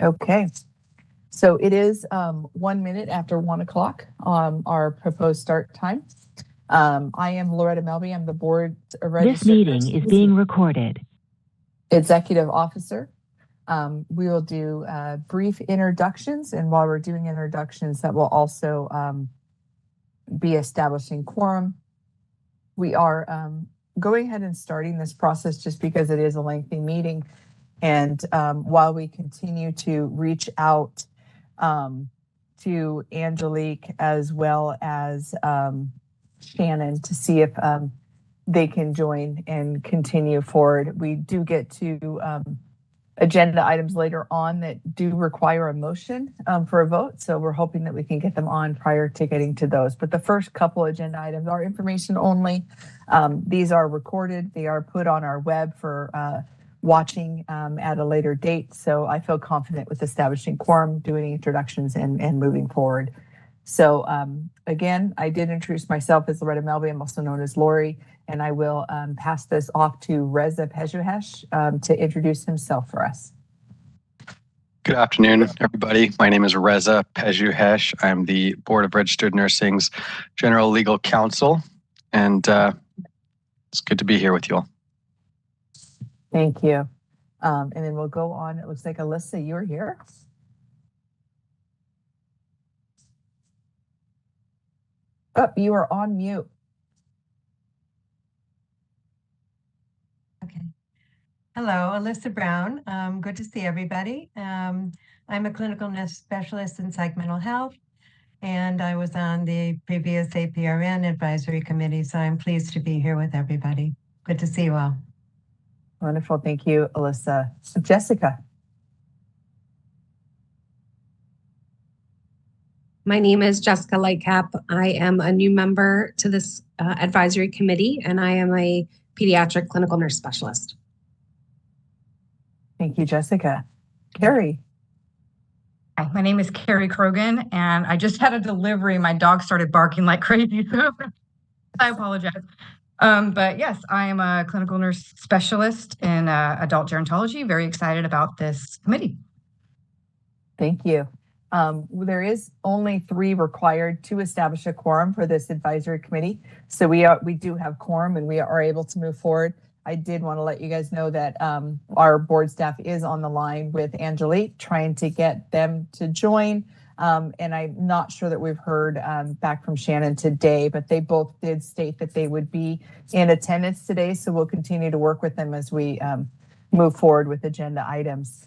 Okay, so it is 1 minute after 1 o'clock on our proposed start time. I am Loretta Melby. I'm the board This meeting is being recorded. Executive officer. We will do brief introductions, and while we're doing introductions, that will also be establishing quorum. We are going ahead and starting this process just because it is a lengthy meeting. And while we continue to reach out to Angelique as well as Shannon to see if they can join and continue forward, we do get to agenda items later on that do require a motion for a vote. So we're hoping that we can get them on prior to getting to those. But the first couple agenda items are information only. These are recorded. They are put on our web for watching at a later date. So I feel confident with establishing quorum, doing introductions, and moving forward. So again, I did introduce myself as Loretta Melby. I'm also known as Lori, and I will pass this off to Reza Pejouhesh to introduce himself for us. Good afternoon, everybody. My name is Reza Pejouhesh. I'm the Board of Registered Nursing's General Legal Counsel, and it's good to be here with you all. Thank you. And then we'll go on. It looks like Alyssa, you're here. Oh, you are on mute. Okay. Hello, Alyssa Brown. Good to see everybody. I'm a clinical nurse specialist in psych mental health, and I was on the previous APRN advisory committee, so I'm pleased to be here with everybody. Good to see you all. Wonderful. Thank you, Alyssa. Jessica. My name is Jessica Lightcap. I am a new member to this advisory committee, and I am a pediatric clinical nurse specialist. Thank you, Jessica. Carrie. Hi, my name is Carrie Krogan, and I just had a delivery. My dog started barking like crazy, so I apologize. But yes, I am a clinical nurse specialist in adult gerontology. Very excited about this committee. Thank you. There is only 3 required to establish a quorum for this advisory committee. So we do have quorum and we are able to move forward. I did want to let you guys know that our board staff is on the line with Angelique, trying to get them to join. And I'm not sure that we've heard back from Shannon today, but they both did state that they would be in attendance today. So we'll continue to work with them as we move forward with agenda items.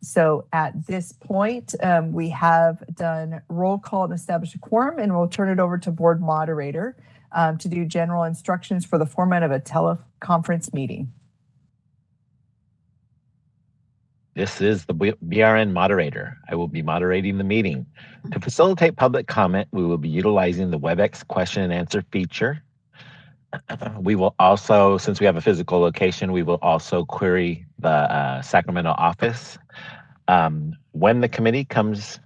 So at this point, we have done roll call and established a quorum, and we'll turn it over to board moderator to do general instructions for the format of a teleconference meeting. This is the BRN moderator. I will be moderating the meeting. To facilitate public comment, we will be utilizing the WebEx question and answer feature. We will also, since we have a physical location, we will also query the Sacramento office. When the committee comes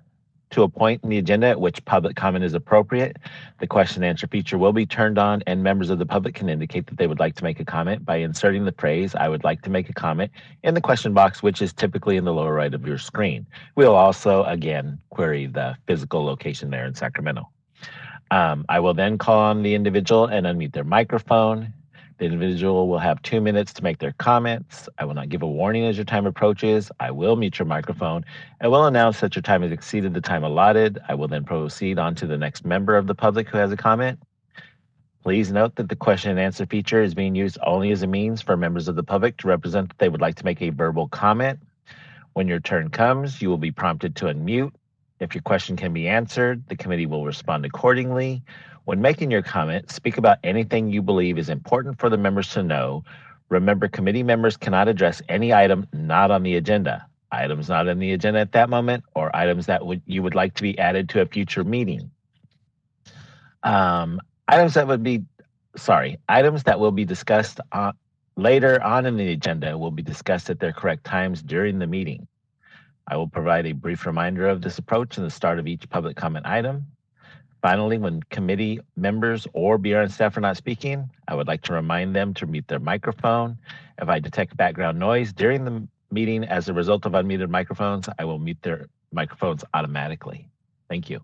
to a point in the agenda at which public comment is appropriate, the question and answer feature will be turned on, and members of the public can indicate that they would like to make a comment by inserting the phrase, "I would like to make a comment," in the question box, which is typically in the lower right of your screen. We'll also, again, query the physical location there in Sacramento. I will then call on the individual and unmute their microphone. The individual will have 2 minutes to make their comments. I will not give a warning as your time approaches. I will mute your microphone and will announce that your time has exceeded the time allotted. I will then proceed on to the next member of the public who has a comment. Please note that the question and answer feature is being used only as a means for members of the public to represent that they would like to make a verbal comment. When your turn comes, you will be prompted to unmute. If your question can be answered, the committee will respond accordingly. When making your comment, speak about anything you believe is important for the members to know. Remember, committee members cannot address any item not on the agenda, items not on the agenda at that moment, or items that you would like to be added to a future meeting. Items that will be discussed later on in the agenda will be discussed at their correct times during the meeting. I will provide a brief reminder of this approach in the start of each public comment item. Finally, when committee members or BRN staff are not speaking, I would like to remind them to mute their microphone. If I detect background noise during the meeting as a result of unmuted microphones, I will mute their microphones automatically. Thank you.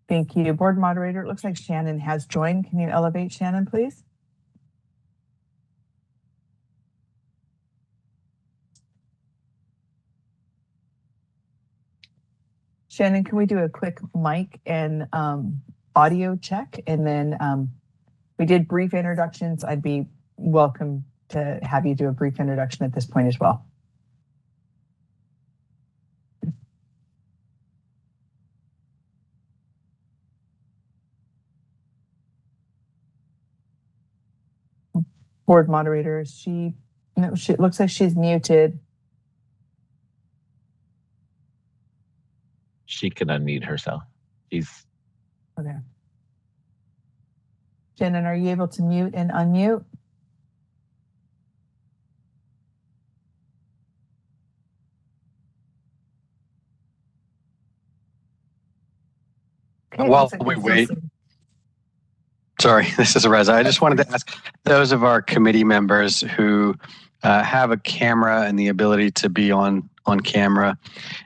Thank you. Board moderator, it looks like Shannon has joined. Can you elevate Shannon, please? Shannon, can we do a quick mic and audio check? And then we did brief introductions. I'd be welcome to have you do a brief introduction at this point as well. Board moderator, is she, no, it looks like she's muted. She can unmute herself. She's Okay. Shannon, are you able to mute and unmute? Okay, While looks like we there's wait, some- sorry, this is Reza. I just wanted to ask those of our committee members who have a camera and the ability to be on camera,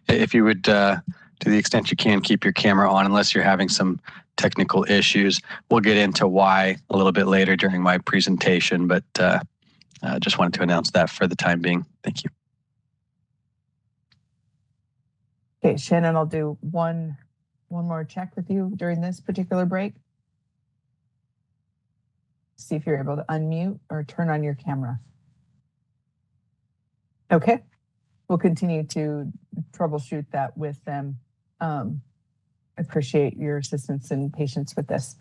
if you would, to the extent you can, keep your camera on unless you're having some technical issues. We'll get into why a little bit later during my presentation, but just wanted to announce that for the time being. Thank you. Okay, Shannon, I'll do one more check with you during this particular break. See if you're able to unmute or turn on your camera. Okay, we'll continue to troubleshoot that with them. Appreciate your assistance and patience with this.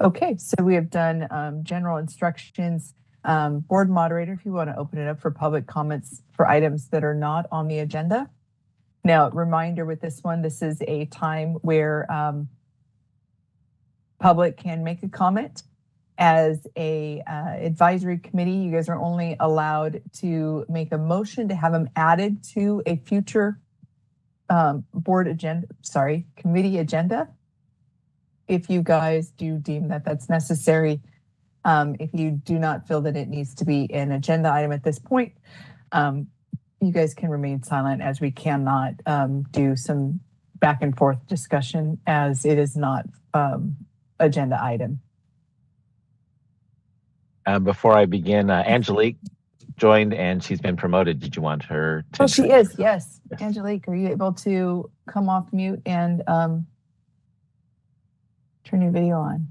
Okay, so we have done general instructions. Board moderator, if you want to open it up for public comments for items that are not on the agenda. Now, reminder with this one, this is a time where public can make a comment. As a advisory committee, you guys are only allowed to make a motion to have them added to a future committee agenda. If you guys do deem that that's necessary, if you do not feel that it needs to be an agenda item at this point, you guys can remain silent, as we cannot do some back and forth discussion as it is not agenda item. Before I begin, Angelique joined and she's been promoted. Did you want her to? Oh, she is. Yes. Angelique, are you able to come off mute and turn your video on?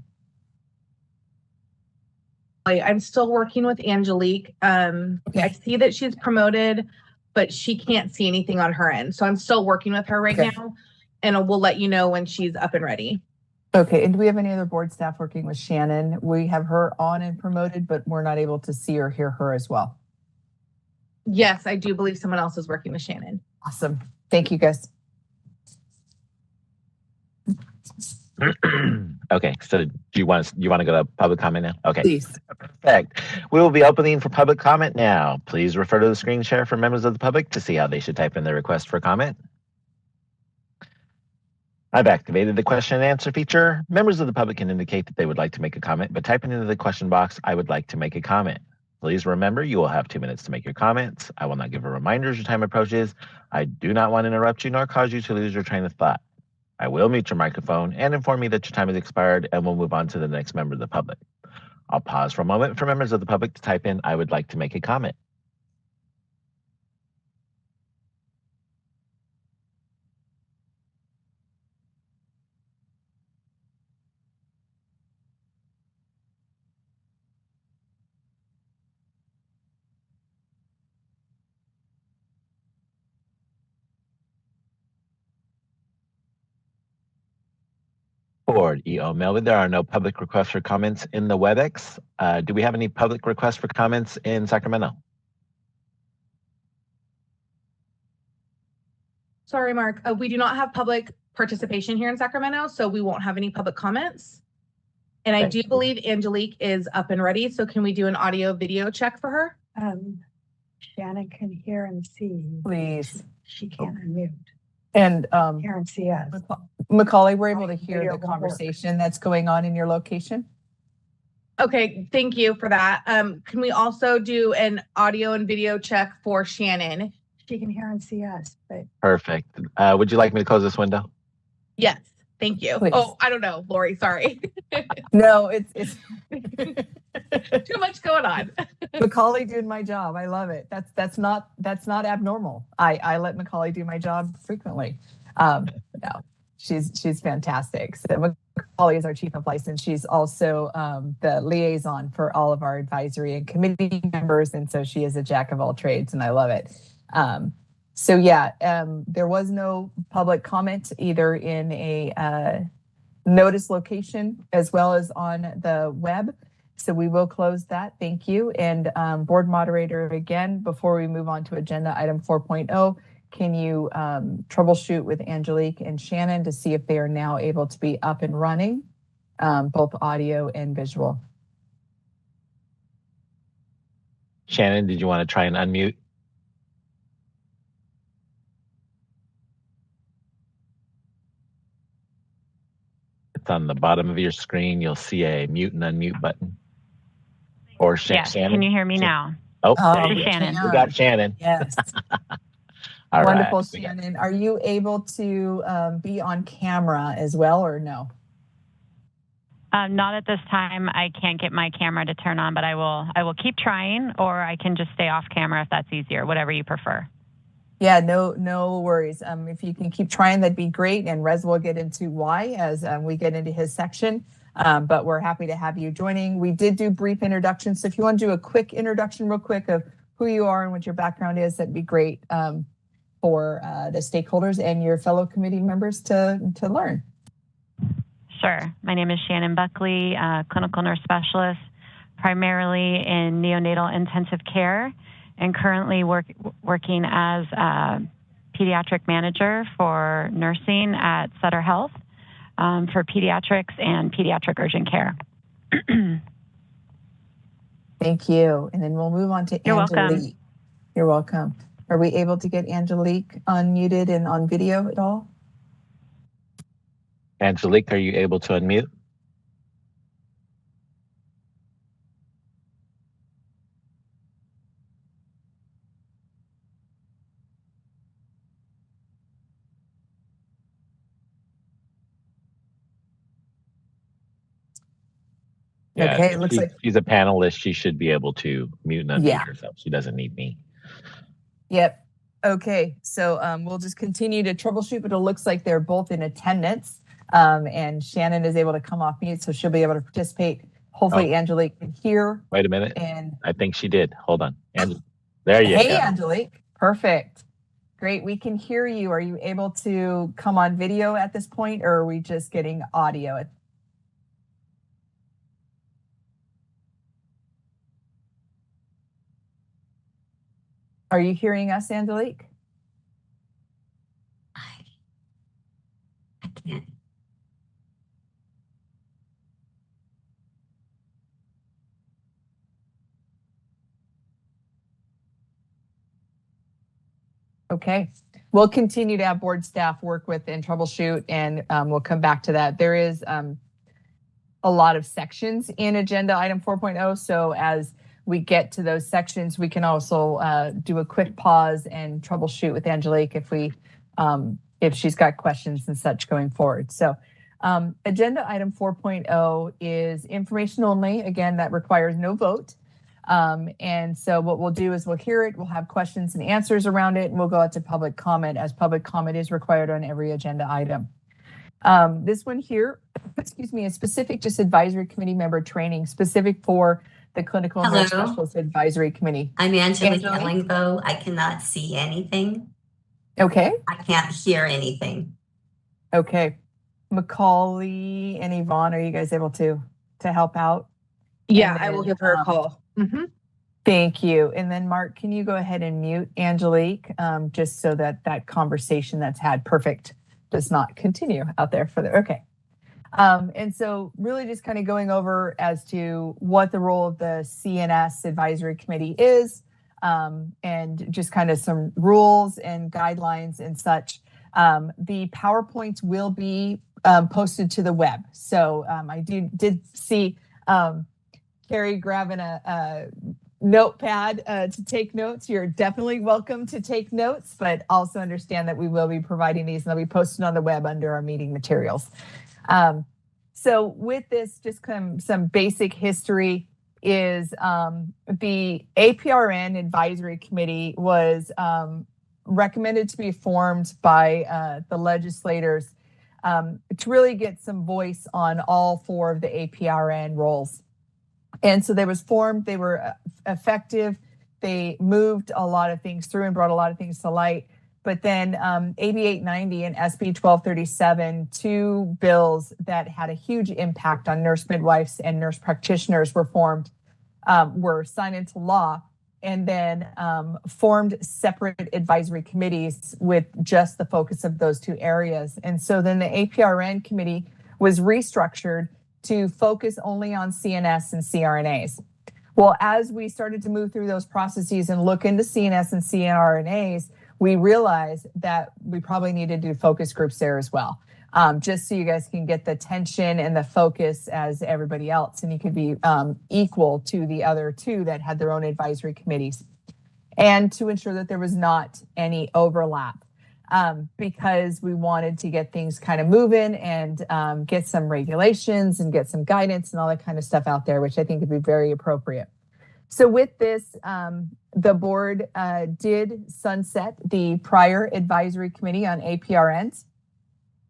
I'm still working with Angelique. I see that she's promoted, but she can't see anything on her end. So I'm still working with her right now, and we'll let you know when she's up and ready. Okay, and do we have any other board staff working with Shannon? We have her on and promoted, but we're not able to see or hear her as well. Yes, I do believe someone else is working with Shannon. Awesome. Thank you, guys. Okay, so do you want to go to public comment now? Okay, Please. Perfect. We will be opening for public comment now. Please refer to the screen share for members of the public to see how they should type in their request for comment. I've activated the question and answer feature. Members of the public can indicate that they would like to make a comment, but typing into the question box, I would like to make a comment. Please remember, you will have 2 minutes to make your comments. I will not give a reminder as your time approaches. I do not want to interrupt you nor cause you to lose your train of thought. I will mute your microphone and inform you that your time has expired, and we'll move on to the next member of the public. I'll pause for a moment for members of the public to type in, I would like to make a comment. Board EO Melvin, there are no public requests for comments in the WebEx. Do we have any public requests for comments in Sacramento? Sorry, Mark. We do not have public participation here in Sacramento, so we won't have any public comments. And I do believe Angelique is up and ready. So can we do an audio video check for her? Shannon can hear and see. Please. She can't unmute. And Hear and see us. Macaulay, we're able to hear Video the won't work. conversation that's going on in your location. Okay, thank you for that. Can we also do an audio and video check for Shannon? She can hear and see us, but Perfect. Would you like me to close this window? Yes, thank you. Please. Oh, I don't know, Lori, sorry. No, it's Too much going on. Macaulay doing my job. I love it. That's not abnormal. I let Macaulay do my job frequently. No, she's fantastic. So Macaulay is our chief of license. She's also the liaison for all of our advisory and committee members, and so she is a jack of all trades, and I love it. So yeah, there was no public comment either in a notice location as well as on the web. So we will close that. Thank you. And board moderator, again, before we move on to agenda item 4.0, can you troubleshoot with Angelique and Shannon to see if they are now able to be up and running, both audio and visual? Shannon, did you want to try and unmute? It's on the bottom of your screen. You'll see a mute and unmute button. Or Yes. Shannon. Can you hear me now? Oh, This there is you go. Shannon. We got Shannon. Yes. All right. Wonderful, Shannon. Are you able to be on camera as well or no? Not at this time. I can't get my camera to turn on, but I will keep trying, or I can just stay off camera if that's easier, whatever you prefer. Yeah, no worries. If you can keep trying, that'd be great. And Rez will get into why as we get into his section. But we're happy to have you joining. We did do brief introductions. So if you want to do a quick introduction real quick of who you are and what your background is, that'd be great for the stakeholders and your fellow committee members to learn. Sure. My name is Shannon Buckley, clinical nurse specialist, primarily in neonatal intensive care, and currently working as a pediatric manager for nursing at Sutter Health for pediatrics and pediatric urgent care. Thank you. And then we'll move on to You're Angelique. welcome. You're welcome. Are we able to get Angelique unmuted and on video at all? Angelique, are you able to unmute? Yeah, Okay, it looks like she's a panelist. She should be able to mute and unmute Yeah. herself. She doesn't need me. Yep. Okay. So we'll just continue to troubleshoot, but it looks like they're both in attendance. And Shannon is able to come off mute, so she'll be able to participate. Hopefully, Angelique can hear. Wait a minute. And I think she did. Hold on. There you hey, go. Angelique. Perfect. Great. We can hear you. Are you able to come on video at this point, or are we just getting audio? Are you hearing us, Angelique? I can't. Okay. We'll continue to have board staff work with and troubleshoot, and we'll come back to that. There is a lot of sections in agenda item 4.0. So as we get to those sections, we can also do a quick pause and troubleshoot with Angelique if she's got questions and such going forward. So agenda item 4.0 is information only. Again, that requires no vote. And so what we'll do is we'll hear it, we'll have questions and answers around it, and we'll go out to public comment, as public comment is required on every agenda item. This one here, excuse me, is specific just advisory committee member training, specific for the Clinical Nurse Specialist Advisory Committee. I'm Angelique Ellingbo. I cannot see anything. Okay. I can't hear anything. Okay. Macaulay and Yvonne, are you guys able to help out? Yeah, I will give her a call. Thank you. And then Mark, can you go ahead and mute Angelique, just so that conversation that's had perfect does not continue out there further. Okay. And so really just kind of going over as to what the role of the CNS Advisory Committee is, and just kind of some rules and guidelines and such. The PowerPoints will be posted to the web. So I did see Carrie grabbing a notepad to take notes. You're definitely welcome to take notes, but also understand that we will be providing these and they'll be posted on the web under our meeting materials. So with this, just some basic history is the APRN Advisory Committee was recommended to be formed by the legislators to really get some voice on all 4 of the APRN roles. And so they was formed, they were effective, they moved a lot of things through and brought a lot of things to light. But then AB 890 and SB 1237, 2 bills that had a huge impact on nurse midwives and nurse practitioners were formed, were signed into law, and then formed separate advisory committees with just the focus of those 2 areas. And so then the APRN committee was restructured to focus only on CNS and CRNAs. Well, as we started to move through those processes and look into CNS and CRNAs, we realized that we probably needed to do focus groups there as well, just so you guys can get the attention and the focus as everybody else, and you could be equal to the other 2 that had their own advisory committees, and to ensure that there was not any overlap, because we wanted to get things kind of moving and get some regulations and get some guidance and all that kind of stuff out there, which I think would be very appropriate. So with this, the board did sunset the prior advisory committee on APRNs.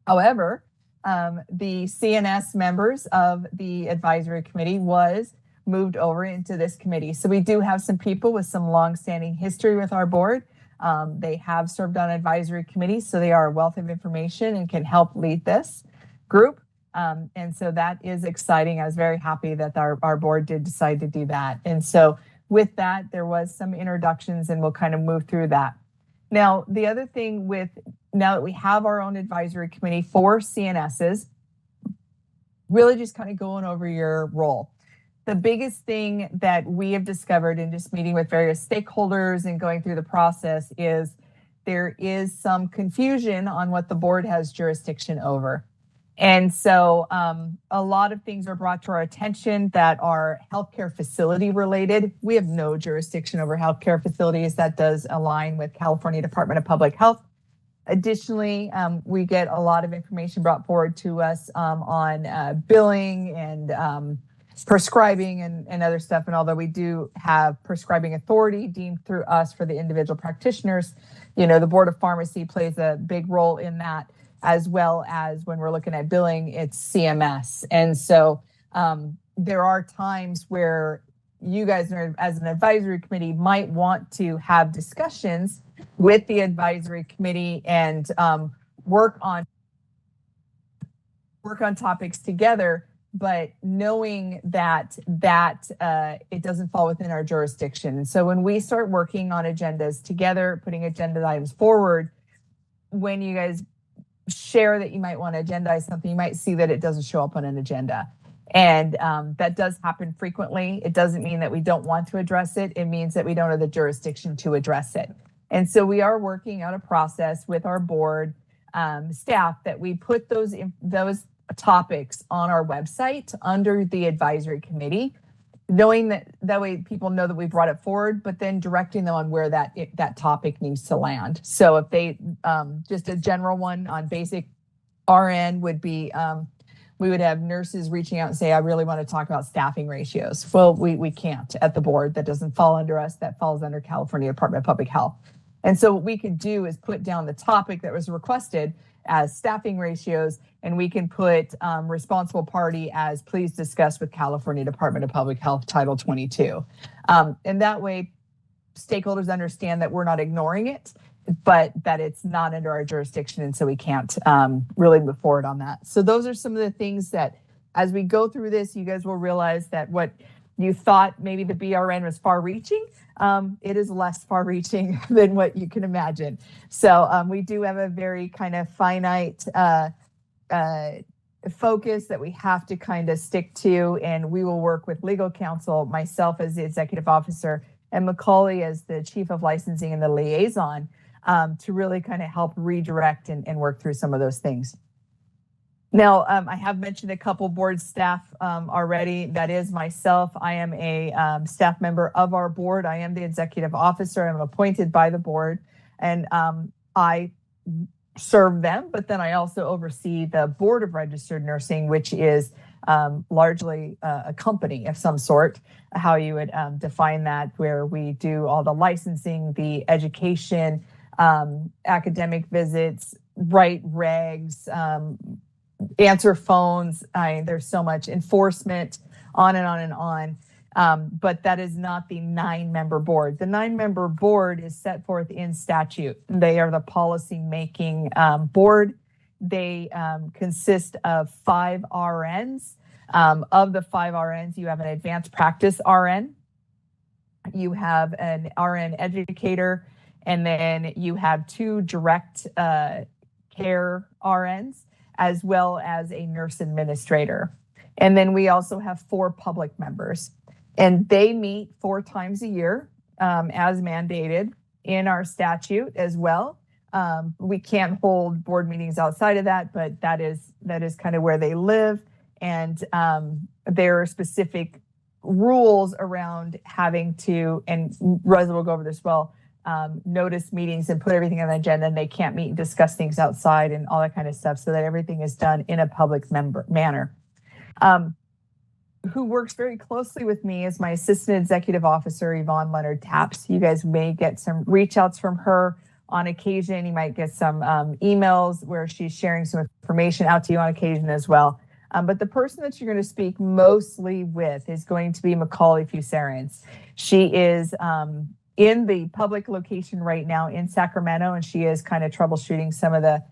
However, the CNS members of the advisory committee was moved over into this committee. So we do have some people with some longstanding history with our board. They have served on advisory committees, so they are a wealth of information and can help lead this group. And so that is exciting. I was very happy that our board did decide to do that. And so with that, there was some introductions and we'll kind of move through that. Now, the other thing with, now that we have our own advisory committee for CNSs, really just kind of going over your role. The biggest thing that we have discovered in just meeting with various stakeholders and going through the process is there is some confusion on what the board has jurisdiction over. And so a lot of things are brought to our attention that are healthcare facility related. We have no jurisdiction over healthcare facilities. That does align with California Department of Public Health. Additionally, we get a lot of information brought forward to us on billing and prescribing and other stuff. And although we do have prescribing authority deemed through us for the individual practitioners, you know, the Board of Pharmacy plays a big role in that, as well as when we're looking at billing, it's CMS. And so there are times where you guys as an advisory committee might want to have discussions with the advisory committee and work on topics together, but knowing that it doesn't fall within our jurisdiction. So when we start working on agendas together, putting agenda items forward, when you guys share that you might want to agendize something, you might see that it doesn't show up on an agenda. And that does happen frequently. It doesn't mean that we don't want to address it. It means that we don't have the jurisdiction to address it. And so we are working out a process with our board staff that we put those topics on our website under the advisory committee, knowing that way people know that we brought it forward, but then directing them on where that topic needs to land. So if they, just a general one on basic RN would be, we would have nurses reaching out and say, I really want to talk about staffing ratios. Well, we can't at the board. That doesn't fall under us. That falls under California Department of Public Health. And so what we could do is put down the topic that was requested as staffing ratios, and we can put responsible party as please discuss with California Department of Public Health Title 22. And that way stakeholders understand that we're not ignoring it, but that it's not under our jurisdiction, and so we can't really move forward on that. So those are some of the things that as we go through this, you guys will realize that what you thought maybe the BRN was far-reaching, it is less far-reaching than what you can imagine. So we do have a very kind of finite focus that we have to kind of stick to, and we will work with legal counsel, myself as the executive officer, and Macaulay as the chief of licensing and the liaison to really kind of help redirect and work through some of those things. Now, I have mentioned a couple board staff already. That is myself. I am a staff member of our board. I am the executive officer. I'm appointed by the board, and I serve them, but then I also oversee the Board of Registered Nursing, which is largely a company of some sort, how you would define that, where we do all the licensing, the education, academic visits, write regs, answer phones. There's so much enforcement, on and on and on. But that is not the 9-member board. The 9-member board is set forth in statute. They are the policy-making board. They consist of 5 RNs. Of the 5 RNs, you have an advanced practice RN. You have an RN educator, and then you have 2 direct care RNs, as well as a nurse administrator. And then we also have 4 public members, and they meet 4 times a year as mandated in our statute as well. We can't hold board meetings outside of that, but that is kind of where they live. And there are specific rules around having to, and Reza will go over this well, notice meetings and put everything on the agenda, and they can't meet and discuss things outside and all that kind of stuff, so that everything is done in a public manner. Who works very closely with me is my assistant executive officer, Yvonne Leonard Taps. You guys may get some reach outs from her on occasion. You might get some emails where she's sharing some information out to you on occasion as well. But the person that you're going to speak mostly with is going to be Macaulay Fusarians. She is in the public location right now in Sacramento, and she is kind of troubleshooting some of the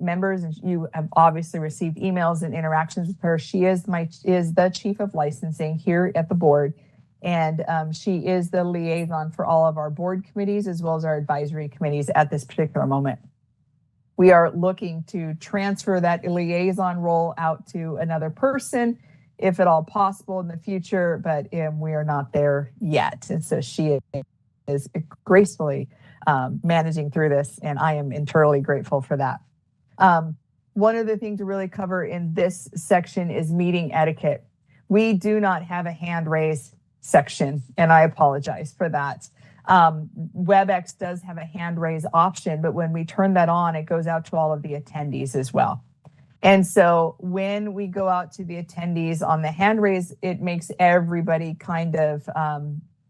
members. And you have obviously received emails and interactions with her. She is the chief of licensing here at the board, and she is the liaison for all of our board committees as well as our advisory committees at this particular moment. We are looking to transfer that liaison role out to another person, if at all possible in the future, but we are not there yet. And so she is gracefully managing through this, and I am eternally grateful for that. One other thing to really cover in this section is meeting etiquette. We do not have a hand raise section, and I apologize for that. WebEx does have a hand raise option, but when we turn that on, it goes out to all of the attendees as well. And so when we go out to the attendees on the hand raise, it makes everybody kind of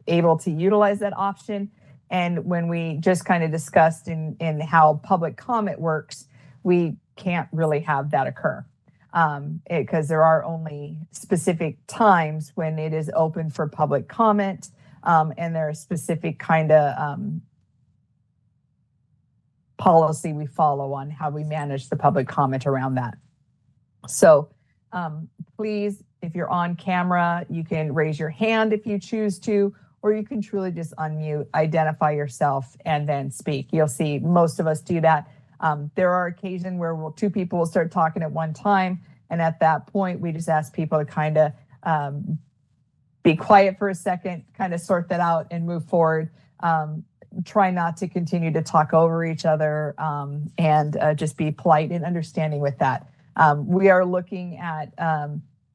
able to utilize that option. And when we just kind of discussed in how public comment works, we can't really have that occur because there are only specific times when it is open for public comment. And there are specific kind of policy we follow on how we manage the public comment around that. So please, if you're on camera, you can raise your hand if you choose to, or you can truly just unmute, identify yourself, and then speak. You'll see most of us do that. There are occasions where 2 people will start talking at one time, and at that point, we just ask people to kind of be quiet for a second, kind of sort that out and move forward. Try not to continue to talk over each other and just be polite and understanding with that. We are looking at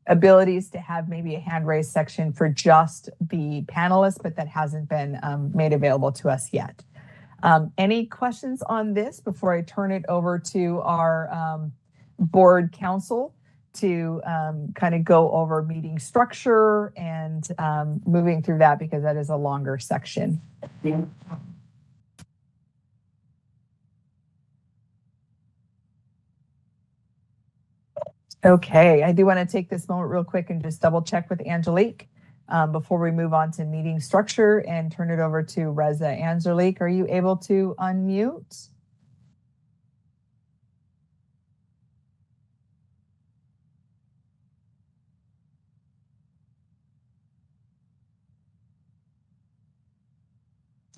abilities to have maybe a hand raise section for just the panelists, but that hasn't been made available to us yet. Any questions on this before I turn it over to our board council to kind of go over meeting structure and moving through that, because that is a longer section. Okay, I do want to take this moment real quick and just double check with Angelique before we move on to meeting structure and turn it over to Reza. Angelique, are you able to unmute?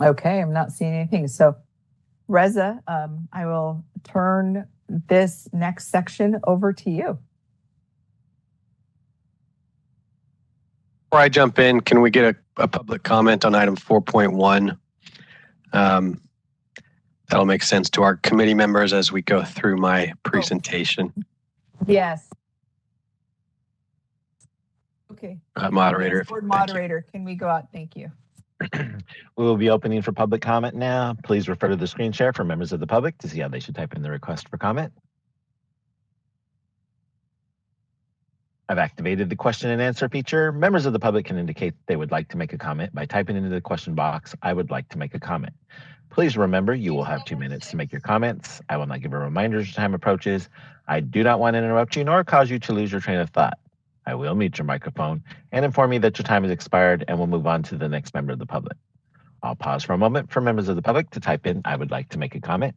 Okay, I'm not seeing anything. So Reza, I will turn this next section over to you. Before I jump in, can we get a public comment on item 4.1? That'll make sense to our committee members as we go through my presentation. Yes. Okay. Moderator. Yes, Board thank you. moderator, can we go out? Thank you. We will be opening for public comment now. Please refer to the screen share for members of the public to see how they should type in the request for comment. I've activated the question and answer feature. Members of the public can indicate they would like to make a comment by typing into the question box, "I would like to make a comment." Please remember, you will have 2 minutes to make your comments. I will not give a reminder as time approaches. I do not want to interrupt you nor cause you to lose your train of thought. I will mute your microphone and inform you that your time has expired, and we'll move on to the next member of the public. I'll pause for a moment for members of the public to type in, "I would like to make a comment."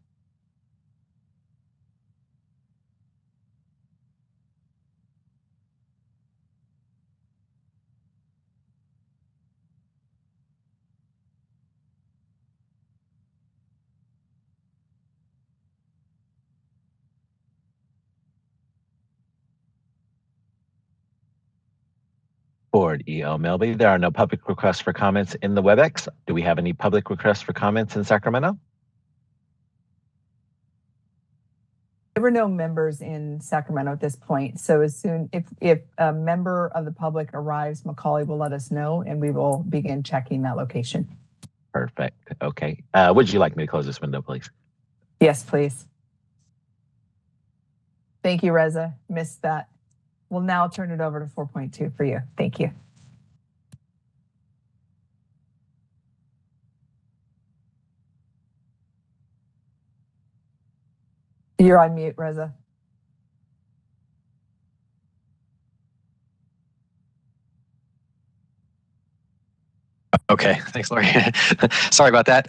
Board EO Melby, there are no public requests for comments in the WebEx. Do we have any public requests for comments in Sacramento? There were no members in Sacramento at this point. So as soon, if a member of the public arrives, Macaulay will let us know and we will begin checking that location. Perfect. Okay. Would you like me to close this window, please? Yes, please. Thank you, Reza. Missed that. We'll now turn it over to 4.2 for you. Thank you. You're on mute, Reza. Okay, thanks, Lori. Sorry about that.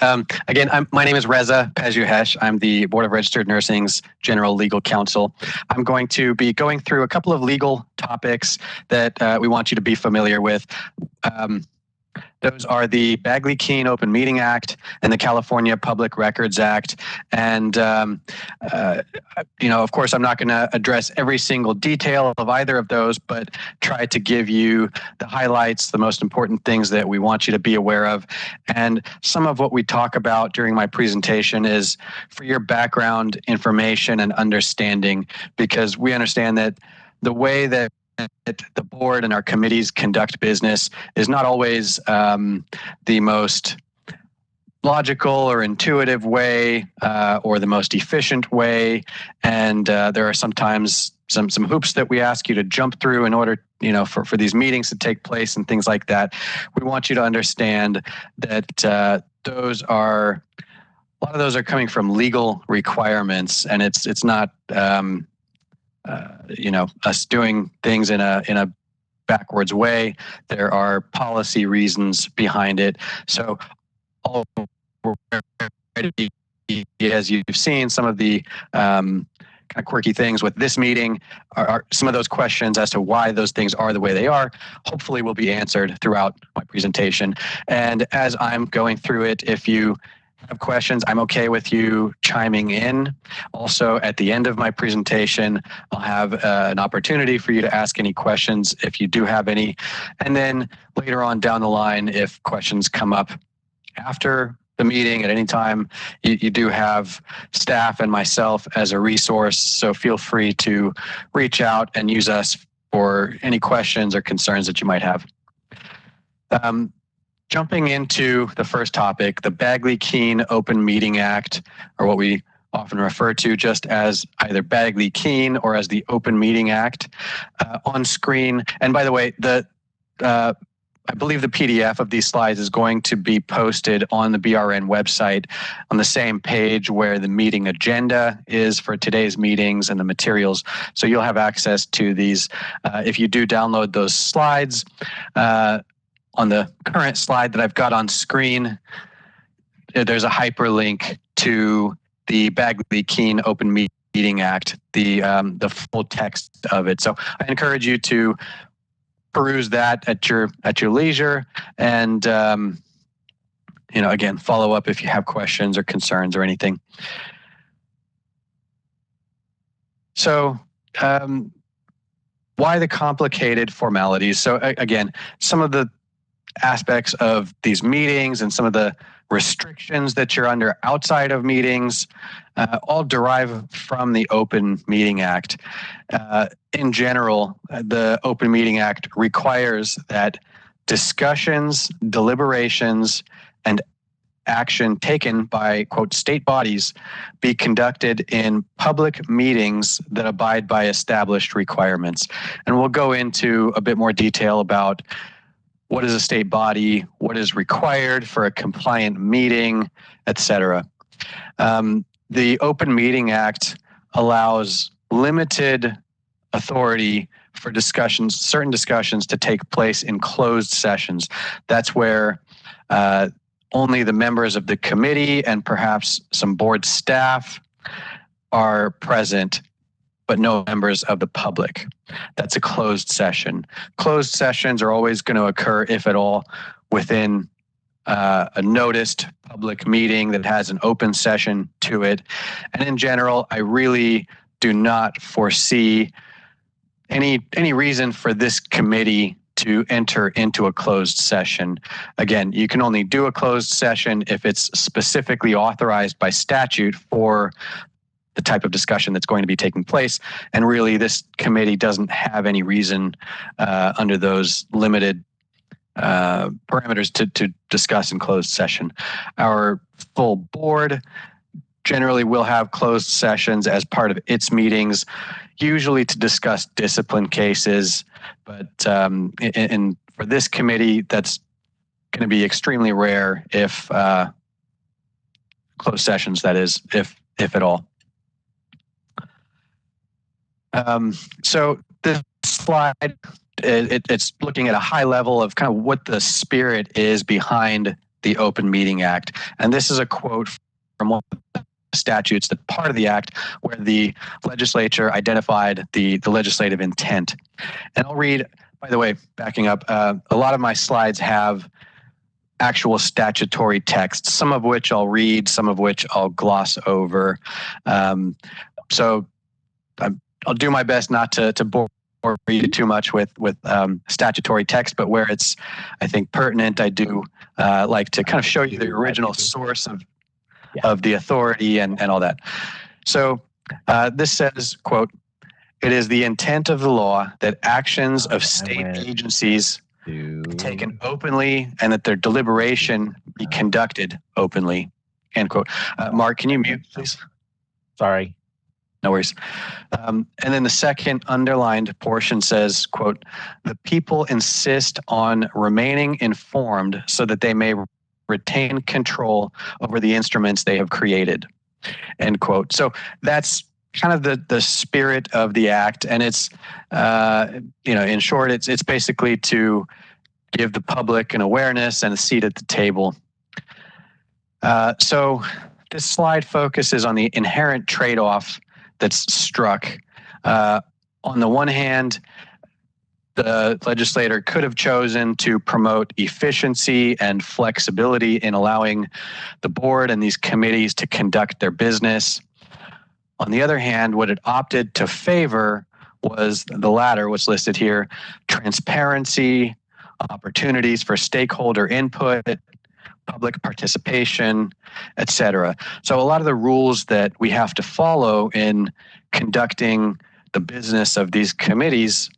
Again, my name is Reza Pezhuhesh. I'm the Board of Registered Nursing's General Legal Counsel. I'm going to be going through a couple of legal topics that we want you to be familiar with. Those are the Bagley-Keene Open Meeting Act and the California Public Records Act. And, of course, I'm not going to address every single detail of either of those, but try to give you the highlights, the most important things that we want you to be aware of. And some of what we talk about during my presentation is for your background information and understanding, because we understand that the way that the board and our committees conduct business is not always the most logical or intuitive way or the most efficient way. And there are sometimes some hoops that we ask you to jump through in order, for these meetings to take place and things like that. We want you to understand that a lot of those are coming from legal requirements, and it's not us doing things in a backwards way. There are policy reasons behind it. So as you've seen, some of the kind of quirky things with this meeting are some of those questions as to why those things are the way they are, hopefully will be answered throughout my presentation. And as I'm going through it, if you have questions, I'm okay with you chiming in. Also, at the end of my presentation, I'll have an opportunity for you to ask any questions if you do have any. And then later on down the line, if questions come up after the meeting at any time, you do have staff and myself as a resource. So feel free to reach out and use us for any questions or concerns that you might have. Jumping into the first topic, the Bagley-Keene Open Meeting Act, or what we often refer to just as either Bagley-Keene or as the Open Meeting Act, on screen. And by the way, I believe the PDF of these slides is going to be posted on the BRN website on the same page where the meeting agenda is for today's meetings and the materials. So you'll have access to these if you do download those slides. On the current slide that I've got on screen, there's a hyperlink to the Bagley-Keene Open Meeting Act, the full text of it. So I encourage you to peruse that at your leisure, and again, follow up if you have questions or concerns or anything. So why the complicated formalities? So again, some of the aspects of these meetings and some of the restrictions that you're under outside of meetings all derive from the Open Meeting Act. In general, the Open Meeting Act requires that discussions, deliberations, and action taken by, quote, state bodies be conducted in public meetings that abide by established requirements. And we'll go into a bit more detail about what is a state body, what is required for a compliant meeting, etc. The Open Meeting Act allows limited authority for discussions, certain discussions to take place in closed sessions. That's where only the members of the committee and perhaps some board staff are present, but no members of the public. That's a closed session. Closed sessions are always going to occur, if at all, within a noticed public meeting that has an open session to it. And in general, I really do not foresee any reason for this committee to enter into a closed session. Again, you can only do a closed session if it's specifically authorized by statute for the type of discussion that's going to be taking place. And really, this committee doesn't have any reason under those limited parameters to discuss in closed session. Our full board generally will have closed sessions as part of its meetings, usually to discuss discipline cases. But for this committee, that's going to be extremely rare, if closed sessions, that is, if at all. So this slide, it's looking at a high level of kind of what the spirit is behind the Open Meeting Act. And this is a quote from one of the statutes, that part of the act where the legislature identified the legislative intent. And I'll read, by the way, backing up, a lot of my slides have actual statutory text, some of which I'll read, some of which I'll gloss over. So I'll do my best not to bore you too much with statutory text, but where it's, I think, pertinent, I do like to kind of show you the original source of the authority and all that. So this says, quote, "It is the intent of the law that actions of state agencies be taken openly and that their deliberation be conducted openly," end quote. Mark, can you mute, please? Sorry. No worries. And then the second underlined portion says, quote, "The people insist on remaining informed so that they may retain control over the instruments they have created," end quote. So that's kind of the spirit of the act. And it's, in short, it's basically to give the public an awareness and a seat at the table. So this slide focuses on the inherent trade-off that's struck. On the one hand, the legislator could have chosen to promote efficiency and flexibility in allowing the board and these committees to conduct their business. On the other hand, what it opted to favor was the latter, what's listed here: transparency, opportunities for stakeholder input, public participation, etc. So a lot of the rules that we have to follow in conducting the business of these committees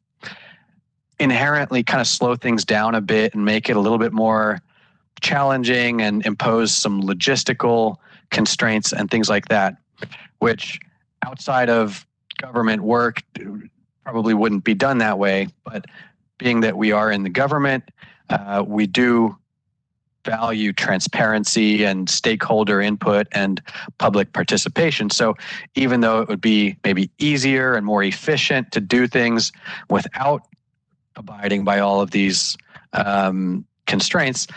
inherently kind of slow things down a bit and make it a little bit more challenging and impose some logistical constraints and things like that, which outside of government work probably wouldn't be done that way. But being that we are in the government, we do value transparency and stakeholder input and public participation. So even though it would be maybe easier and more efficient to do things without abiding by all of these constraints,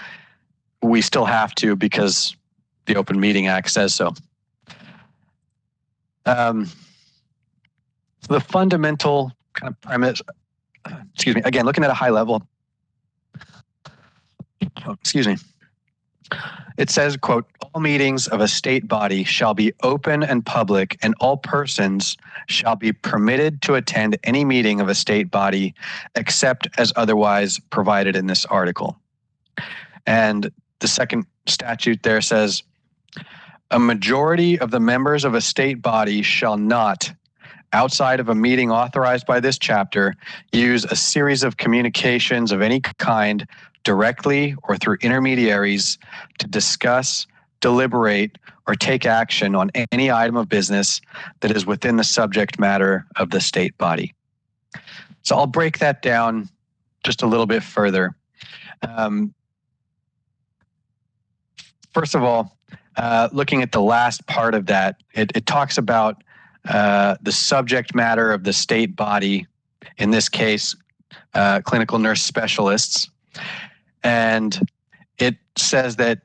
we still have to, because the Open Meeting Act says so. The fundamental kind of premise, again, looking at a high level, it says, quote, "All meetings of a state body shall be open and public, and all persons shall be permitted to attend any meeting of a state body except as otherwise provided in this article," And the second statute there says, a majority of the members of a state body shall not, outside of a meeting authorized by this chapter, use a series of communications of any kind directly or through intermediaries to discuss, deliberate, or take action on any item of business that is within the subject matter of the state body. So I'll break that down just a little bit further. First of all, looking at the last part of that, it talks about the subject matter of the state body, in this case, clinical nurse specialists. And it says that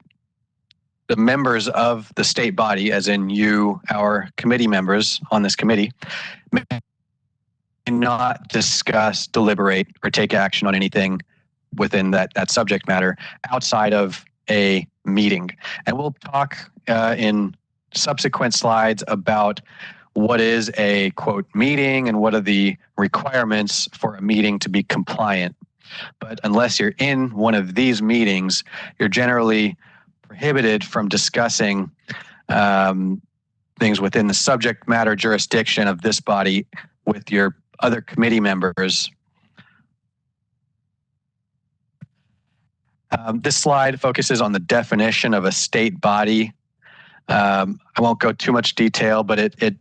the members of the state body, as in you, our committee members on this committee, may not discuss, deliberate, or take action on anything within that subject matter outside of a meeting. And we'll talk in subsequent slides about what is a, quote, meeting and what are the requirements for a meeting to be compliant. But unless you're in one of these meetings, you're generally prohibited from discussing things within the subject matter jurisdiction of this body with your other committee members. This slide focuses on the definition of a state body. I won't go too much detail, but it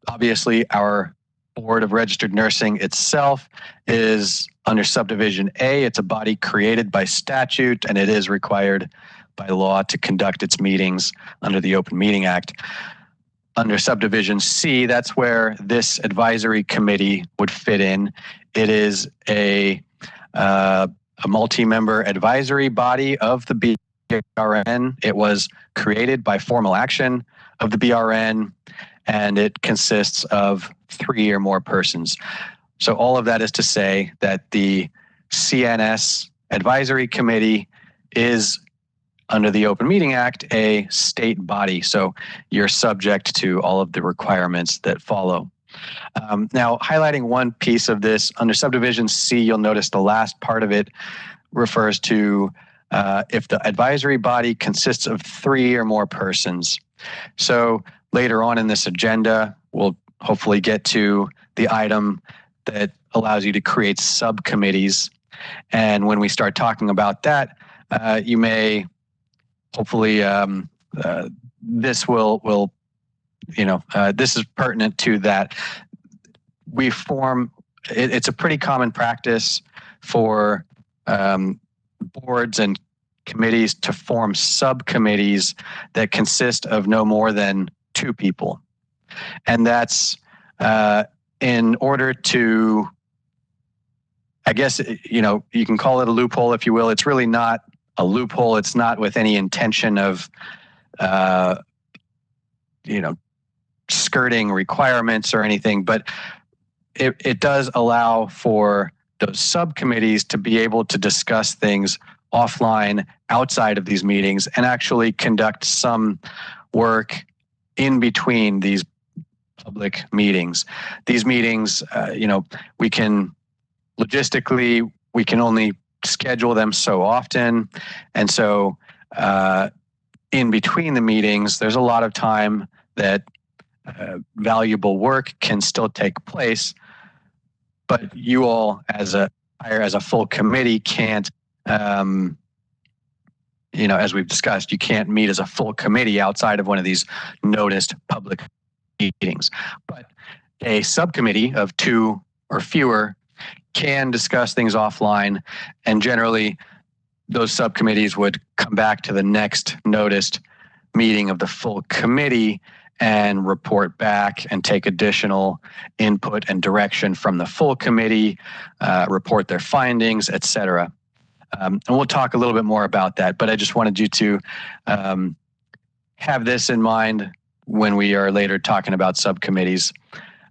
obviously, our Board of Registered Nursing itself is under subdivision A. It's a body created by statute, and it is required by law to conduct its meetings under the Open Meeting Act. Under subdivision C, that's where this advisory committee would fit in. It is a multi-member advisory body of the BRN. It was created by formal action of the BRN, and it consists of 3 or more persons. So all of that is to say that the CNS Advisory Committee is, under the Open Meeting Act, a state body. So you're subject to all of the requirements that follow. Now, highlighting one piece of this, under subdivision C, you'll notice the last part of it refers to if the advisory body consists of 3 or more persons. So later on in this agenda, we'll hopefully get to the item that allows you to create subcommittees. And when we start talking about that, you may hopefully this will this is pertinent to that. We form, it's a pretty common practice for boards and committees to form subcommittees that consist of no more than 2 people. And that's in order to, I guess, you can call it a loophole, if you will. It's really not a loophole. It's not with any intention of, skirting requirements or anything, but it does allow for those subcommittees to be able to discuss things offline outside of these meetings and actually conduct some work in between these public meetings. These meetings, we can logistically, we can only schedule them so often. And so in between the meetings, there's a lot of time that valuable work can still take place, but you all as a full committee can't, as we've discussed, you can't meet as a full committee outside of one of these noticed public meetings. But a subcommittee of 2 or fewer can discuss things offline, and generally those subcommittees would come back to the next noticed meeting of the full committee and report back and take additional input and direction from the full committee, report their findings, etc. And we'll talk a little bit more about that, but I just wanted you to have this in mind when we are later talking about subcommittees.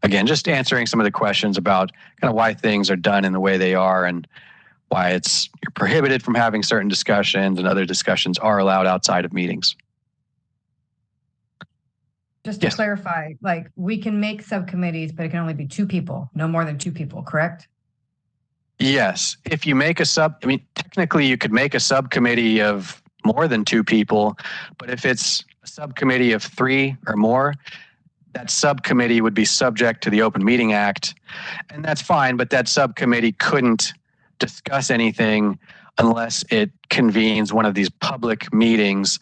Again, just answering some of the questions about kind of why things are done in the way they are and why you're prohibited from having certain discussions and other discussions are allowed outside of meetings. Just to clarify, we can make subcommittees, but it can only be 2 people, no more than 2 people, correct? Yes. If you make technically you could make a subcommittee of more than 2 people, but if it's a subcommittee of 3 or more, that subcommittee would be subject to the Open Meeting Act. And that's fine, but that subcommittee couldn't discuss anything unless it convenes one of these public meetings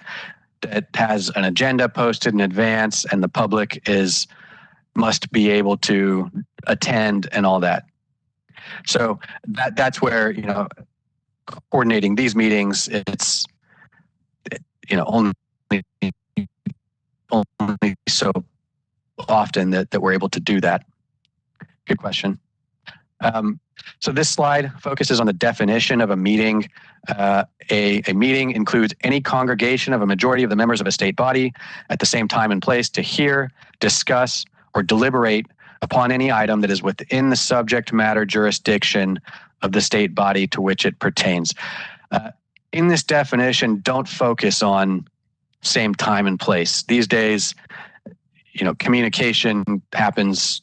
that has an agenda posted in advance and the public must be able to attend and all that. So that's where, coordinating these meetings, it's, only so often that we're able to do that. Good question. So this slide focuses on the definition of a meeting. A meeting includes any congregation of a majority of the members of a state body at the same time and place to hear, discuss, or deliberate upon any item that is within the subject matter jurisdiction of the state body to which it pertains. In this definition, don't focus on same time and place. These days, communication happens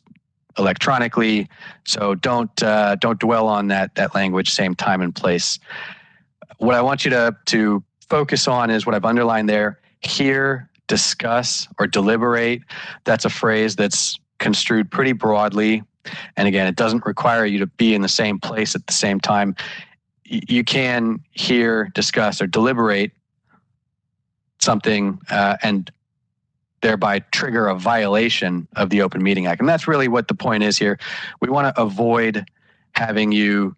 electronically, so don't dwell on that language, same time and place. What I want you to focus on is what I've underlined there: hear, discuss, or deliberate. That's a phrase that's construed pretty broadly, and again, it doesn't require you to be in the same place at the same time. You can hear, discuss, or deliberate something and thereby trigger a violation of the Open Meeting Act. And that's really what the point is here. We want to avoid having you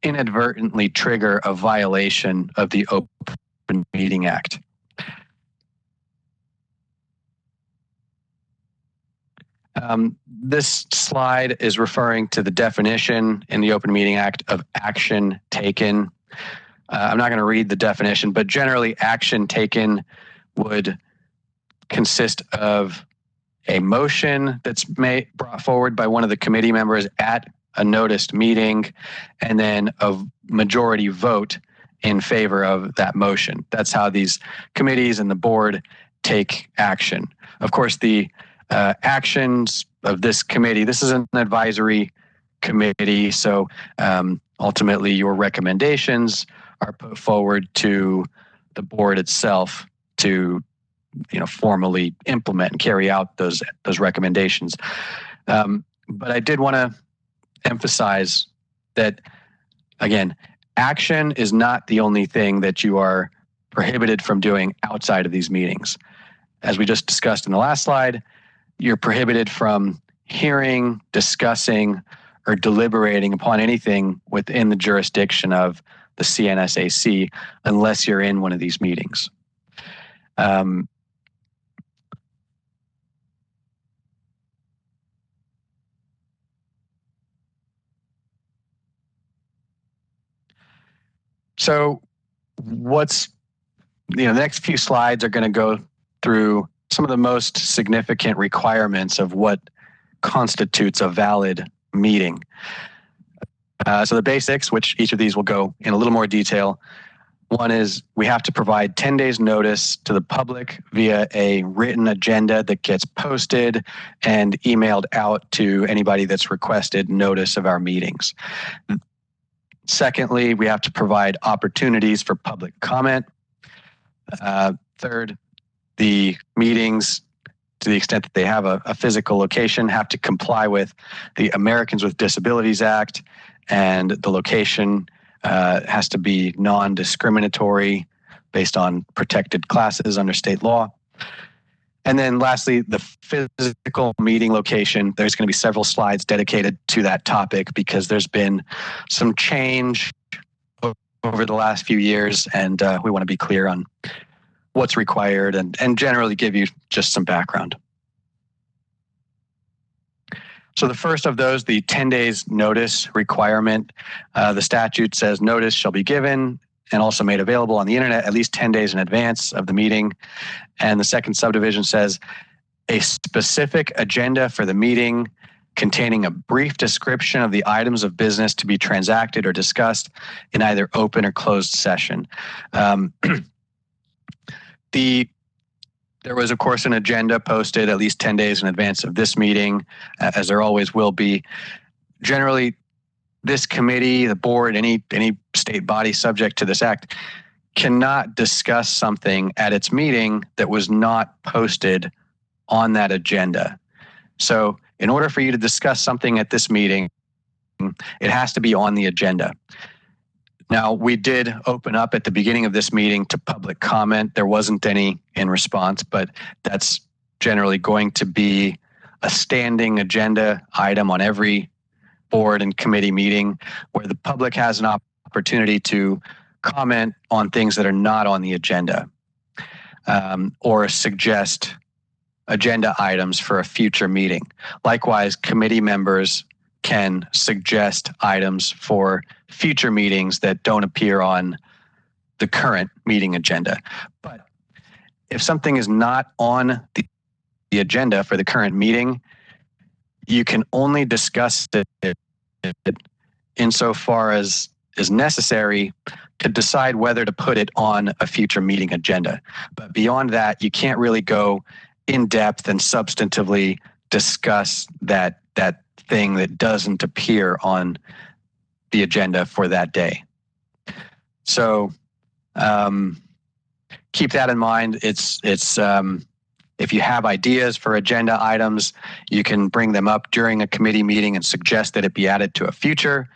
inadvertently trigger a violation of the Open Meeting Act. This slide is referring to the definition in the Open Meeting Act of action taken. I'm not going to read the definition, but generally action taken would consist of a motion that's brought forward by one of the committee members at a noticed meeting, and then a majority vote in favor of that motion. That's how these committees and the board take action. Of course, the actions of this committee, this is an advisory committee, so ultimately your recommendations are put forward to the board itself to formally implement and carry out those recommendations. But I did want to emphasize that, again, action is not the only thing that you are prohibited from doing outside of these meetings. As we just discussed in the last slide, you're prohibited from hearing, discussing, or deliberating upon anything within the jurisdiction of the CNSAC unless you're in one of these meetings. So the next few slides are going to go through some of the most significant requirements of what constitutes a valid meeting. So the basics, which each of these will go in a little more detail. One is we have to provide 10 days notice to the public via a written agenda that gets posted and emailed out to anybody that's requested notice of our meetings. Secondly, we have to provide opportunities for public comment. Third, the meetings, to the extent that they have a physical location, have to comply with the Americans with Disabilities Act, and the location has to be non-discriminatory based on protected classes under state law. And then lastly, the physical meeting location. There's going to be several slides dedicated to that topic because there's been some change over the last few years, and we want to be clear on what's required and generally give you just some background. So the first of those, the 10 days notice requirement, the statute says notice shall be given and also made available on the internet at least 10 days in advance of the meeting. And the second subdivision says a specific agenda for the meeting containing a brief description of the items of business to be transacted or discussed in either open or closed session. There was, of course, an agenda posted at least 10 days in advance of this meeting, as there always will be. Generally, this committee, the board, any state body subject to this act cannot discuss something at its meeting that was not posted on that agenda. So in order for you to discuss something at this meeting, it has to be on the agenda. Now, we did open up at the beginning of this meeting to public comment. There wasn't any in response, but that's generally going to be a standing agenda item on every board and committee meeting where the public has an opportunity to comment on things that are not on the agenda, or suggest agenda items for a future meeting. Likewise, committee members can suggest items for future meetings that don't appear on the current meeting agenda. But if something is not on the agenda for the current meeting, you can only discuss it insofar as is necessary to decide whether to put it on a future meeting agenda. But beyond that, you can't really go in depth and substantively discuss that thing that doesn't appear on the agenda for that day. So keep that in mind. It's if you have ideas for agenda items, you can bring them up during a committee meeting and suggest that it be added to a future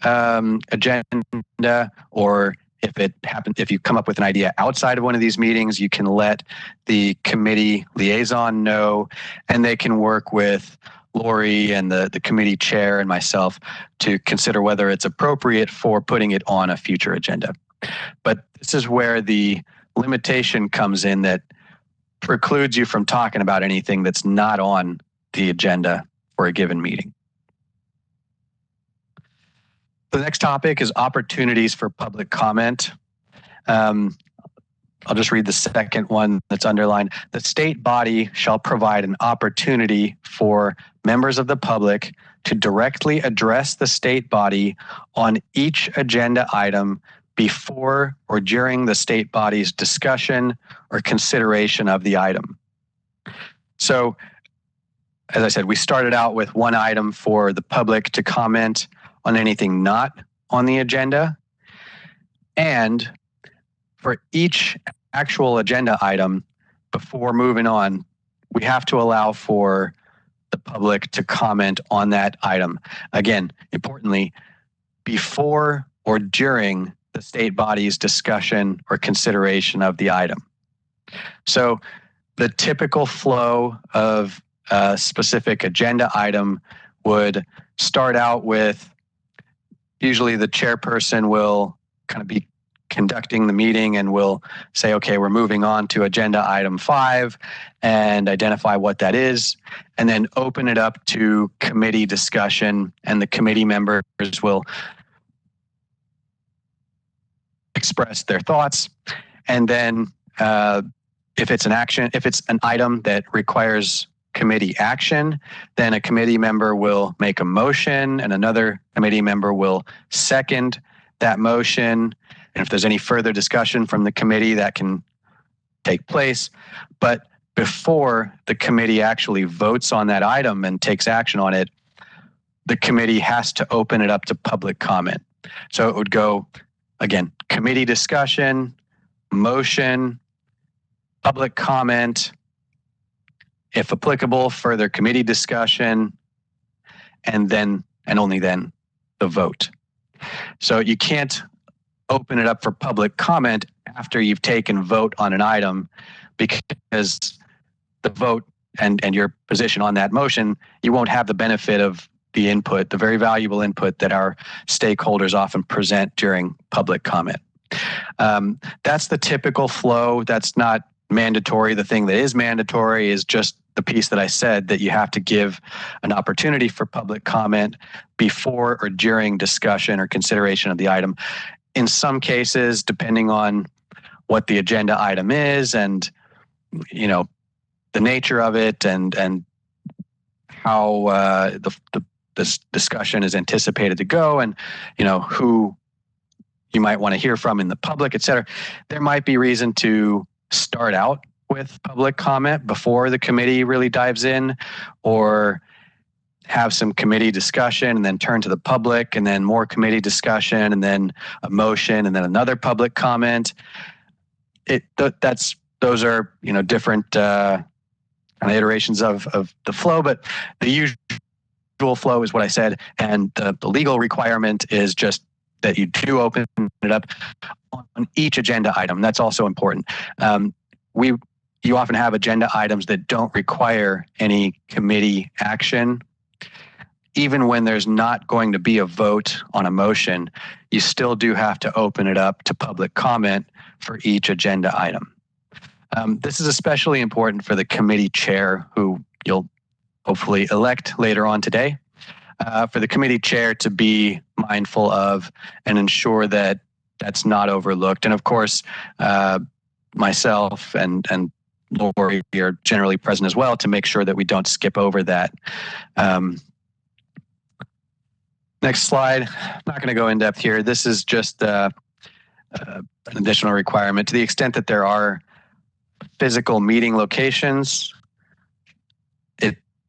agenda, or if you come up with an idea outside of one of these meetings, you can let the committee liaison know, and they can work with Lori and the committee chair and myself to consider whether it's appropriate for putting it on a future agenda. But this is where the limitation comes in that precludes you from talking about anything that's not on the agenda for a given meeting. The next topic is opportunities for public comment. I'll just read the second one that's underlined. The state body shall provide an opportunity for members of the public to directly address the state body on each agenda item before or during the state body's discussion or consideration of the item. So, as I said, we started out with one item for the public to comment on anything not on the agenda. And for each actual agenda item, before moving on, we have to allow for the public to comment on that item. Again, importantly, before or during the state body's discussion or consideration of the item. So the typical flow of a specific agenda item would start out with, usually the chairperson will kind of be conducting the meeting and will say, okay, we're moving on to agenda item 5 and identify what that is, and then open it up to committee discussion, and the committee members will express their thoughts. And then if it's an item that requires committee action, then a committee member will make a motion and another committee member will second that motion. And if there's any further discussion from the committee, that can take place. But before the committee actually votes on that item and takes action on it, the committee has to open it up to public comment. So it would go, again, committee discussion, motion, public comment, if applicable, further committee discussion, and then, and only then, the vote. So you can't open it up for public comment after you've taken vote on an item, because the vote and your position on that motion, you won't have the benefit of the input, the very valuable input that our stakeholders often present during public comment. That's the typical flow. That's not mandatory. The thing that is mandatory is just the piece that I said, that you have to give an opportunity for public comment before or during discussion or consideration of the item. In some cases, depending on what the agenda item is and, you know, the nature of it and how this discussion is anticipated to go, and, you know, who you might want to hear from in the public, et cetera, there might be reason to start out with public comment before the committee really dives in, or have some committee discussion and then turn to the public and then more committee discussion and then a motion and then another public comment. Those are, different kind of iterations of the flow, but the usual flow is what I said. And the legal requirement is just that you do open it up on each agenda item. That's also important. You often have agenda items that don't require any committee action. Even when there's not going to be a vote on a motion, you still do have to open it up to public comment for each agenda item. This is especially important for the committee chair, who you'll hopefully elect later on today, for the committee chair to be mindful of and ensure that that's not overlooked. And of course, myself and Lori are generally present as well to make sure that we don't skip over that. Next slide. I'm not going to go in depth here. This is just an additional requirement. To the extent that there are physical meeting locations,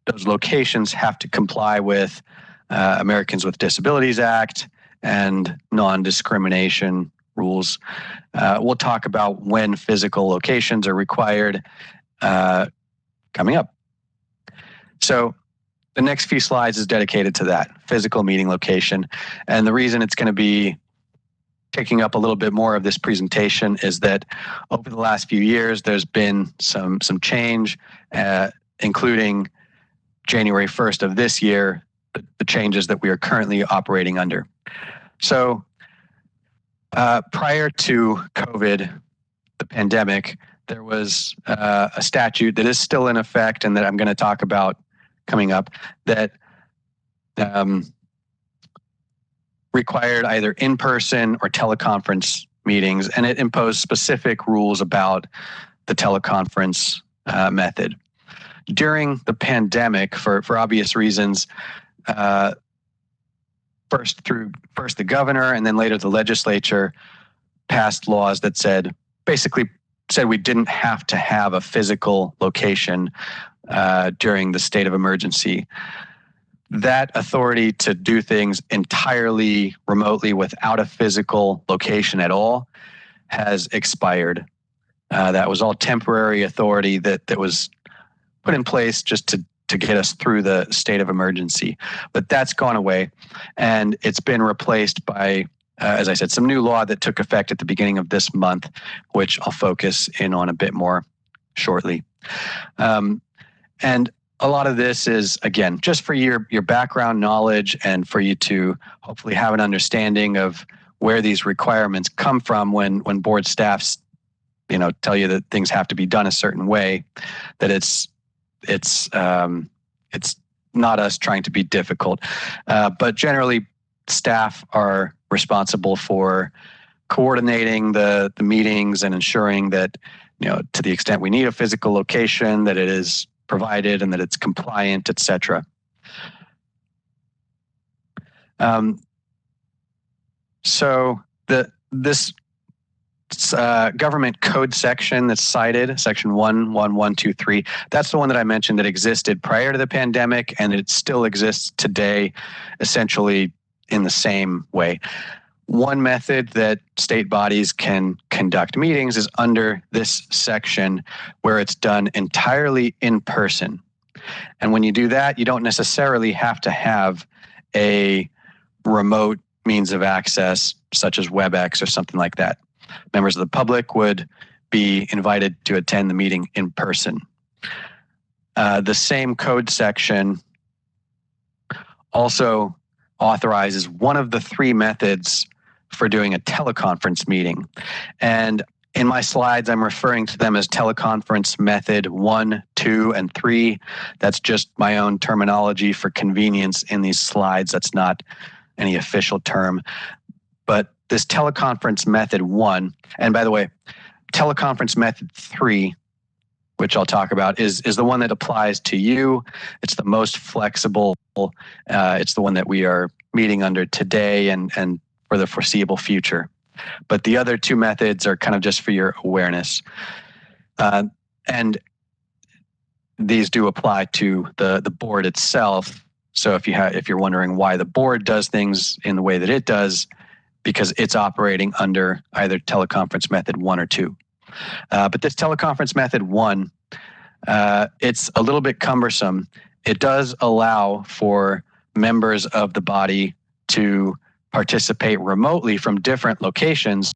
those locations have to comply with Americans with Disabilities Act and non-discrimination rules. We'll talk about when physical locations are required coming up. So the next few slides is dedicated to that physical meeting location. And the reason it's going to be taking up a little bit more of this presentation is that over the last few years, there's been some change, including January 1st of this year, the changes that we are currently operating under. So prior to COVID, the pandemic, there was a statute that is still in effect and that I'm going to talk about coming up that required either in-person or teleconference meetings, and it imposed specific rules about the teleconference method. During the pandemic, for obvious reasons, first the governor and then later the legislature passed laws that basically said we didn't have to have a physical location during the state of emergency. That authority to do things entirely remotely without a physical location at all has expired. That was all temporary authority that was put in place just to get us through the state of emergency. But that's gone away, and it's been replaced by, as I said, some new law that took effect at the beginning of this month, which I'll focus in on a bit more shortly. And a lot of this is, again, just for your background knowledge and for you to hopefully have an understanding of where these requirements come from when board staffs, tell you that things have to be done a certain way, that it's not us trying to be difficult. But generally, staff are responsible for coordinating the meetings and ensuring that, to the extent we need a physical location, that it is provided and that it's compliant, etc. So this government code section that's cited, section 11123, that's the one that I mentioned that existed prior to the pandemic, and it still exists today, essentially in the same way. One method that state bodies can conduct meetings is under this section where it's done entirely in person. And when you do that, you don't necessarily have to have a remote means of access, such as WebEx or something like that. Members of the public would be invited to attend the meeting in person. The same code section also authorizes one of the three methods for doing a teleconference meeting. And in my slides, I'm referring to them as teleconference method 1, 2, and 3. That's just my own terminology for convenience in these slides. That's not any official term. But this teleconference method 1, and by the way, teleconference method 3, which I'll talk about, is the one that applies to you. It's the most flexible. It's the one that we are meeting under today and for the foreseeable future. But the other two methods are kind of just for your awareness. And these do apply to the board itself So if you're wondering why the board does things in the way that it does, because it's operating under either teleconference method 1 or 2. But this teleconference method 1, it's a little bit cumbersome. It does allow for members of the body to participate remotely from different locations,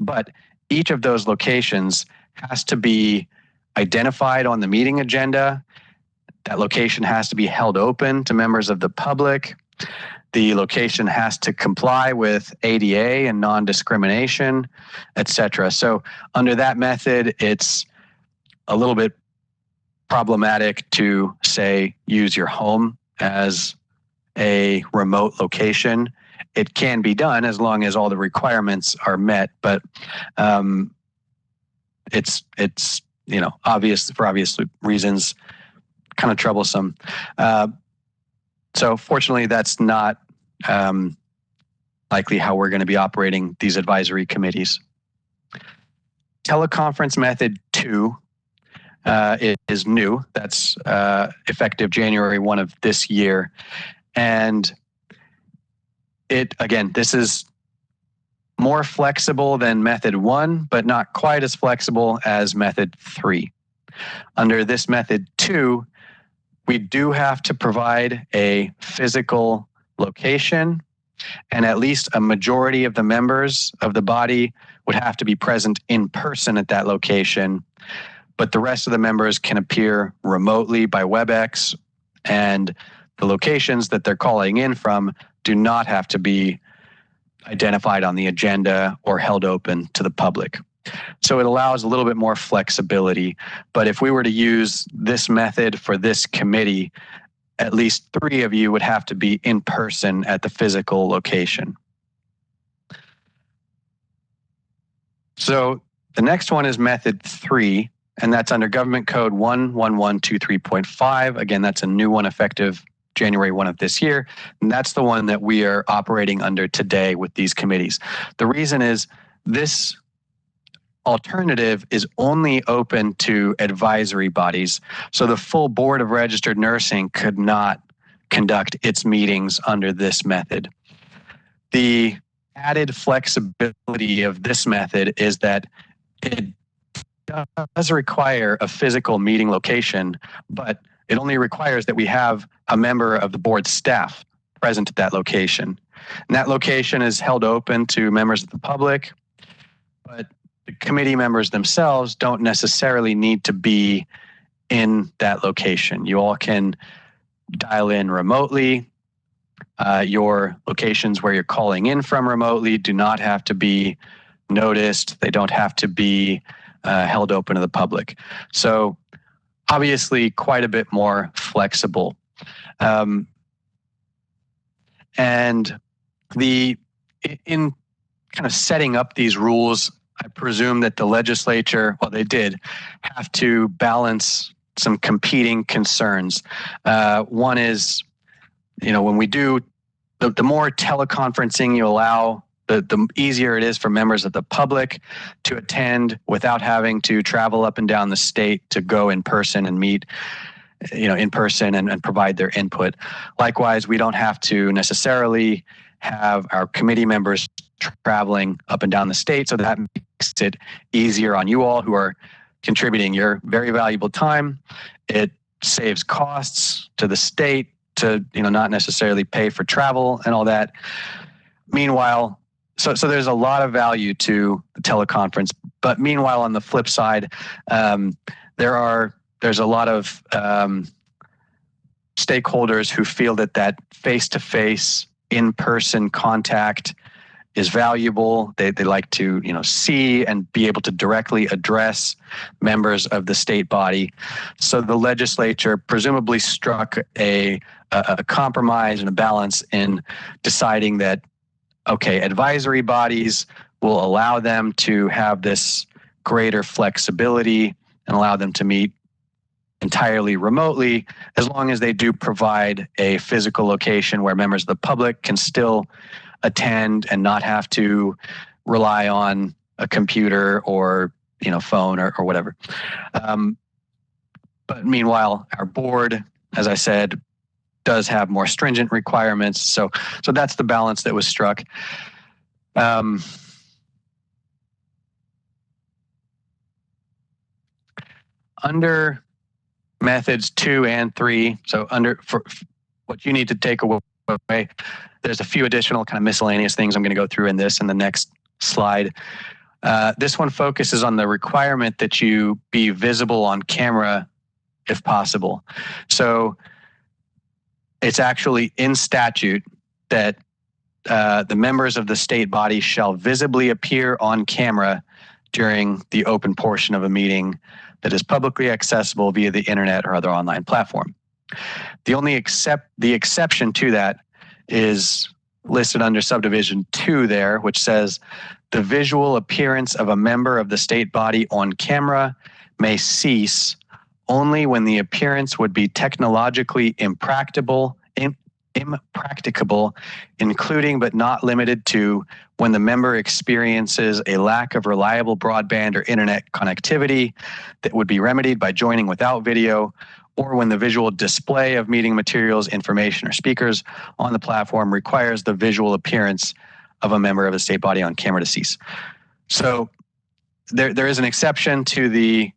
but each of those locations has to be identified on the meeting agenda. That location has to be held open to members of the public. The location has to comply with ADA and non-discrimination, etc. So under that method, it's a little bit problematic to, say, use your home as a remote location. It can be done as long as all the requirements are met, but it's obvious for obvious reasons, kind of troublesome. So fortunately, that's not likely how we're going to be operating these advisory committees. Teleconference method 2 is new. That's effective January 1 of this year. And this is more flexible than method 1, but not quite as flexible as method 3. Under this method 2, we do have to provide a physical location, and at least a majority of the members of the body would have to be present in person at that location. But the rest of the members can appear remotely by WebEx, and the locations that they're calling in from do not have to be identified on the agenda or held open to the public. So it allows a little bit more flexibility. But if we were to use this method for this committee, at least 3 of you would have to be in person at the physical location. So the next one is method 3, and that's under Government Code 11123.5. Again, that's a new one effective January 1 of this year. And that's the one that we are operating under today with these committees. The reason is this alternative is only open to advisory bodies. So the full Board of Registered Nursing could not conduct its meetings under this method. The added flexibility of this method is that it does require a physical meeting location, but it only requires that we have a member of the board staff present at that location. And that location is held open to members of the public, but the committee members themselves don't necessarily need to be in that location. You all can dial in remotely. Your locations where you're calling in from remotely do not have to be noticed. They don't have to be held open to the public. So obviously quite a bit more flexible. And in kind of setting up these rules, I presume that the legislature, well, they did have to balance some competing concerns. One is, when we do, the more teleconferencing you allow, the easier it is for members of the public to attend without having to travel up and down the state to go in person and meet, in person and provide their input. Likewise, we don't have to necessarily have our committee members traveling up and down the state, so that makes it easier on you all who are contributing your very valuable time. It saves costs to the state to not necessarily pay for travel and all that. Meanwhile, so there's a lot of value to the teleconference, but meanwhile, on the flip side, there's a lot of stakeholders who feel that face-to-face, in-person contact is valuable. They like to see and be able to directly address members of the state body. So the legislature presumably struck a compromise and a balance in deciding that, okay, advisory bodies will allow them to have this greater flexibility and allow them to meet entirely remotely, as long as they do provide a physical location where members of the public can still attend and not have to rely on a computer or phone or whatever. But meanwhile, our board, as I said, does have more stringent requirements. So that's the balance that was struck. Under methods 2 and 3, so for what you need to take away, there's a few additional kind of miscellaneous things I'm going to go through in this in the next slide. This one focuses on the requirement that you be visible on camera if possible. So it's actually in statute that the members of the state body shall visibly appear on camera during the open portion of a meeting that is publicly accessible via the internet or other online platform. The exception to that is listed under subdivision 2 there, which says the visual appearance of a member of the state body on camera may cease only when the appearance would be technologically impracticable, including but not limited to when the member experiences a lack of reliable broadband or internet connectivity that would be remedied by joining without video, or when the visual display of meeting materials, information, or speakers on the platform requires the visual appearance of a member of the state body on camera to cease. So there is an exception to the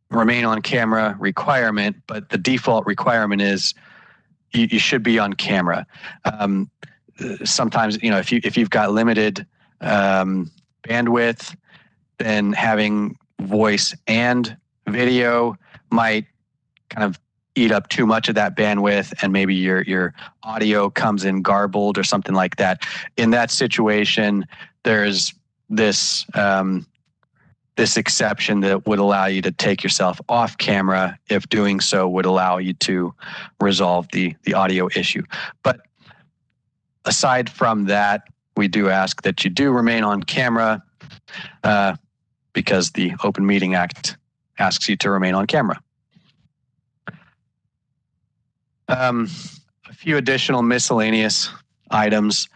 remain on camera requirement, but the default requirement is you should be on camera. Sometimes, if you've got limited bandwidth, then having voice and video might kind of eat up too much of that bandwidth, and maybe your audio comes in garbled or something like that. In that situation, there's this exception that would allow you to take yourself off camera if doing so would allow you to resolve the audio issue. But aside from that, we do ask that you do remain on camera because the Open Meeting Act asks you to remain on camera. A few additional miscellaneous items.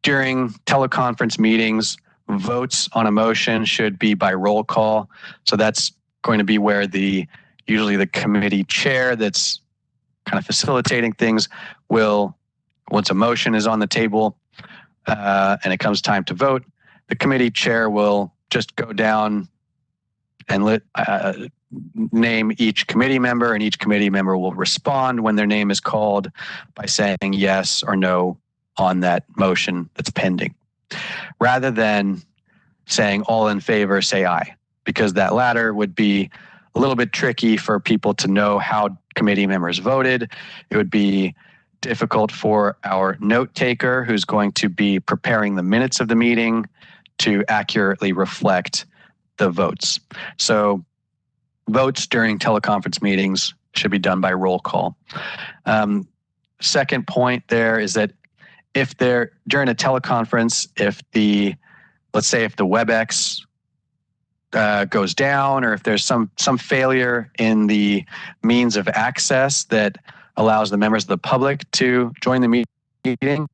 During teleconference meetings, votes on a motion should be by roll call. So that's going to be where usually the committee chair that's kind of facilitating things will, once a motion is on the table and it comes time to vote, the committee chair will just go down and name each committee member, and each committee member will respond when their name is called by saying yes or no on that motion that's pending, rather than saying all in favor, say aye, because that latter would be a little bit tricky for people to know how committee members voted. It would be difficult for our note taker, who's going to be preparing the minutes of the meeting, to accurately reflect the votes. So votes during teleconference meetings should be done by roll call. Second point there is that during a teleconference, let's say if the WebEx goes down, or if there's some failure in the means of access that allows the members of the public to join the meeting,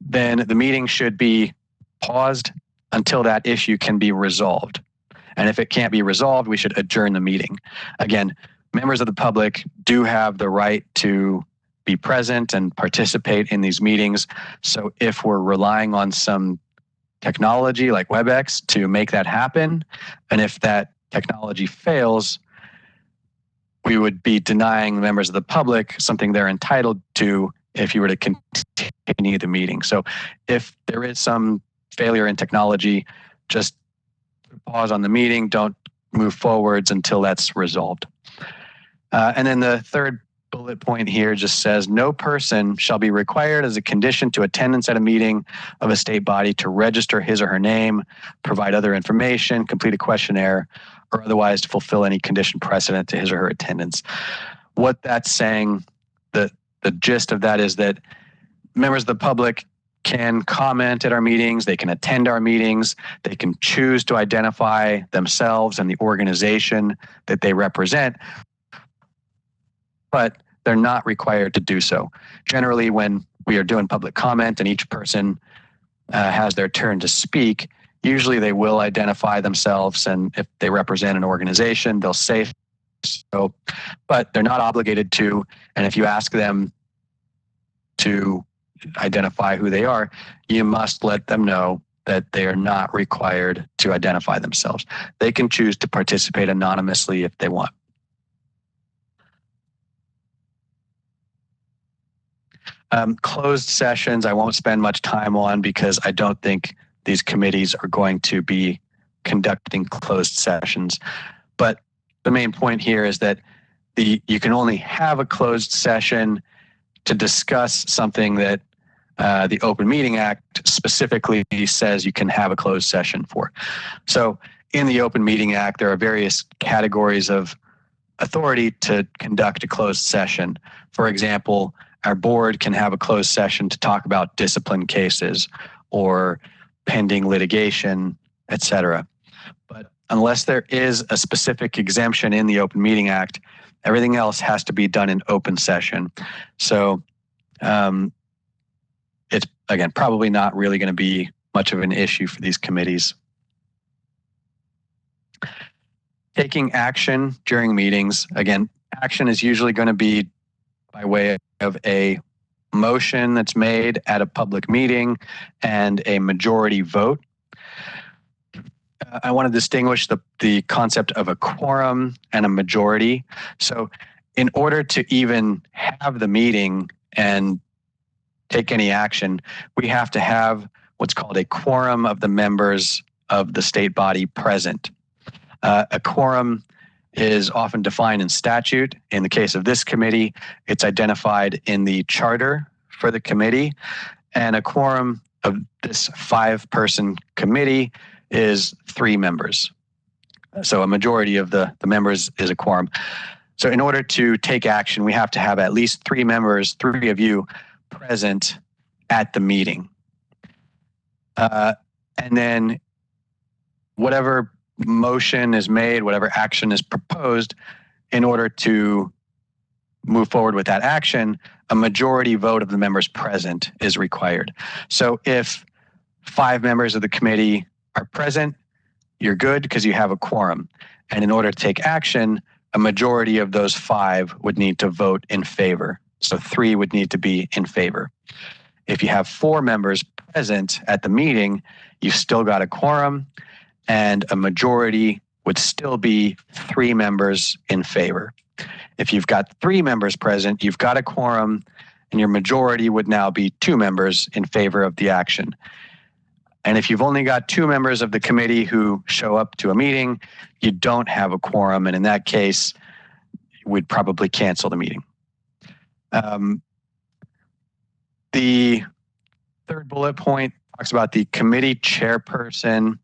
then the meeting should be paused until that issue can be resolved. And if it can't be resolved, we should adjourn the meeting. Again, members of the public do have the right to be present and participate in these meetings. So if we're relying on some technology like WebEx to make that happen, and if that technology fails, we would be denying members of the public something they're entitled to if you were to continue the meeting. So if there is some failure in technology, just pause on the meeting, don't move forwards until that's resolved. And then the third bullet point here just says, no person shall be required as a condition to attendance at a meeting of a state body to register his or her name, provide other information, complete a questionnaire, or otherwise to fulfill any condition precedent to his or her attendance. What that's saying, the gist of that is that members of the public can comment at our meetings, they can attend our meetings, they can choose to identify themselves and the organization that they represent, but they're not required to do so. Generally, when we are doing public comment and each person has their turn to speak, usually they will identify themselves, and if they represent an organization, they'll say So, but they're not obligated to. And if you ask them to identify who they are, you must let them know that they are not required to identify themselves. They can choose to participate anonymously if they want. Closed sessions, I won't spend much time on because I don't think these committees are going to be conducting closed sessions. But the main point here is that you can only have a closed session to discuss something that the Open Meeting Act specifically says you can have a closed session for. So in the Open Meeting Act, there are various categories of authority to conduct a closed session. For example, our board can have a closed session to talk about discipline cases or pending litigation, etc. But unless there is a specific exemption in the Open Meeting Act, everything else has to be done in open session. So it's, again, probably not really going to be much of an issue for these committees. Taking action during meetings. Again, action is usually going to be by way of a motion that's made at a public meeting and a majority vote. I want to distinguish the concept of a quorum and a majority. So in order to even have the meeting and take any action, we have to have what's called a quorum of the members of the state body present. A quorum is often defined in statute. In the case of this committee, it's identified in the charter for the committee. And a quorum of this 5-person committee is 3 members. So a majority of the members is a quorum. So in order to take action, we have to have at least 3 members, 3 of you, present at the meeting. And then whatever motion is made, whatever action is proposed, in order to move forward with that action, a majority vote of the members present is required. So if 5 members of the committee are present, you're good because you have a quorum. And in order to take action, a majority of those 5 would need to vote in favor. So 3 would need to be in favor. If you have 4 members present at the meeting, you've still got a quorum, and a majority would still be 3 members in favor. If you've got 3 members present, you've got a quorum, and your majority would now be 2 members in favor of the action. And if you've only got 2 members of the committee who show up to a meeting, you don't have a quorum, and in that case, we'd probably cancel the meeting. The third bullet point talks about the committee chairperson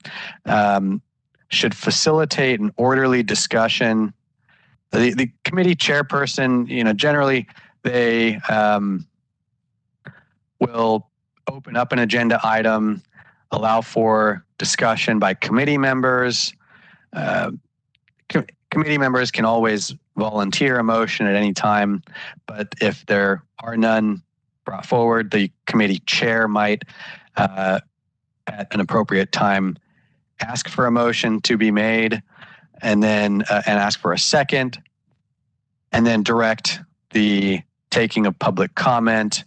should facilitate an orderly discussion. The committee chairperson, generally they will open up an agenda item, allow for discussion by committee members. Committee members can always volunteer a motion at any time, but if there are none brought forward, the committee chair might, at an appropriate time, ask for a motion to be made, and then and ask for a second, and then direct the taking of public comment,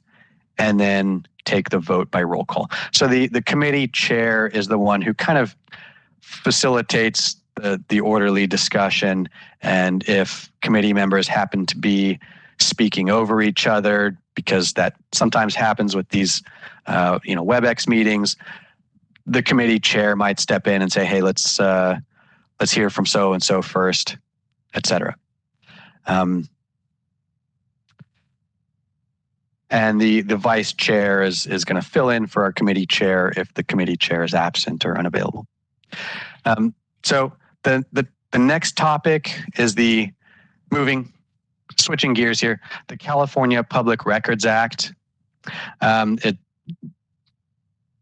and then take the vote by roll call. So the committee chair is the one who kind of facilitates the orderly discussion, and if committee members happen to be speaking over each other, because that sometimes happens with these WebEx meetings, the committee chair might step in and say, hey, let's hear from so and so first, etc. And the vice chair is going to fill in for our committee chair if the committee chair is absent or unavailable. So the next topic is switching gears here, the California Public Records Act.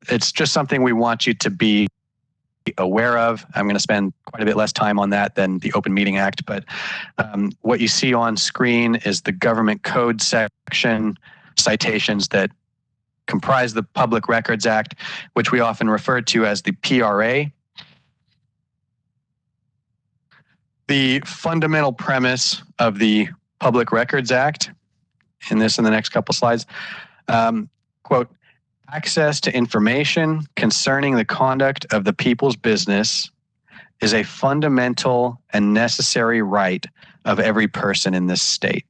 It's just something we want you to be aware of. I'm going to spend quite a bit less time on that than the Open Meeting Act, but what you see on screen is the government code section citations that comprise the Public Records Act, which we often refer to as the PRA. The fundamental premise of the Public Records Act, in the next couple slides, quote, access to information concerning the conduct of the people's business is a fundamental and necessary right of every person in this state.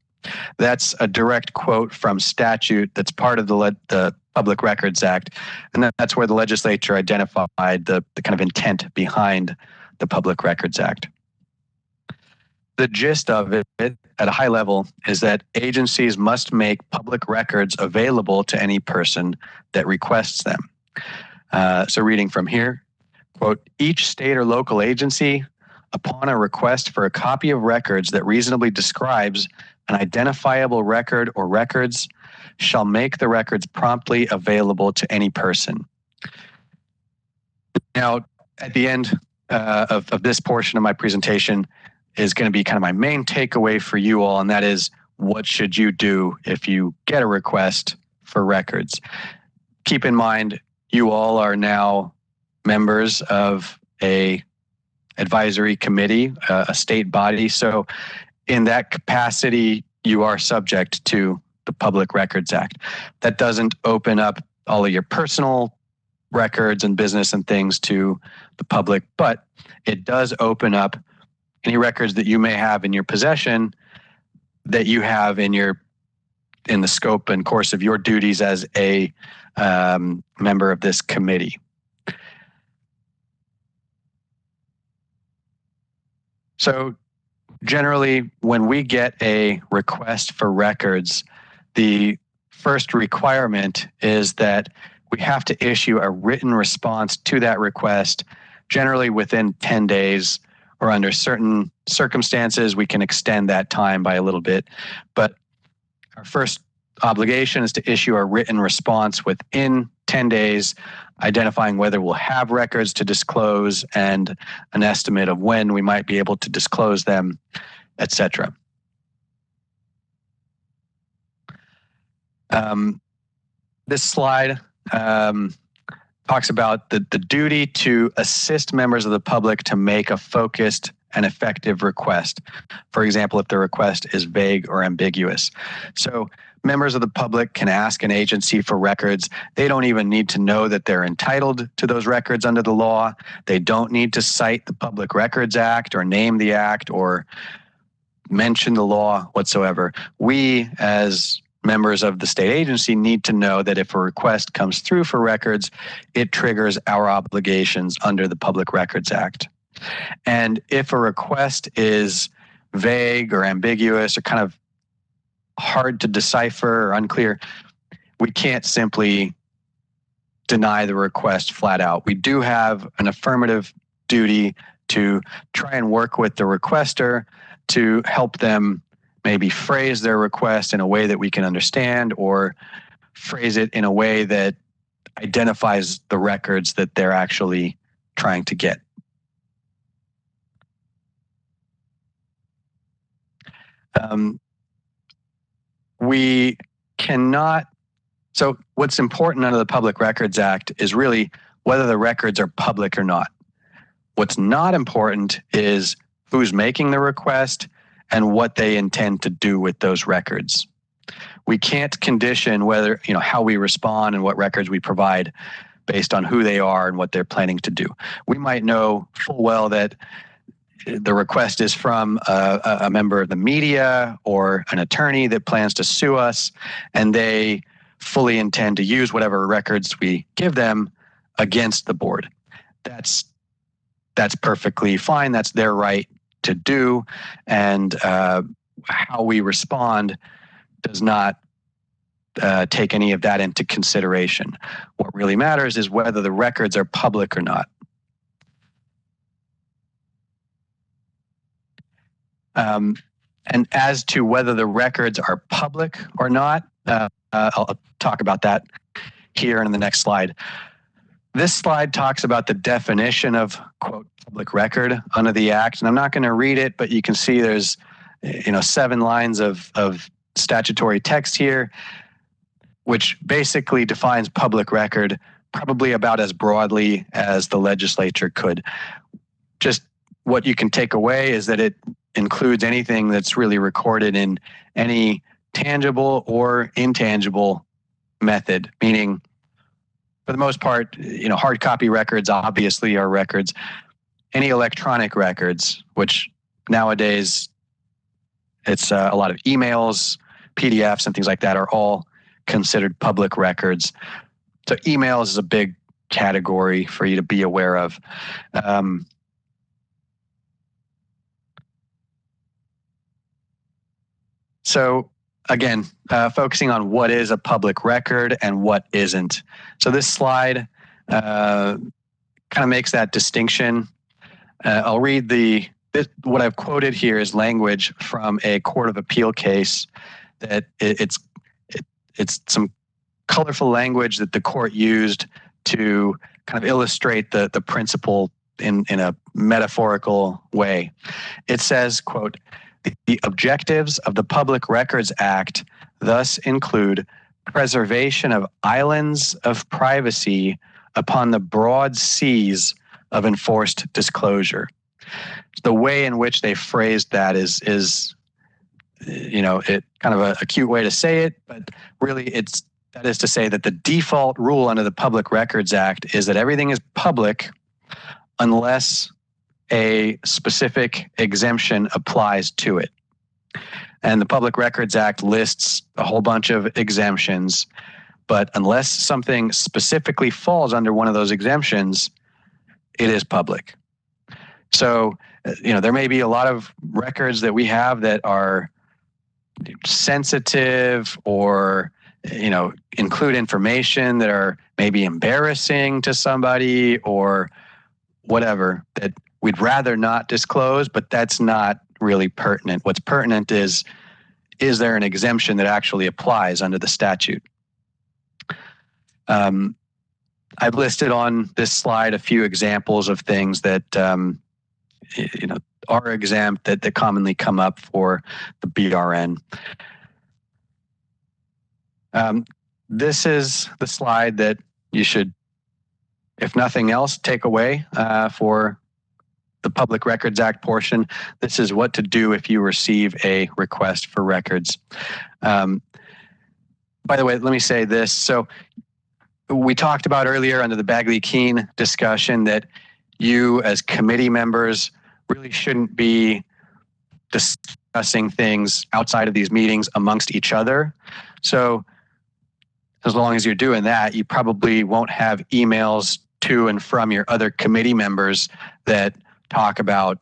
That's a direct quote from statute that's part of the Public Records Act, and that's where the legislature identified the kind of intent behind the Public Records Act. The gist of it at a high level is that agencies must make public records available to any person that requests them. So reading from here, quote, each state or local agency, upon a request for a copy of records that reasonably describes an identifiable record or records, shall make the records promptly available to any person. Now, at the end of this portion of my presentation is going to be kind of my main takeaway for you all, and that is, what should you do if you get a request for records? Keep in mind, you all are now members of a advisory committee, a state body. So in that capacity, you are subject to the Public Records Act. That doesn't open up all of your personal records and business and things to the public, but it does open up any records that you may have in your possession that you have in the scope and course of your duties as a member of this committee. So generally, when we get a request for records, the first requirement is that we have to issue a written response to that request, generally within 10 days, or under certain circumstances, we can extend that time by a little bit. But our first obligation is to issue a written response within 10 days, identifying whether we'll have records to disclose and an estimate of when we might be able to disclose them, etc. This slide talks about the duty to assist members of the public to make a focused and effective request. For example, if the request is vague or ambiguous. So members of the public can ask an agency for records. They don't even need to know that they're entitled to those records under the law. They don't need to cite the Public Records Act or name the act or mention the law whatsoever. We, as members of the state agency, need to know that if a request comes through for records, it triggers our obligations under the Public Records Act. And if a request is vague or ambiguous or kind of hard to decipher or unclear, we can't simply deny the request flat out. We do have an affirmative duty to try and work with the requester to help them maybe phrase their request in a way that we can understand, or phrase it in a way that identifies the records that they're actually trying to get. We cannot, so what's important under the Public Records Act is really whether the records are public or not. What's not important is who's making the request and what they intend to do with those records. We can't condition whether, how we respond and what records we provide based on who they are and what they're planning to do. We might know full well that the request is from a member of the media or an attorney that plans to sue us, and they fully intend to use whatever records we give them against the board. That's perfectly fine. That's their right to do, and how we respond does not take any of that into consideration. What really matters is whether the records are public or not. And as to whether the records are public or not, I'll talk about that here in the next slide. This slide talks about the definition of, quote, public record under the Act. And I'm not going to read it, but you can see there's 7 lines of statutory text here, which basically defines public record probably about as broadly as the legislature could. Just what you can take away is that it includes anything that's really recorded in any tangible or intangible method, meaning for the most part, hard copy records obviously are records. Any electronic records, which nowadays it's a lot of emails, PDFs, and things like that, are all considered public records. So emails is a big category for you to be aware of. So again, focusing on what is a public record and what isn't. So this slide kind of makes that distinction. I'll read what I've quoted here is language from a Court of Appeal case that it's some colorful language that the court used to kind of illustrate the principle in a metaphorical way. It says, quote, "The objectives of the Public Records Act thus include preservation of islands of privacy upon the broad seas of enforced disclosure." The way in which they phrased that is it kind of a cute way to say it, but really that is to say that the default rule under the Public Records Act is that everything is public unless a specific exemption applies to it. And the Public Records Act lists a whole bunch of exemptions, but unless something specifically falls under one of those exemptions, it is public. So, there may be a lot of records that we have that are sensitive or, include information that are maybe embarrassing to somebody or whatever that we'd rather not disclose, but that's not really pertinent. What's pertinent is there an exemption that actually applies under the statute? I've listed on this slide a few examples of things that are exempt that commonly come up for the BRN. This is the slide that you should, if nothing else, take away for the Public Records Act portion. This is what to do if you receive a request for records. By the way, let me say this. So we talked about earlier under the Bagley-Keene discussion that you as committee members really shouldn't be discussing things outside of these meetings amongst each other. So as long as you're doing that, you probably won't have emails to and from your other committee members that talk about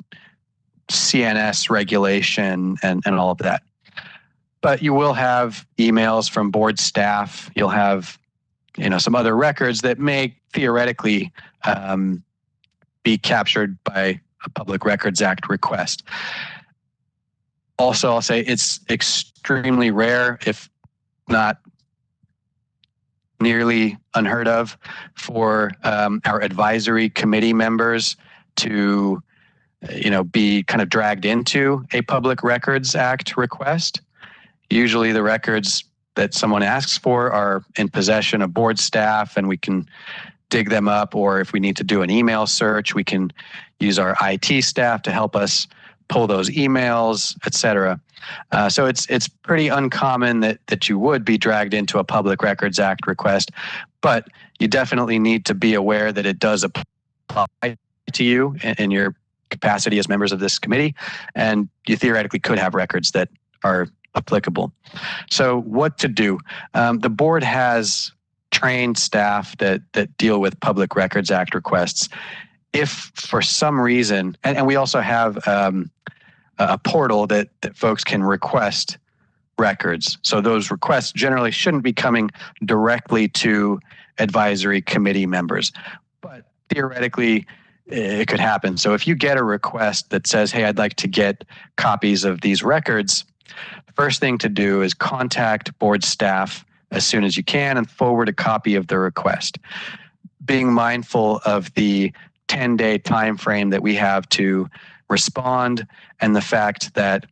CNS regulation and all of that. But you will have emails from board staff. You'll have some other records that may theoretically be captured by a Public Records Act request. Also, I'll say it's extremely rare, if not nearly unheard of, for our advisory committee members to be kind of dragged into a Public Records Act request. Usually the records that someone asks for are in possession of board staff, and we can dig them up, or if we need to do an email search, we can use our IT staff to help us pull those emails, etc. So it's pretty uncommon that you would be dragged into a Public Records Act request, but you definitely need to be aware that it does apply to you in your capacity as members of this committee, and you theoretically could have records that are applicable. So what to do? The board has trained staff that deal with Public Records Act requests. If for some reason, and we also have a portal that folks can request records. So those requests generally shouldn't be coming directly to advisory committee members, but theoretically it could happen. So if you get a request that says, hey, I'd like to get copies of these records, the first thing to do is contact board staff as soon as you can and forward a copy of the request. Being mindful of the 10-day time frame that we have to respond, and the fact that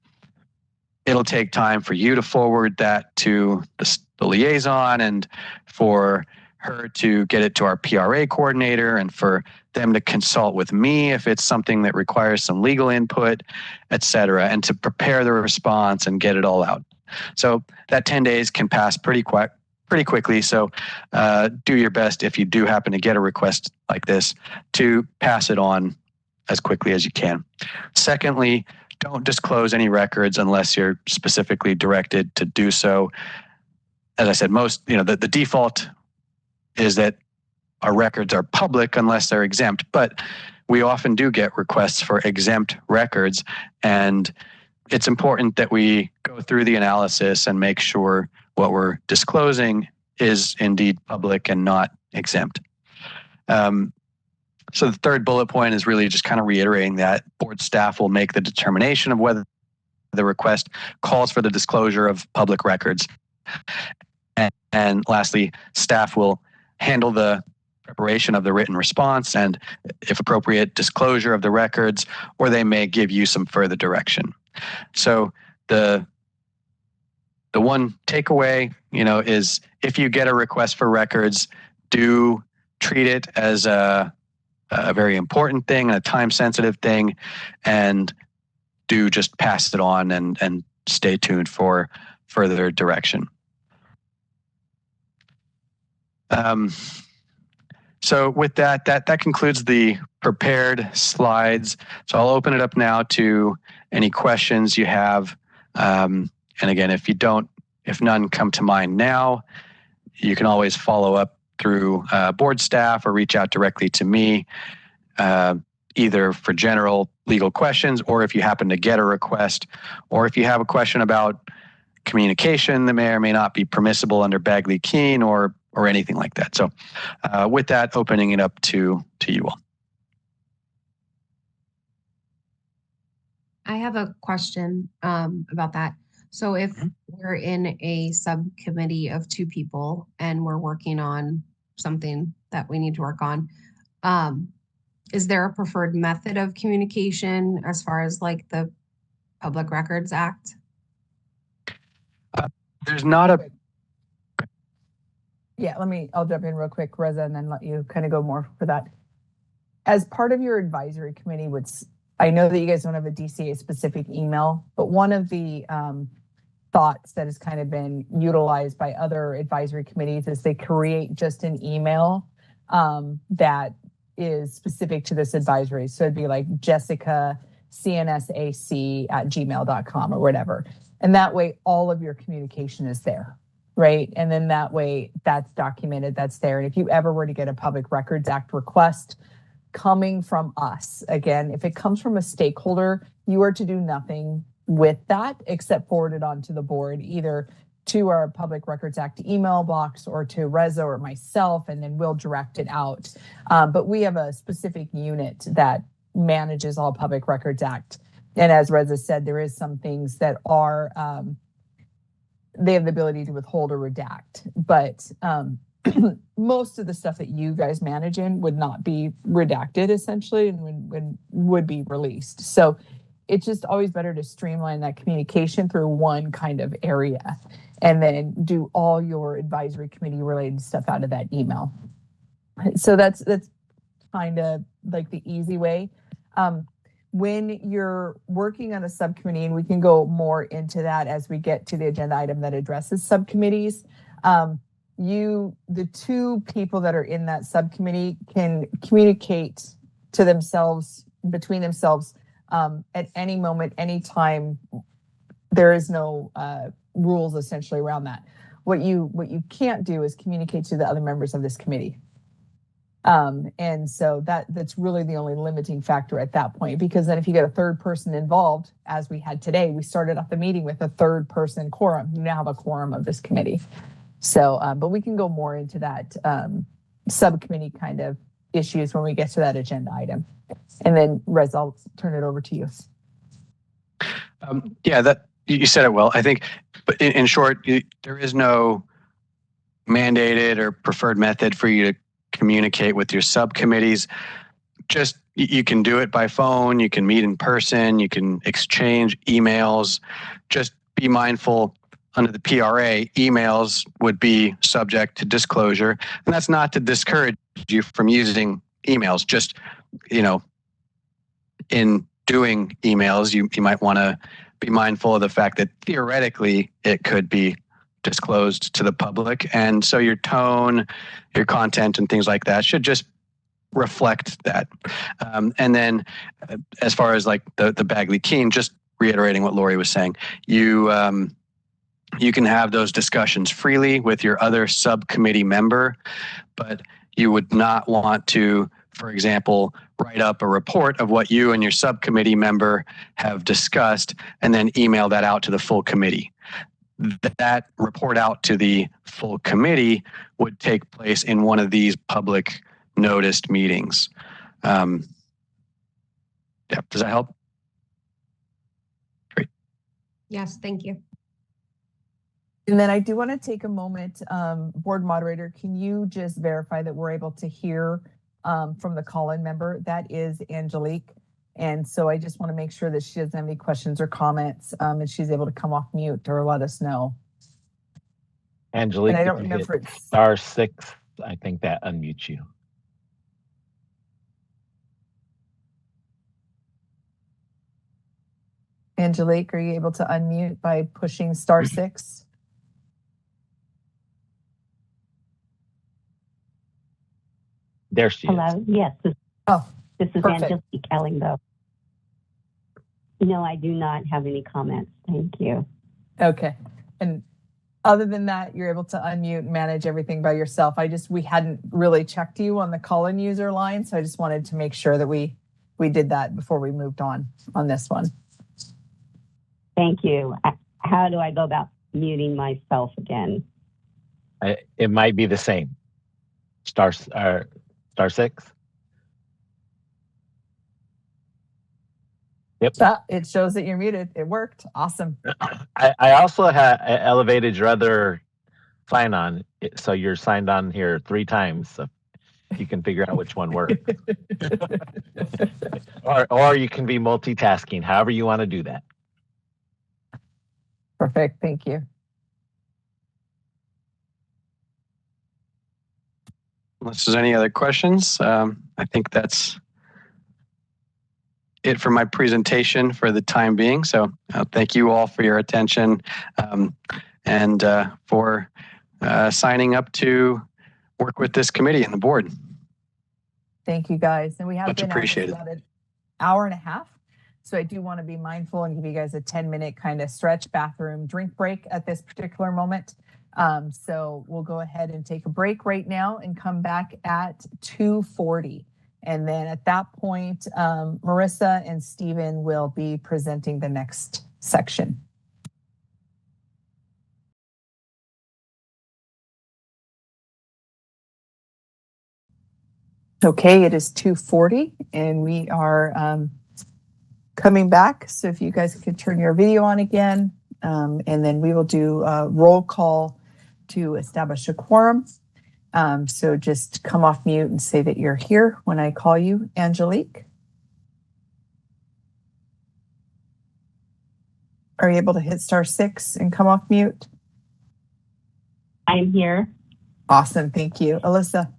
it'll take time for you to forward that to the liaison, and for her to get it to our PRA coordinator, and for them to consult with me if it's something that requires some legal input, et cetera, and to prepare the response and get it all out. So that 10 days can pass pretty quickly. So do your best, if you do happen to get a request like this, to pass it on as quickly as you can. Secondly, don't disclose any records unless you're specifically directed to do so. As I said, the default is that our records are public unless they're exempt, but we often do get requests for exempt records, and it's important that we go through the analysis and make sure what we're disclosing is indeed public and not exempt. So the third bullet point is really just kind of reiterating that board staff will make the determination of whether the request calls for the disclosure of public records. And lastly, staff will handle the preparation of the written response and, if appropriate, disclosure of the records, or they may give you some further direction. So the one takeaway, is if you get a request for records, do treat it as a very important thing, a time-sensitive thing, and do just pass it on and stay tuned for further direction. So with that concludes the prepared slides. So I'll open it up now to any questions you have. And again, if none come to mind now, you can always follow up through board staff or reach out directly to me, either for general legal questions, or if you happen to get a request, or if you have a question about communication that may or may not be permissible under Bagley-Keene or anything like that. So with that, opening it up to you all. I have a question about that. So if we're in a subcommittee of 2 people and we're working on something that we need to work on, is there a preferred method of communication as far as like the Public Records Act? There's not a... Yeah, I'll jump in real quick, Reza, and then let you kind of go more for that. As part of your advisory committee, I know that you guys don't have a DCA specific email, but one of the thoughts that has kind of been utilized by other advisory committees is they create just an email that is specific to this advisory. So it'd be like jessicacnsac@gmail.com or whatever. And that way all of your communication is there, right? And then that way that's documented, that's there. And if you ever were to get a Public Records Act request coming from us, again, if it comes from a stakeholder, you are to do nothing with that except forward it on to the board, either to our Public Records Act email box or to Reza or myself, and then we'll direct it out. But we have a specific unit that manages all Public Records Act. And as Reza said, there is some things that are, they have the ability to withhold or redact, but most of the stuff that you guys manage in would not be redacted essentially and would be released. So it's just always better to streamline that communication through one kind of area and then do all your advisory committee related stuff out of that email. So that's kind of like the easy way. When you're working on a subcommittee, and we can go more into that as we get to the agenda item that addresses subcommittees, the 2 people that are in that subcommittee can communicate to themselves, between themselves, at any moment, any time. There is no rules essentially around that. What you can't do is communicate to the other members of this committee. And so that's really the only limiting factor at that point, because then if you get a third person involved, as we had today, we started off the meeting with a third person quorum. You now have a quorum of this committee. So, but we can go more into that subcommittee kind of issues when we get to that agenda item. And then Rez, I'll turn it over to you. Yeah, that you said it well. I think, but in short, there is no mandated or preferred method for you to communicate with your subcommittees. Just you can do it by phone, you can meet in person, you can exchange emails. Just be mindful, under the PRA, emails would be subject to disclosure. And that's not to discourage you from using emails. Just, in doing emails, you might want to be mindful of the fact that theoretically it could be disclosed to the public. And so your tone, your content, and things like that should just reflect that. And then as far as like the Bagley Keene, just reiterating what Lori was saying, you can have those discussions freely with your other subcommittee member, but you would not want to, for example, write up a report of what you and your subcommittee member have discussed and then email that out to the full committee. That report out to the full committee would take place in one of these public noticed meetings. Yeah, does that help? Great. Yes, thank you. And then I do want to take a moment, board moderator, can you just verify that we're able to hear from the call-in member? That is Angelique. And so I just want to make sure that she doesn't have any questions or comments, and she's able to come off mute or let us know. Angelique, and I don't remember if it's *6, I think that unmutes you. Angelique, are you able to unmute by pushing *6? There she is. Hello. Yes. This is perfect. Angelique Ellingbo. No, I do not have any comments. Thank you. Okay. And other than that, you're able to unmute and manage everything by yourself. We hadn't really checked you on the call-in user line, so I just wanted to make sure that we did that before we moved on this one. Thank you. How do I go about muting myself again? It might be the same. *6. Yep. It shows that you're muted. It worked. Awesome. I also elevated your other sign on, so you're signed on here 3 times. So you can figure out which one works. or you can be multitasking, however you want to do that. Perfect. Thank you. Unless there's any other questions, I think that's it for my presentation for the time being. So thank you all for your attention and for signing up to work with this committee and the board. Thank you, guys. And we have Much been appreciated. About an hour and a half. So I do want to be mindful and give you guys a 10-minute kind of stretch, bathroom, drink break at this particular moment. So we'll go ahead and take a break right now and come back at 2:40. And then at that point, Marissa and Stephen will be presenting the next section. Okay, it is 2:40 and we are coming back. So if you guys could turn your video on again, and then we will do a roll call to establish a quorum. So just come off mute and say that you're here when I call you, Angelique. Are you able to hit *6 and come off mute? I'm here. Awesome, thank you. Alyssa.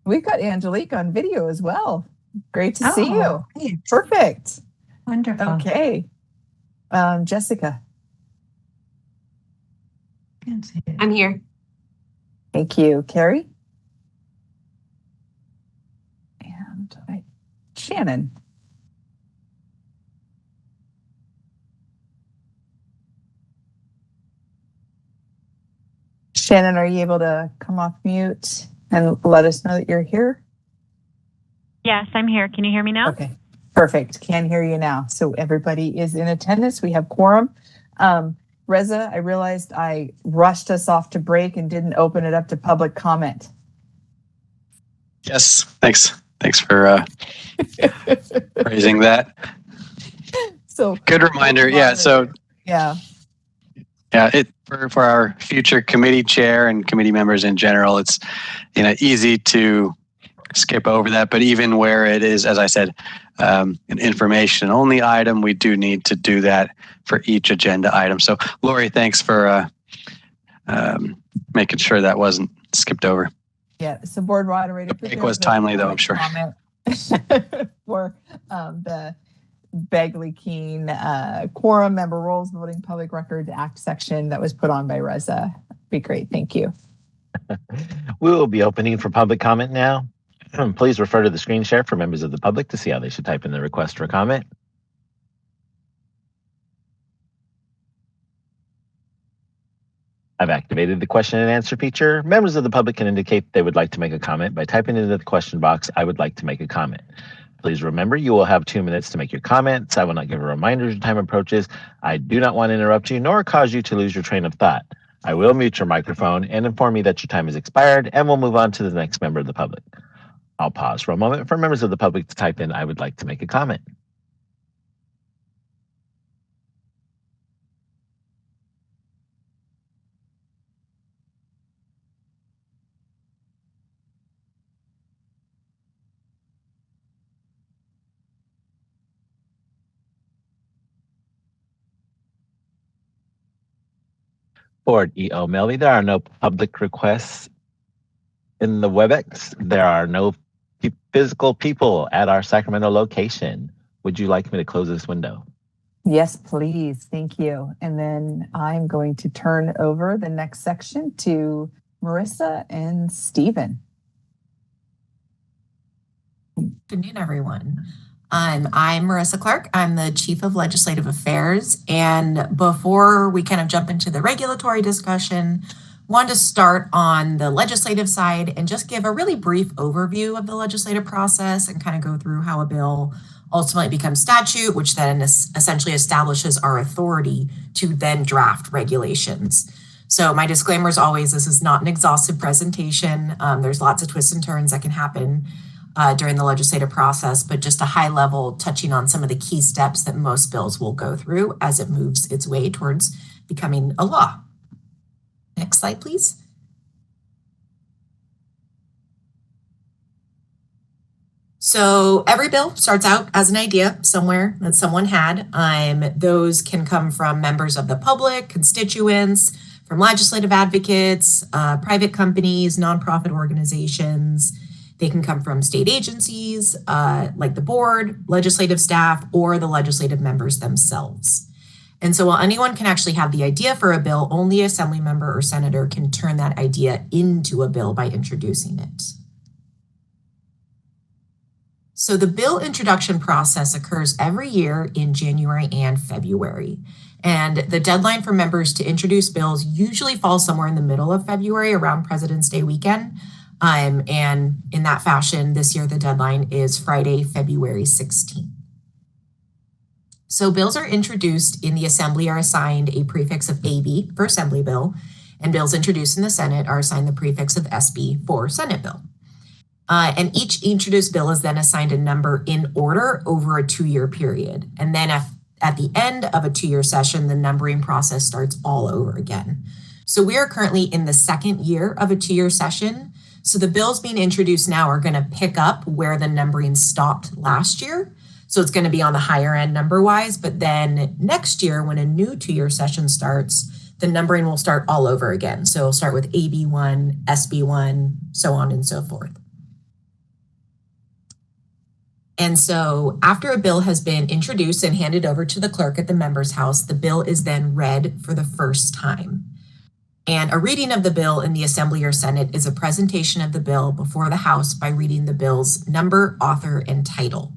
We've got Angelique on video as well. Great to see you. Great. Perfect. Wonderful. Okay. Jessica. Can't see it. I'm here. Thank you. Carrie? And Shannon. Shannon, are you able to come off mute and let us know that you're here? Yes, I'm here. Can you hear me now? Okay, perfect. Can hear you now. So everybody is in attendance. We have quorum. Reza, I realized I rushed us off to break and didn't open it up to public comment. Yes, thanks. Thanks for raising that. So good reminder. Yeah. So yeah. It for our future committee chair and committee members in general, it's easy to skip over that. But even where it is, as I said, an information only item, we do need to do that for each agenda item. So Lori, thanks for making sure that wasn't skipped over. Yeah, so board moderator. It was timely though, I'm sure. For the Begley-Keene quorum, member roles, voting public records act section that was put on by Reza. Be great, thank you. We will be opening for public comment now. Please refer to the screen share for members of the public to see how they should type in the request for comment. I've activated the question and answer feature. Members of the public can indicate they would like to make a comment by typing into the question box, "I would like to make a comment." Please remember, you will have 2 minutes to make your comments. I will not give a reminder as time approaches. I do not want to interrupt you nor cause you to lose your train of thought. I will mute your microphone and inform you that your time has expired, and we'll move on to the next member of the public. I'll pause for a moment for members of the public to type in, "I would like to make a comment." Board EO Melby, there are no public requests in the WebEx. There are no physical people at our Sacramento location. Would you like me to close this window? Yes, please. Thank you. And then I'm going to turn over the next section to Marissa and Stephen. Good afternoon, everyone. I'm Marissa Clark. I'm the Chief of Legislative Affairs. And before we kind of jump into the regulatory discussion, wanted to start on the legislative side and just give a really brief overview of the legislative process and kind of go through how a bill ultimately becomes statute, which then essentially establishes our authority to then draft regulations. So my disclaimer is always, this is not an exhaustive presentation. There's lots of twists and turns that can happen during the legislative process, but just a high level touching on some of the key steps that most bills will go through as it moves its way towards becoming a law. Next slide, please. So every bill starts out as an idea somewhere that someone had. Those can come from members of the public, constituents, from legislative advocates, private companies, nonprofit organizations. They can come from state agencies like the board, legislative staff, or the legislative members themselves. And so while anyone can actually have the idea for a bill, only an assembly member or senator can turn that idea into a bill by introducing it. So the bill introduction process occurs every year in January and February. And the deadline for members to introduce bills usually falls somewhere in the middle of February around President's Day weekend. And in that fashion, this year, the deadline is Friday, February 16th. So bills are introduced in the Assembly are assigned a prefix of AB for Assembly Bill, and bills introduced in the Senate are assigned the prefix of SB for Senate Bill. And each introduced bill is then assigned a number in order over a 2-year period. And then at the end of a 2-year session, the numbering process starts all over again. So we are currently in the second year of a 2-year session. So the bills being introduced now are going to pick up where the numbering stopped last year. So it's going to be on the higher end number wise, but then next year when a new 2-year session starts, the numbering will start all over again. So it'll start with AB1, SB1, so on and so forth. And so after a bill has been introduced and handed over to the clerk at the member's house, the bill is then read for the first time. And a reading of the bill in the Assembly or Senate is a presentation of the bill before the House by reading the bill's number, author, and title.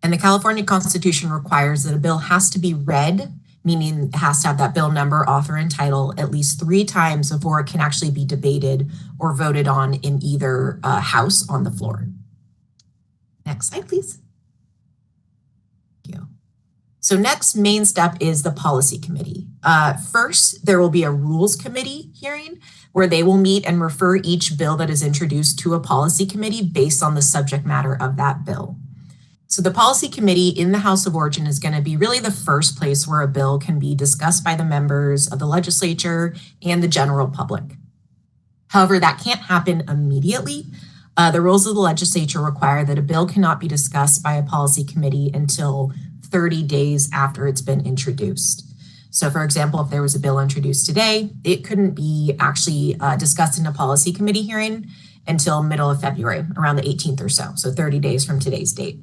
And the California Constitution requires that a bill has to be read, meaning it has to have that bill number, author, and title at least 3 times before it can actually be debated or voted on in either house on the floor. Next slide, please. Thank you. So next main step is the policy committee. First, there will be a rules committee hearing where they will meet and refer each bill that is introduced to a policy committee based on the subject matter of that bill. So the policy committee in the House of Origin is going to be really the first place where a bill can be discussed by the members of the legislature and the general public. However, that can't happen immediately. The rules of the legislature require that a bill cannot be discussed by a policy committee until 30 days after it's been introduced. So for example, if there was a bill introduced today, it couldn't be actually discussed in a policy committee hearing until middle of February, around the 18th or so 30 days from today's date.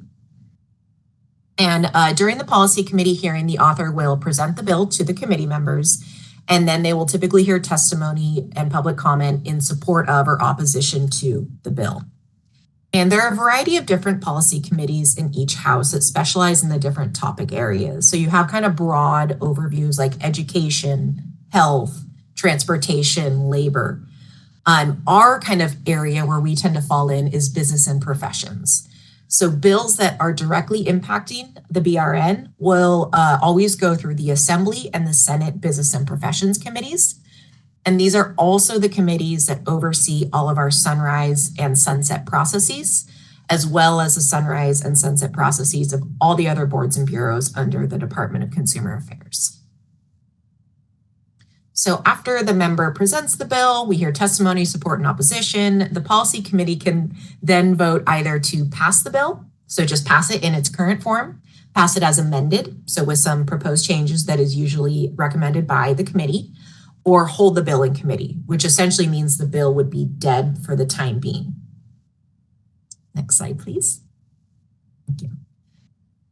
And during the policy committee hearing, the author will present the bill to the committee members, and then they will typically hear testimony and public comment in support of or opposition to the bill. And there are a variety of different policy committees in each house that specialize in the different topic areas. So you have kind of broad overviews like education, health, transportation, labor. Our kind of area where we tend to fall in is business and professions. So bills that are directly impacting the BRN will always go through the Assembly and the Senate Business and Professions committees. And these are also the committees that oversee all of our sunrise and sunset processes, as well as the sunrise and sunset processes of all the other boards and bureaus under the Department of Consumer Affairs. So after the member presents the bill, we hear testimony, support, and opposition. The policy committee can then vote either to pass the bill, so just pass it in its current form, pass it as amended, so with some proposed changes that is usually recommended by the committee, or hold the bill in committee, which essentially means the bill would be dead for the time being. Next slide, please. Thank you.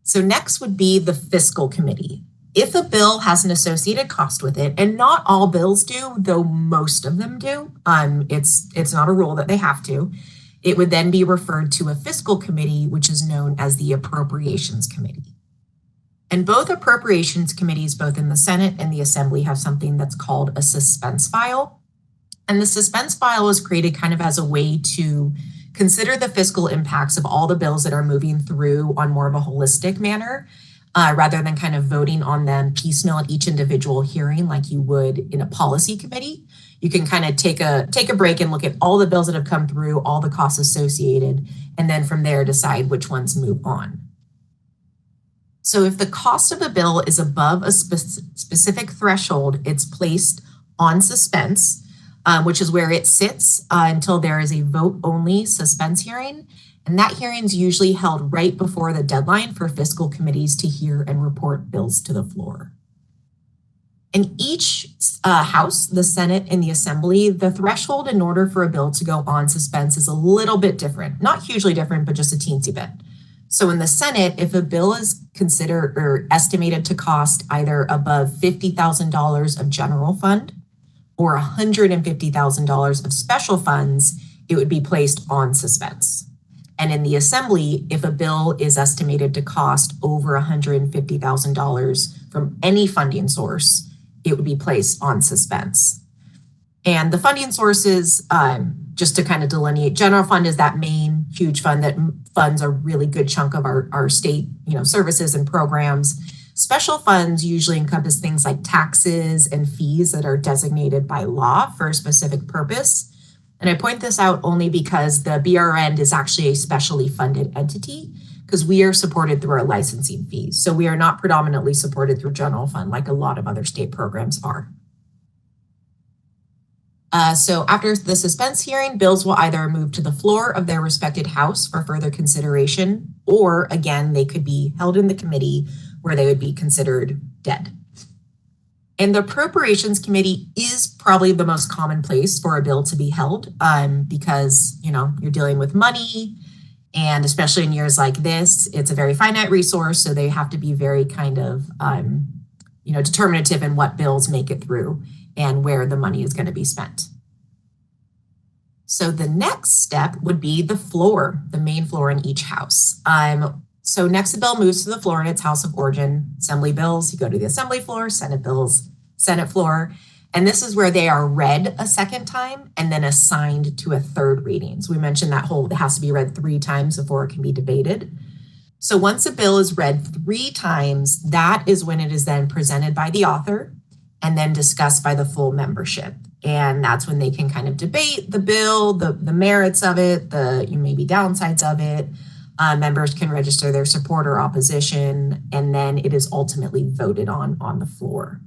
So next would be the fiscal committee. If a bill has an associated cost with it, and not all bills do, though most of them do, it's not a rule that they have to, it would then be referred to a fiscal committee, which is known as the Appropriations Committee. And both appropriations committees, both in the Senate and the Assembly, have something that's called a suspense file. And the suspense file was created kind of as a way to consider the fiscal impacts of all the bills that are moving through on more of a holistic manner, rather than kind of voting on them piecemeal at each individual hearing like you would in a policy committee. You can kind of take a break and look at all the bills that have come through, all the costs associated, and then from there decide which ones move on. So if the cost of a bill is above a specific threshold, it's placed on suspense, which is where it sits until there is a vote-only suspense hearing. And that hearing is usually held right before the deadline for fiscal committees to hear and report bills to the floor. In each house, the Senate and the Assembly, the threshold in order for a bill to go on suspense is a little bit different. Not hugely different, but just a teensy bit. So in the Senate, if a bill is considered or estimated to cost either above $50,000 of general fund or $150,000 of special funds, it would be placed on suspense. And in the Assembly, if a bill is estimated to cost over $150,000 from any funding source, it would be placed on suspense. And the funding sources, just to kind of delineate, general fund is that main huge fund that funds a really good chunk of our state, services and programs. Special funds usually encompass things like taxes and fees that are designated by law for a specific purpose. And I point this out only because the BRN is actually a specially funded entity because we are supported through our licensing fees. So we are not predominantly supported through general fund like a lot of other state programs are. So after the suspense hearing, bills will either move to the floor of their respected house for further consideration, or again, they could be held in the committee where they would be considered dead. And the Appropriations Committee is probably the most common place for a bill to be held because, you're dealing with money, and especially in years like this, it's a very finite resource, so they have to be very kind of, determinative in what bills make it through and where the money is going to be spent. So the next step would be the floor, the main floor in each house. So next the bill moves to the floor in its house of origin. Assembly bills, you go to the Assembly floor, Senate bills, Senate floor. And this is where they are read a second time and then assigned to a third reading. So we mentioned that it has to be read 3 times before it can be debated. So once a bill is read 3 times, that is when it is then presented by the author and then discussed by the full membership. And that's when they can kind of debate the bill, the merits of it, the maybe downsides of it. Members can register their support or opposition, and then it is ultimately voted on the floor.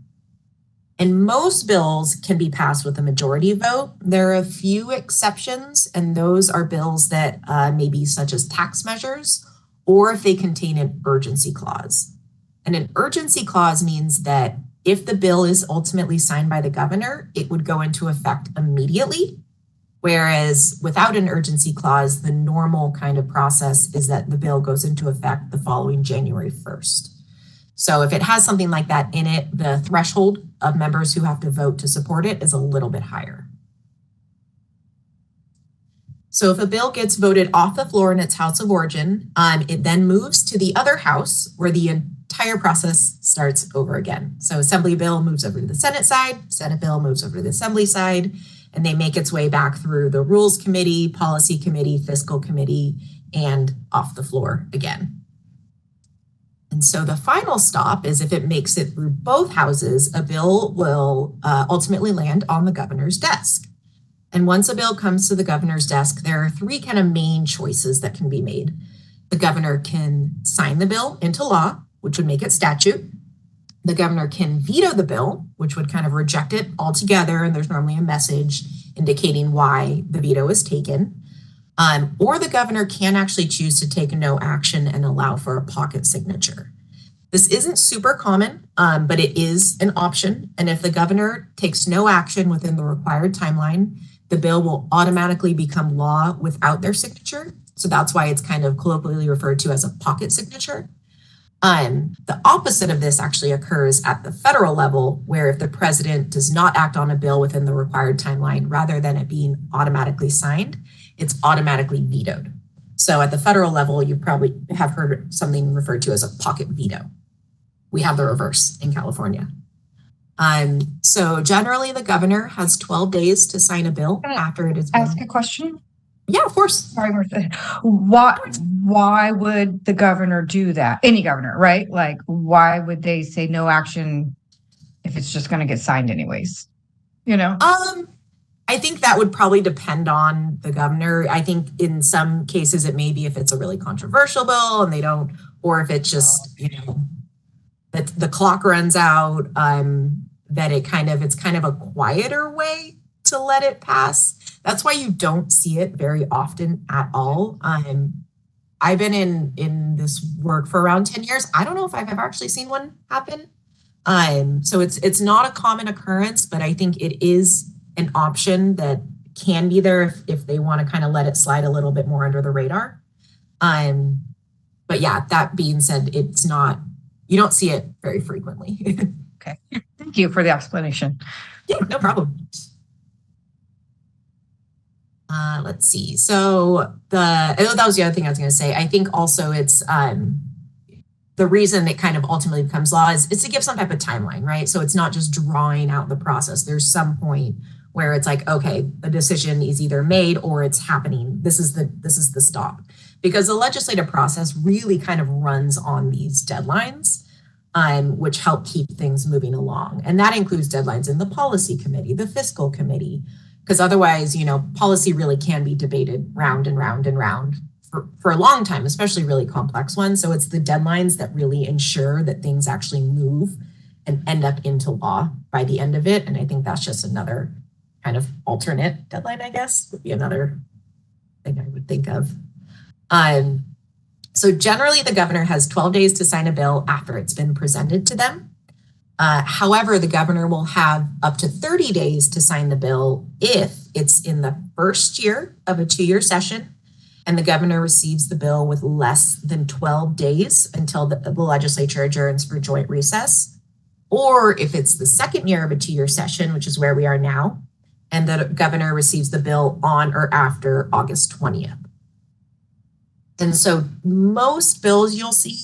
And most bills can be passed with a majority vote. There are a few exceptions, and those are bills that may be such as tax measures, or if they contain an urgency clause. And an urgency clause means that If the bill is ultimately signed by the governor, it would go into effect immediately. Whereas without an urgency clause, the normal kind of process is that the bill goes into effect the following January 1st. So if it has something like that in it, the threshold of members who have to vote to support it is a little bit higher. So if a bill gets voted off the floor in its house of origin, it then moves to the other house where the entire process starts over again. So Assembly bill moves over to the Senate side, Senate bill moves over to the Assembly side, and they make its way back through the Rules Committee, Policy Committee, Fiscal Committee, and off the floor again. And so the final stop is if it makes it through both houses, a bill will ultimately land on the governor's desk. And once a bill comes to the governor's desk, there are three kind of main choices that can be made. The governor can sign the bill into law, which would make it statute. The governor can veto the bill, which would kind of reject it altogether, and there's normally a message indicating why the veto is taken. Or the governor can actually choose to take no action and allow for a pocket signature. This isn't super common, but it is an option. And if the governor takes no action within the required timeline, the bill will automatically become law without their signature. So that's why it's kind of colloquially referred to as a pocket signature. The opposite of this actually occurs at the federal level, where if the president does not act on a bill within the required timeline, rather than it being automatically signed, it's automatically vetoed. So at the federal level, you probably have heard something referred to as a pocket veto. We have the reverse in California. So generally the governor has 12 days to sign a bill after it has been. Ask a question? Yeah, of course. Sorry, Martha. Why would the governor do that? Any governor, right? Like, why would they say no action if it's just going to get signed anyways? You know? I think that would probably depend on the governor. I think in some cases it may be if it's a really controversial bill and they don't, or if it's just, that the clock runs out, that it's kind of a quieter way to let it pass. That's why you don't see it very often at all. I've been in this work for around 10 years. I don't know if I've ever actually seen one happen. So it's not a common occurrence, but I think it is an option that can be there if they want to kind of let it slide a little bit more under the radar. But yeah, that being said, you don't see it very frequently. Okay. Thank you for the explanation. Yeah, no problem. Let's see. So that was the other thing I was going to say. I think also it's the reason it kind of ultimately becomes law is to give some type of timeline, right? So it's not just drawing out the process. There's some point where it's like, okay, a decision is either made or it's happening. This is the stop, because the legislative process really kind of runs on these deadlines, which help keep things moving along. And that includes deadlines in the policy committee, the fiscal committee, because otherwise, policy really can be debated round and round and round for a long time, especially really complex ones. So it's the deadlines that really ensure that things actually move and end up into law by the end of it. And I think that's just another kind of alternate deadline, I guess, would be another thing I would think of. So generally the governor has 12 days to sign a bill after it's been presented to them. However, the governor will have up to 30 days to sign the bill if it's in the first year of a 2-year session and the governor receives the bill with less than 12 days until the legislature adjourns for joint recess, or if it's the second year of a 2-year session, which is where we are now, and the governor receives the bill on or after August 20th. And so most bills you'll see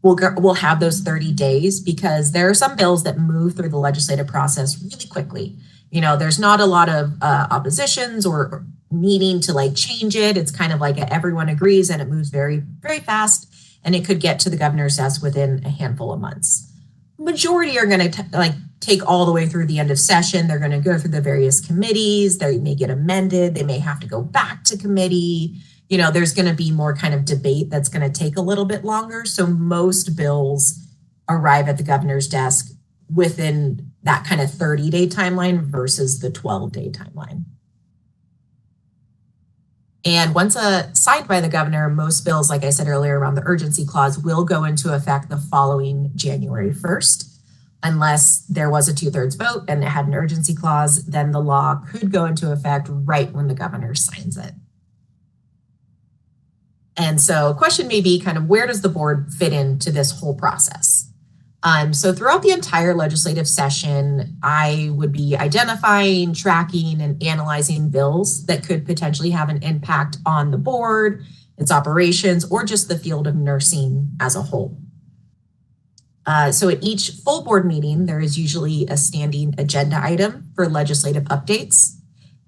will have those 30 days because there are some bills that move through the legislative process really quickly. There's not a lot of oppositions or needing to change it. It's kind of like everyone agrees and it moves very, very fast, and it could get to the governor's desk within a handful of months. Majority are going to take all the way through the end of session. They're going to go through the various committees. They may get amended. They may have to go back to committee. There's going to be more kind of debate that's going to take a little bit longer. So most bills arrive at the governor's desk within that kind of 30-day timeline versus the 12-day timeline. And once signed by the governor, most bills, like I said earlier, around the urgency clause will go into effect the following January 1st. Unless there was a 2/3 vote and it had an urgency clause, then the law could go into effect right when the governor signs it. And so a question may be kind of, where does the board fit into this whole process? So throughout the entire legislative session, I would be identifying, tracking, and analyzing bills that could potentially have an impact on the board, its operations, or just the field of nursing as a whole. So at each full board meeting, there is usually a standing agenda item for legislative updates.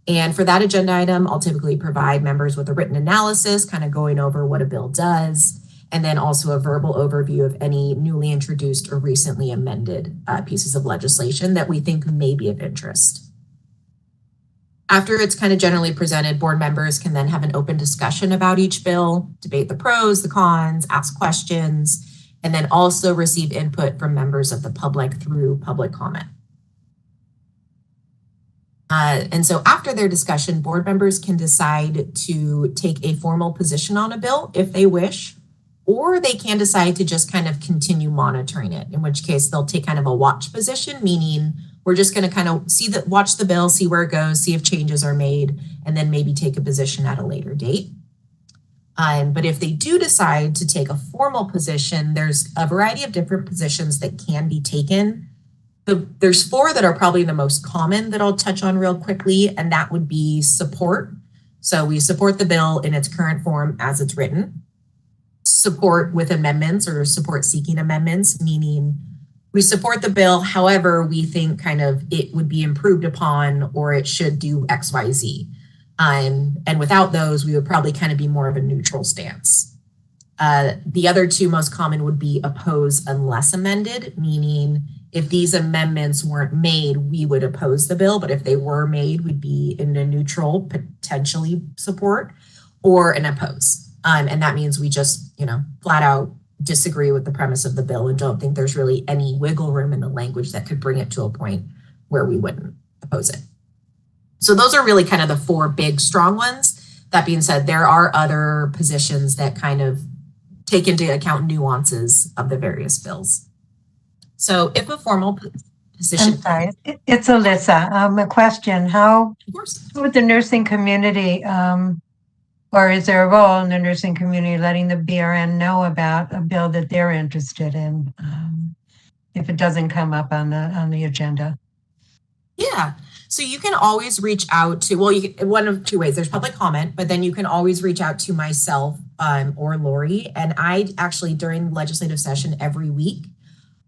And for that agenda item, I'll typically provide members with a written analysis, kind of going over what a bill does, and then also a verbal overview of any newly introduced or recently amended pieces of legislation that we think may be of interest. After it's kind of generally presented, board members can then have an open discussion about each bill, debate the pros, the cons, ask questions, and then also receive input from members of the public through public comment. And so after their discussion, board members can decide to take a formal position on a bill if they wish, or they can decide to just kind of continue monitoring it, in which case they'll take kind of a watch position, meaning we're just going to kind of watch the bill, see where it goes, see if changes are made, and then maybe take a position at a later date. But if they do decide to take a formal position, there's a variety of different positions that can be taken. There's 4 that are probably the most common that I'll touch on real quickly, and that would be support. So we support the bill in its current form as it's written. Support with amendments or support seeking amendments, meaning we support the bill, however, we think kind of it would be improved upon or it should do X, Y, Z. And without those, we would probably kind of be more of a neutral stance. The other 2 most common would be oppose unless amended, meaning if these amendments weren't made, we would oppose the bill, but if they were made, we'd be in a neutral, potentially support, or an oppose. And that means we just, flat out disagree with the premise of the bill and don't think there's really any wiggle room in the language that could bring it to a point where we wouldn't oppose it. So those are really kind of the 4 big, strong ones. That being said, there are other positions that kind of take into account nuances of the various bills. So if a formal position... I'm sorry, it's Alyssa. A question, how would the nursing community, or is there a role in the nursing community letting the BRN know about a bill that they're interested in if it doesn't come up on the agenda? Yeah, so you can always reach out to, one of 2 ways. There's public comment, but then you can always reach out to myself or Lori. And I actually, during legislative session every week,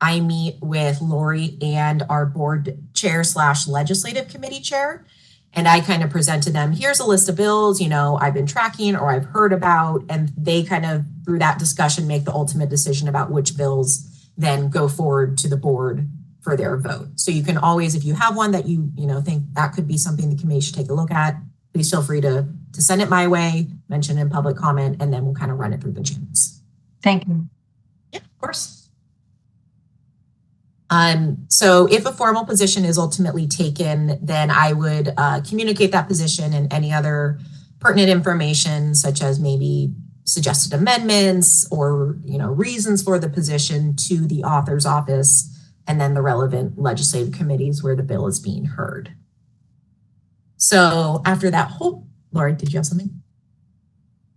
I meet with Lori and our board chair / legislative committee chair. And I kind of present to them, here's a list of bills, I've been tracking or I've heard about, and they kind of, through that discussion, make the ultimate decision about which bills then go forward to the board for their vote. So you can always, if you have one that you think that could be something the committee should take a look at, please feel free to send it my way, mention in public comment, and then we'll kind of run it through the channels. Thank you. Yeah, of course. So if a formal position is ultimately taken, then I would communicate that position and any other pertinent information, such as maybe suggested amendments or reasons for the position, to the author's office and then the relevant legislative committees where the bill is being heard. So after that whole, Lori, did you have something?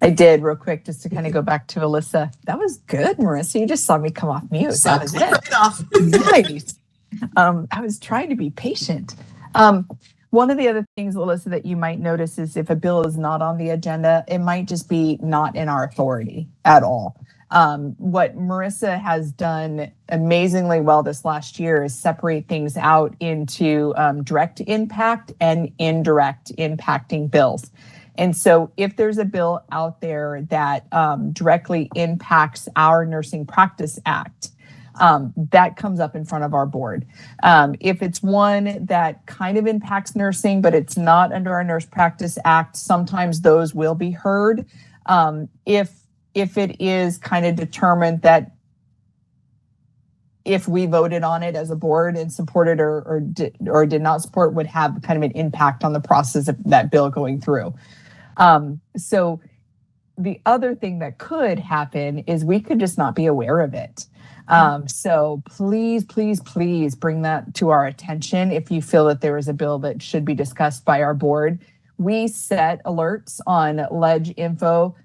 I did, real quick, just to kind of go back to Alyssa. That was good, Marissa. You just saw me come off mute. That was it. Right off. Nice. I was trying to be patient. One of the other things, Alyssa, that you might notice is if a bill is not on the agenda, it might just be not in our authority at all. What Marissa has done amazingly well this last year is separate things out into direct impact and indirect impacting bills. And so if there's a bill out there that directly impacts our Nursing Practice Act, that comes up in front of our board. If it's one that kind of impacts nursing, but it's not under our Nurse Practice Act, sometimes those will be heard. If it is kind of determined that if we voted on it as a board and supported or did not support, would have kind of an impact on the process of that bill going through. So the other thing that could happen is we could just not be aware of it. So please, please, please bring that to our attention if you feel that there is a bill that should be discussed by our board. We set alerts on Ledge Info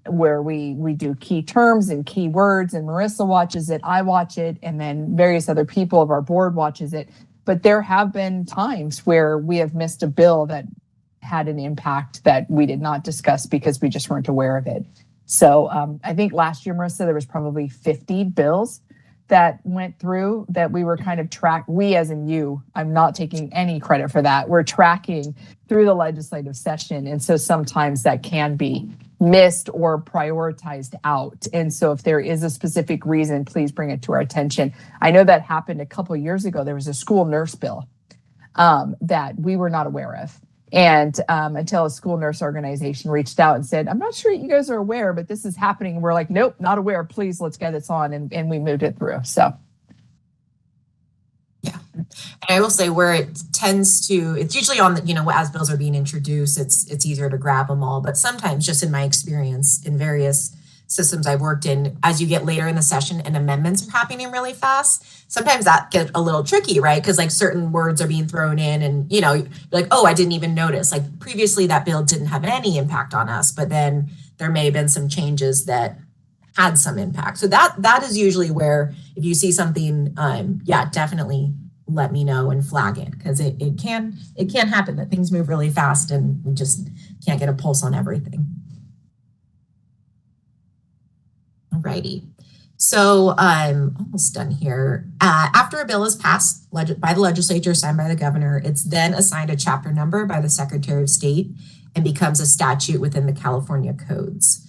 where we do key terms and key words, and Marissa watches it, I watch it, and then various other people of our board watches it. But there have been times where we have missed a bill that had an impact that we did not discuss because we just weren't aware of it. So I think last year, Marissa, there was probably 50 bills that went through that we were kind of we as in you, I'm not taking any credit for that. We're tracking through the legislative session. And so sometimes that can be missed or prioritized out. And so if there is a specific reason, please bring it to our attention. I know that happened a couple of years ago. There was a school nurse bill that we were not aware of. And until a school nurse organization reached out and said, I'm not sure you guys are aware, but this is happening. And we're like, nope, not aware. Please, let's get this on. And we moved it through. So. Yeah. And I will say where it tends to, it's usually on the, as bills are being introduced, it's easier to grab them all. But sometimes, just in my experience in various systems I've worked in, as you get later in the session and amendments are happening really fast, sometimes that gets a little tricky, right? Because like certain words are being thrown in and, you're like, oh, I didn't even notice. Like previously that bill didn't have any impact on us, but then there may have been some changes that had some impact. So that is usually where if you see something, definitely let me know and flag it, because it can happen that things move really fast and we just can't get a pulse on everything. Alrighty, so I'm almost done here. After a bill is passed by the legislature, signed by the governor, it's then assigned a chapter number by the Secretary of State and becomes a statute within the California codes.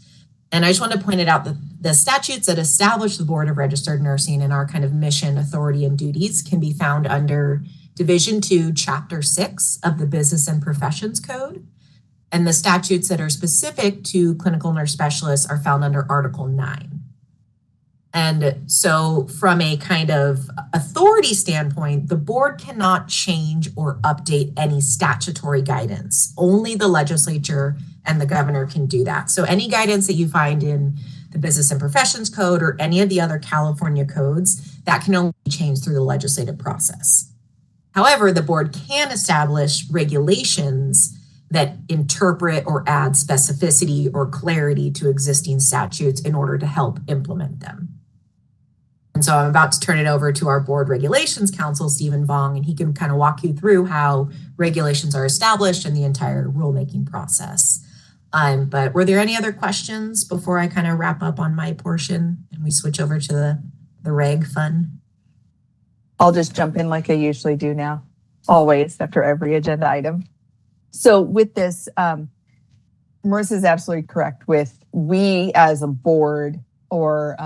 And I just want to point it out that the statutes that establish the Board of Registered Nursing and our kind of mission, authority, and duties can be found under Division 2, Chapter 6 of the Business and Professions Code. And the statutes that are specific to clinical nurse specialists are found under Article 9. And so from a kind of authority standpoint, the board cannot change or update any statutory guidance. Only the legislature and the governor can do that. So any guidance that you find in the Business and Professions Code or any of the other California codes, that can only be changed through the legislative process. However, the board can establish regulations that interpret or add specificity or clarity to existing statutes in order to help implement them. And so I'm about to turn it over to our board regulations counsel, Stephen Vong, and he can kind of walk you through how regulations are established and the entire rulemaking process. But were there any other questions before I kind of wrap up on my portion and we switch over to the reg fun? I'll just jump in like I usually do now, always after every agenda item. So with this, Marissa is absolutely correct with we as a board or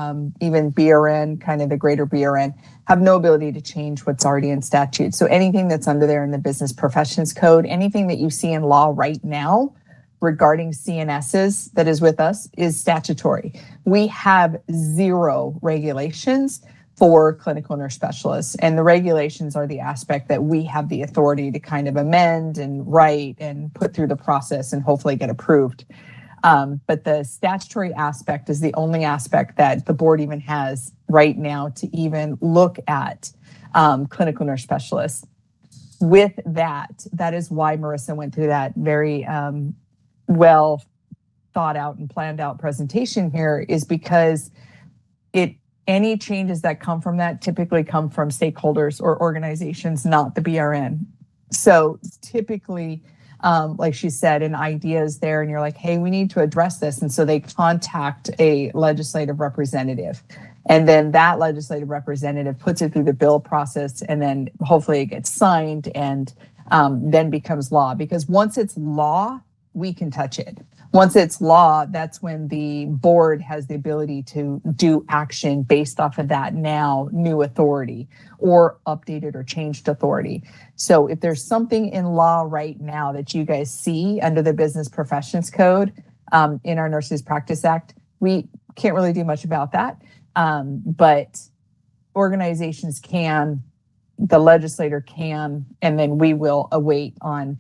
even BRN, kind of the greater BRN, have no ability to change what's already in statute. So anything that's under there in the Business Professions Code, anything that you see in law right now regarding CNSs that is with us is statutory. We have zero regulations for clinical nurse specialists. And the regulations are the aspect that we have the authority to kind of amend and write and put through the process and hopefully get approved. But the statutory aspect is the only aspect that the board even has right now to even look at clinical nurse specialists. With that is why Marissa went through that very well thought out and planned out presentation here, is because any changes that come from that typically come from stakeholders or organizations, not the BRN. So typically, like she said, an idea is there and you're like, hey, we need to address this. And so they contact a legislative representative. And then that legislative representative puts it through the bill process, and then hopefully it gets signed and then becomes law. Because once it's law, we can touch it. Once it's law, that's when the board has the ability to do action based off of that now new authority or updated or changed authority. So if there's something in law right now that you guys see under the Business Professions Code in our Nurses Practice Act, we can't really do much about that. But organizations can, the legislator can, and then we will await on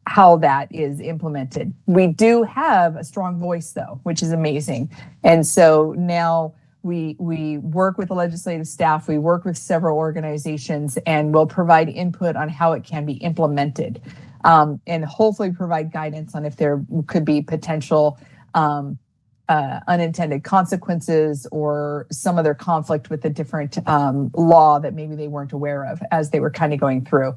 how that is implemented. We do have a strong voice though, which is amazing. And so now we work with the legislative staff, we work with several organizations, and we'll provide input on how it can be implemented, and hopefully provide guidance on if there could be potential unintended consequences or some other conflict with a different law that maybe they weren't aware of as they were kind of going through.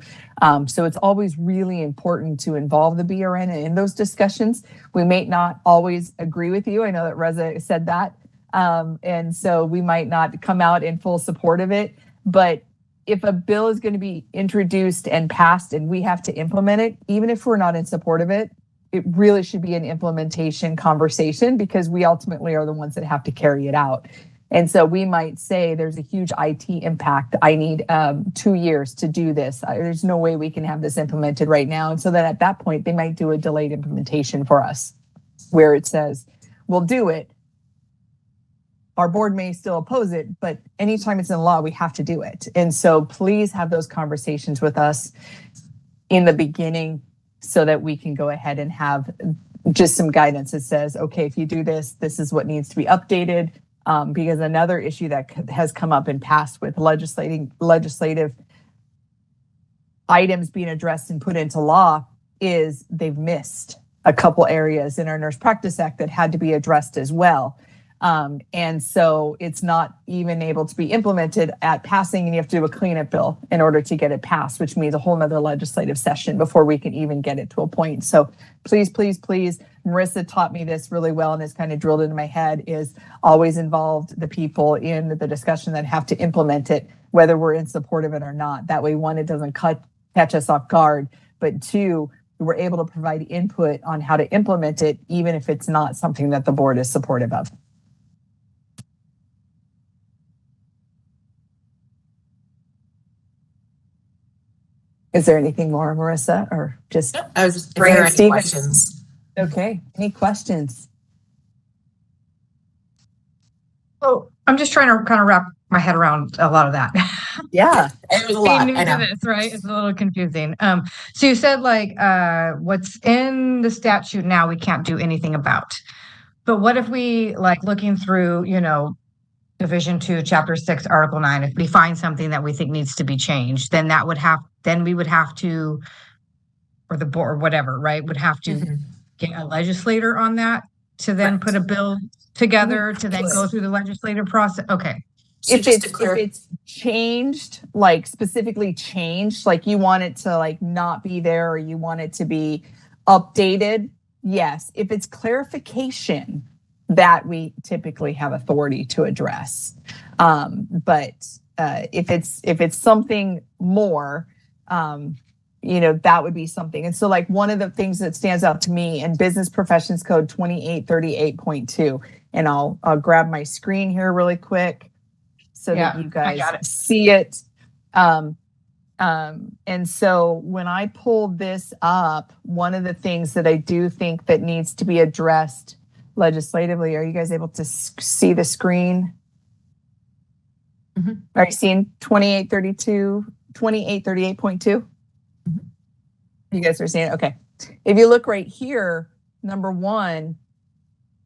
So it's always really important to involve the BRN in those discussions. We may not always agree with you. I know that Reza said that. And so we might not come out in full support of it. But if a bill is going to be introduced and passed and we have to implement it, even if we're not in support of it, it really should be an implementation conversation because we ultimately are the ones that have to carry it out. And so we might say there's a huge IT impact. I need 2 years to do this. There's no way we can have this implemented right now. And so then at that point, they might do a delayed implementation for us where it says, we'll do it. Our board may still oppose it, but anytime it's in law, we have to do it. And so please have those conversations with us in the beginning so that we can go ahead and have just some guidance that says, okay, if you do this, this is what needs to be updated. Because another issue that has come up in past with legislative items being addressed and put into law is they've missed a couple areas in our Nurse Practice Act that had to be addressed as well. And so it's not even able to be implemented at passing, and you have to do a cleanup bill in order to get it passed, which means a whole nother legislative session before we can even get it to a point. So please, please, please, Marissa taught me this really well and it's kind of drilled into my head, is always involved the people in the discussion that have to implement it, whether we're in support of it or not. That way, one, it doesn't catch us off guard, but two, we're able to provide input on how to implement it, even if it's not something that the board is supportive of. Is there anything more, Marissa, or just? Nope, I was just bringing any questions. Okay, any questions? So I'm just trying to kind of wrap my head around a lot of that. Yeah, it was a lot. New to this, right? It's a little confusing. So you said like what's in the statute now we can't do anything about. But what if we like looking through, Division 2, Chapter 6, Article 9, if we find something that we think needs to be changed, then we would have to, or the board or whatever, right, would have to get a legislator on that to then put a bill together to then go through the legislative process. Okay. So if it's changed, like specifically changed, like you want it to like not be there or you want it to be updated, yes. If it's clarification, that we typically have authority to address. But if it's something more, that would be something. And so like one of the things that stands out to me in Business Professions Code 2838.2, and I'll grab my screen here really quick so that you guys see it. And so when I pulled this up, one of the things that I do think that needs to be addressed legislatively, are you guys able to see the screen? Are you seeing 2838.2? You guys are seeing it? Okay. If you look right here, number 1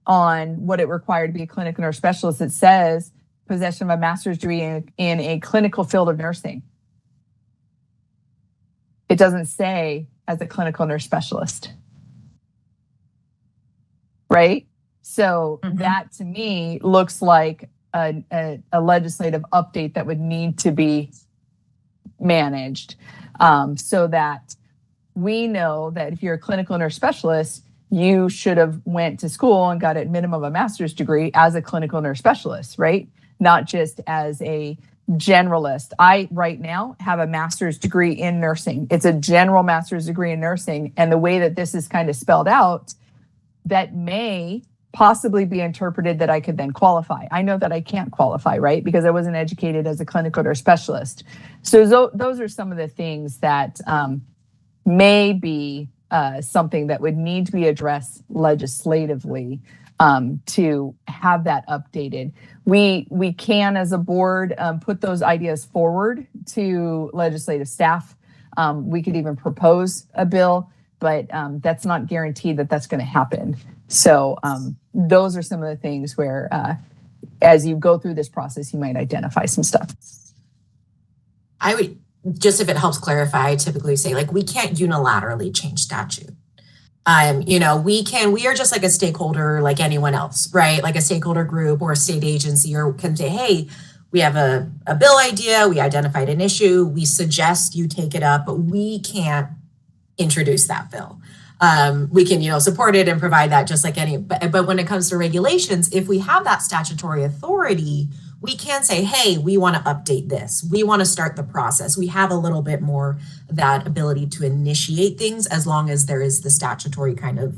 on what it required to be a clinical nurse specialist, it says possession of a master's degree in a clinical field of nursing. It doesn't say as a clinical nurse specialist. Right? So that to me looks like a legislative update that would need to be managed, so that we know that if you're a clinical nurse specialist, you should have went to school and got at minimum a master's degree as a clinical nurse specialist, right? Not just as a generalist. I right now have a master's degree in nursing. It's a general master's degree in nursing. And the way that this is kind of spelled out, that may possibly be interpreted that I could then qualify. I know that I can't qualify, right? Because I wasn't educated as a clinical nurse specialist. So those are some of the things that may be something that would need to be addressed legislatively to have that updated. We can, as a board, put those ideas forward to legislative staff. We could even propose a bill, but that's not guaranteed that that's going to happen. So those are some of the things where as you go through this process, you might identify some stuff. I would just, if it helps clarify, I typically say like we can't unilaterally change statute. We are just like a stakeholder like anyone else, right? Like a stakeholder group or a state agency, or can say, hey, we have a bill idea, we identified an issue, we suggest you take it up, but we can't introduce that bill. We can, support it and provide that just like any, but when it comes to regulations, if we have that statutory authority, we can say, hey, we want to update this. We want to start the process. We have a little bit more that ability to initiate things as long as there is the statutory kind of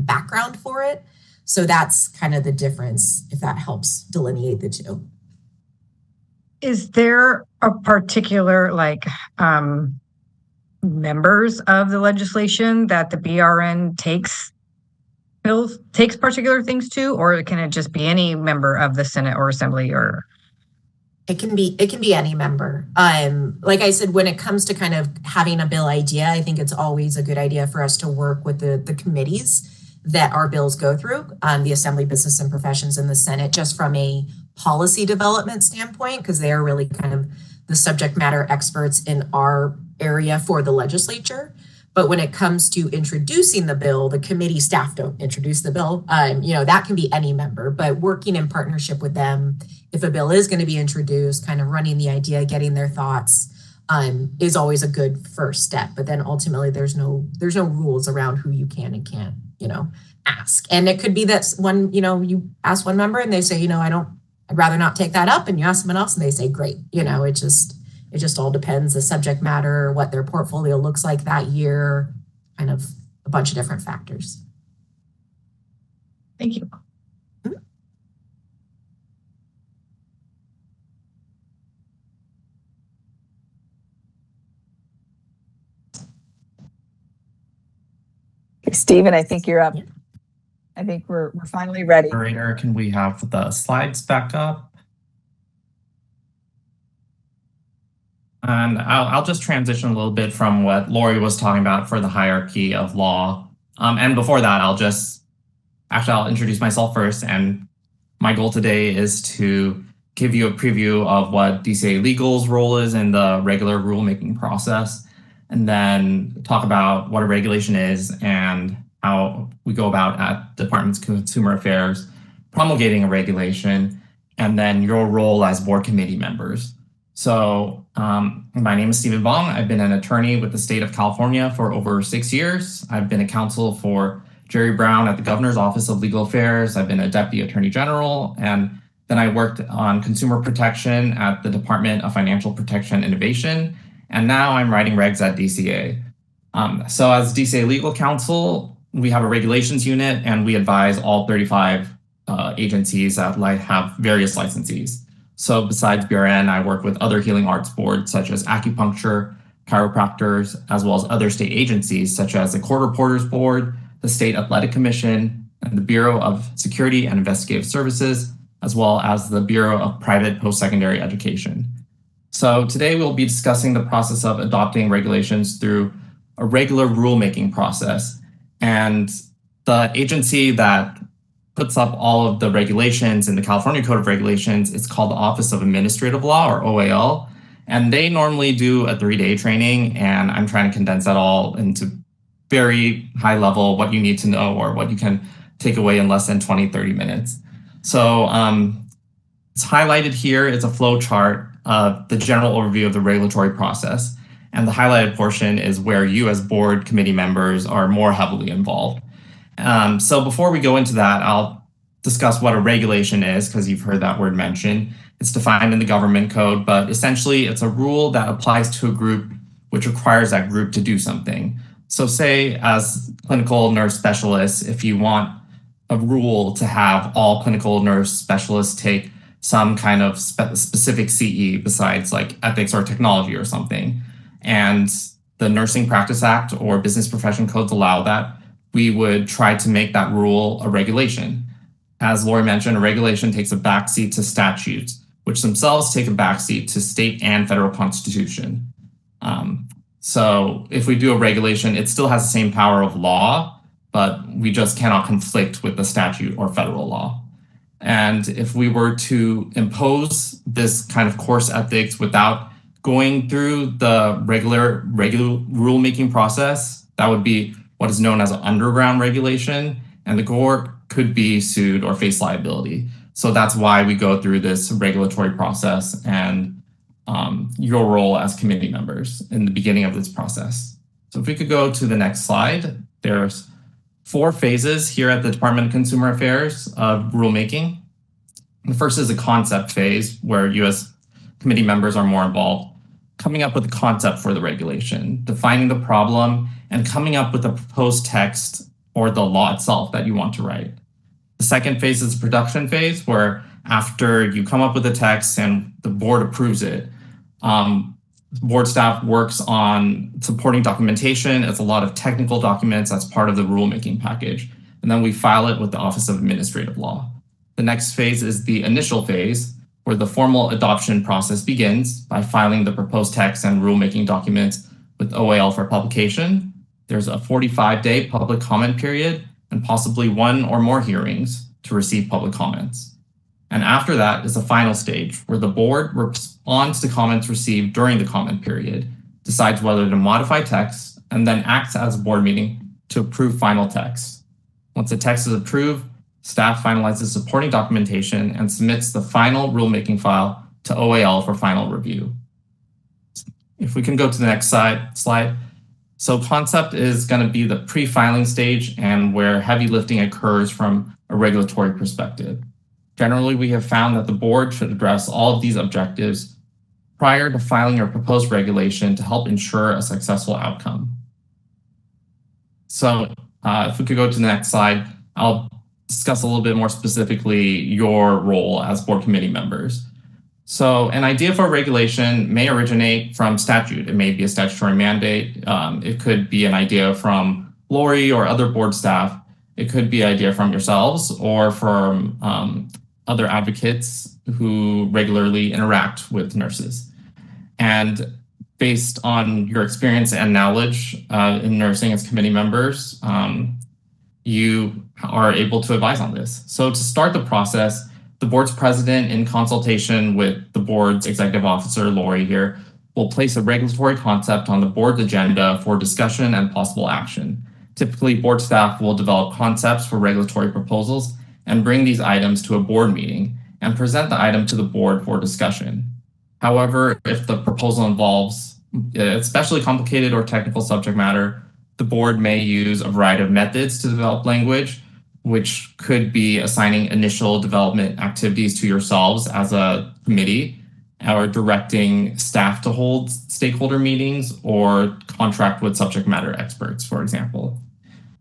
background for it. So that's kind of the difference, if that helps delineate the two. Is there a particular members of the legislation that the BRN takes particular things to, or can it just be any member of the Senate or Assembly? Or it can be any member. Like I said, when it comes to kind of having a bill idea, I think it's always a good idea for us to work with the committees that our bills go through, the Assembly, Business and Professions, and the Senate, just from a policy development standpoint, because they are really kind of the subject matter experts in our area for the legislature. But when it comes to introducing the bill, the committee staff don't introduce the bill. That can be any member, but working in partnership with them, if a bill is going to be introduced, kind of running the idea, getting their thoughts, is always a good first step. But then ultimately there's no rules around who you can and can't, ask. And it could be that you ask one member and they say, I'd rather not take that up. And you ask someone else and they say, great. It just all depends, the subject matter, what their portfolio looks like that year, kind of a bunch of different factors. Thank you. Okay, Stephen, I think you're up. I think we're finally ready. Moderator, can we have the slides back up? And I'll just transition a little bit from what Lori was talking about for the hierarchy of law. And before that, I'll introduce myself first. And my goal today is to give you a preview of what DCA Legal's role is in the regular rulemaking process, and then talk about what a regulation is and how we go about at Department of Consumer Affairs promulgating a regulation, and then your role as board committee members. So my name is Stephen Bong. I've been an attorney with the state of California for over 6 years. I've been a counsel for Jerry Brown at the Governor's Office of Legal Affairs. I've been a deputy attorney general, and then I worked on consumer protection at the Department of Financial Protection Innovation. And now I'm writing regs at DCA. So as DCA legal counsel, we have a regulations unit and we advise all 35 agencies that have various licensees. So besides BRN, I work with other healing arts boards such as acupuncture, chiropractors, as well as other state agencies such as the Court Reporters Board, the State Athletic Commission, and the Bureau of Security and Investigative Services, as well as the Bureau of Private Post-Secondary Education. So today we'll be discussing the process of adopting regulations through a regular rulemaking process. And the agency that puts up all of the regulations in the California Code of Regulations, it's called the Office of Administrative Law, or OAL. And they normally do a 3-day training, and I'm trying to condense that all into very high level, what you need to know or what you can take away in less than 20, 30 minutes. So it's highlighted here. It's a flow chart of the general overview of the regulatory process. And the highlighted portion is where you as board committee members are more heavily involved. So before we go into that, I'll discuss what a regulation is, because you've heard that word mentioned. It's defined in the government code, but essentially it's a rule that applies to a group which requires that group to do something. So say as clinical nurse specialists, if you want a rule to have all clinical nurse specialists take some kind of specific CE besides like ethics or technology or something, and the Nursing Practice Act or business profession codes allow that, we would try to make that rule a regulation. As Lori mentioned, a regulation takes a backseat to statutes, which themselves take a backseat to state and federal constitution. So if we do a regulation, it still has the same power of law, but we just cannot conflict with the statute or federal law. And if we were to impose this kind of course ethics without going through the regular rulemaking process, that would be what is known as an underground regulation, and the board could be sued or face liability. So that's why we go through this regulatory process and your role as committee members in the beginning of this process. So if we could go to the next slide, there's 4 phases here at the Department of Consumer Affairs of rulemaking. The first is a concept phase where U.S. committee members are more involved, coming up with a concept for the regulation, defining the problem, and coming up with a proposed text or the law itself that you want to write. The second phase is the production phase, where after you come up with a text and the board approves it, board staff works on supporting documentation. It's a lot of technical documents that's part of the rulemaking package. And then we file it with the Office of Administrative Law. The next phase is the initial phase, where the formal adoption process begins by filing the proposed text and rulemaking documents with OAL for publication. There's a 45-day public comment period and possibly 1 or more hearings to receive public comments. And after that is the final stage, where the board responds to comments received during the comment period, decides whether to modify text, and then acts as a board meeting to approve final text. Once the text is approved, staff finalizes supporting documentation and submits the final rulemaking file to OAL for final review. If we can go to the next slide. So concept is going to be the pre-filing stage and where heavy lifting occurs from a regulatory perspective. Generally, we have found that the board should address all of these objectives prior to filing your proposed regulation to help ensure a successful outcome. So if we could go to the next slide, I'll discuss a little bit more specifically your role as board committee members. So an idea for a regulation may originate from statute. It may be a statutory mandate. It could be an idea from Lori or other board staff. It could be an idea from yourselves or from other advocates who regularly interact with nurses. And based on your experience and knowledge in nursing as committee members, you are able to advise on this. So to start the process, the board's president, in consultation with the board's executive officer, Lori here, will place a regulatory concept on the board's agenda for discussion and possible action. Typically, board staff will develop concepts for regulatory proposals and bring these items to a board meeting and present the item to the board for discussion. However, if the proposal involves especially complicated or technical subject matter, the board may use a variety of methods to develop language, which could be assigning initial development activities to yourselves as a committee, or directing staff to hold stakeholder meetings or contract with subject matter experts, for example.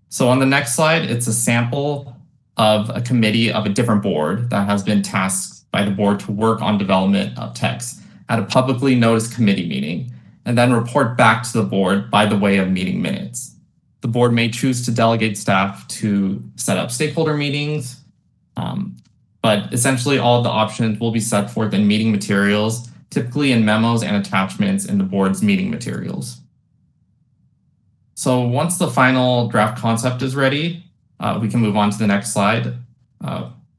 So on the next slide, it's a sample of a committee of a different board that has been tasked by the board to work on development of text at a publicly noticed committee meeting, and then report back to the board by the way of meeting minutes. The board may choose to delegate staff to set up stakeholder meetings, but essentially all of the options will be set forth in meeting materials, typically in memos and attachments in the board's meeting materials. So once the final draft concept is ready, we can move on to the next slide.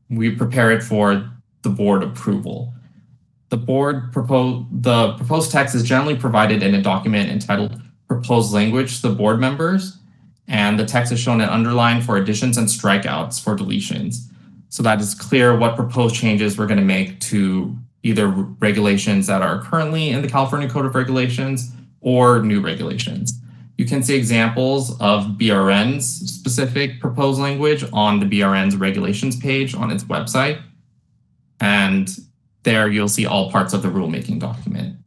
We prepare it for the board approval. The proposed text is generally provided in a document entitled Proposed Language to the board members, and the text is shown in underline for additions and strikeouts for deletions. So that is clear what proposed changes we're going to make to either regulations that are currently in the California Code of Regulations or new regulations. You can see examples of BRN's specific proposed language on the BRN's regulations page on its website. And there you'll see all parts of the rulemaking document.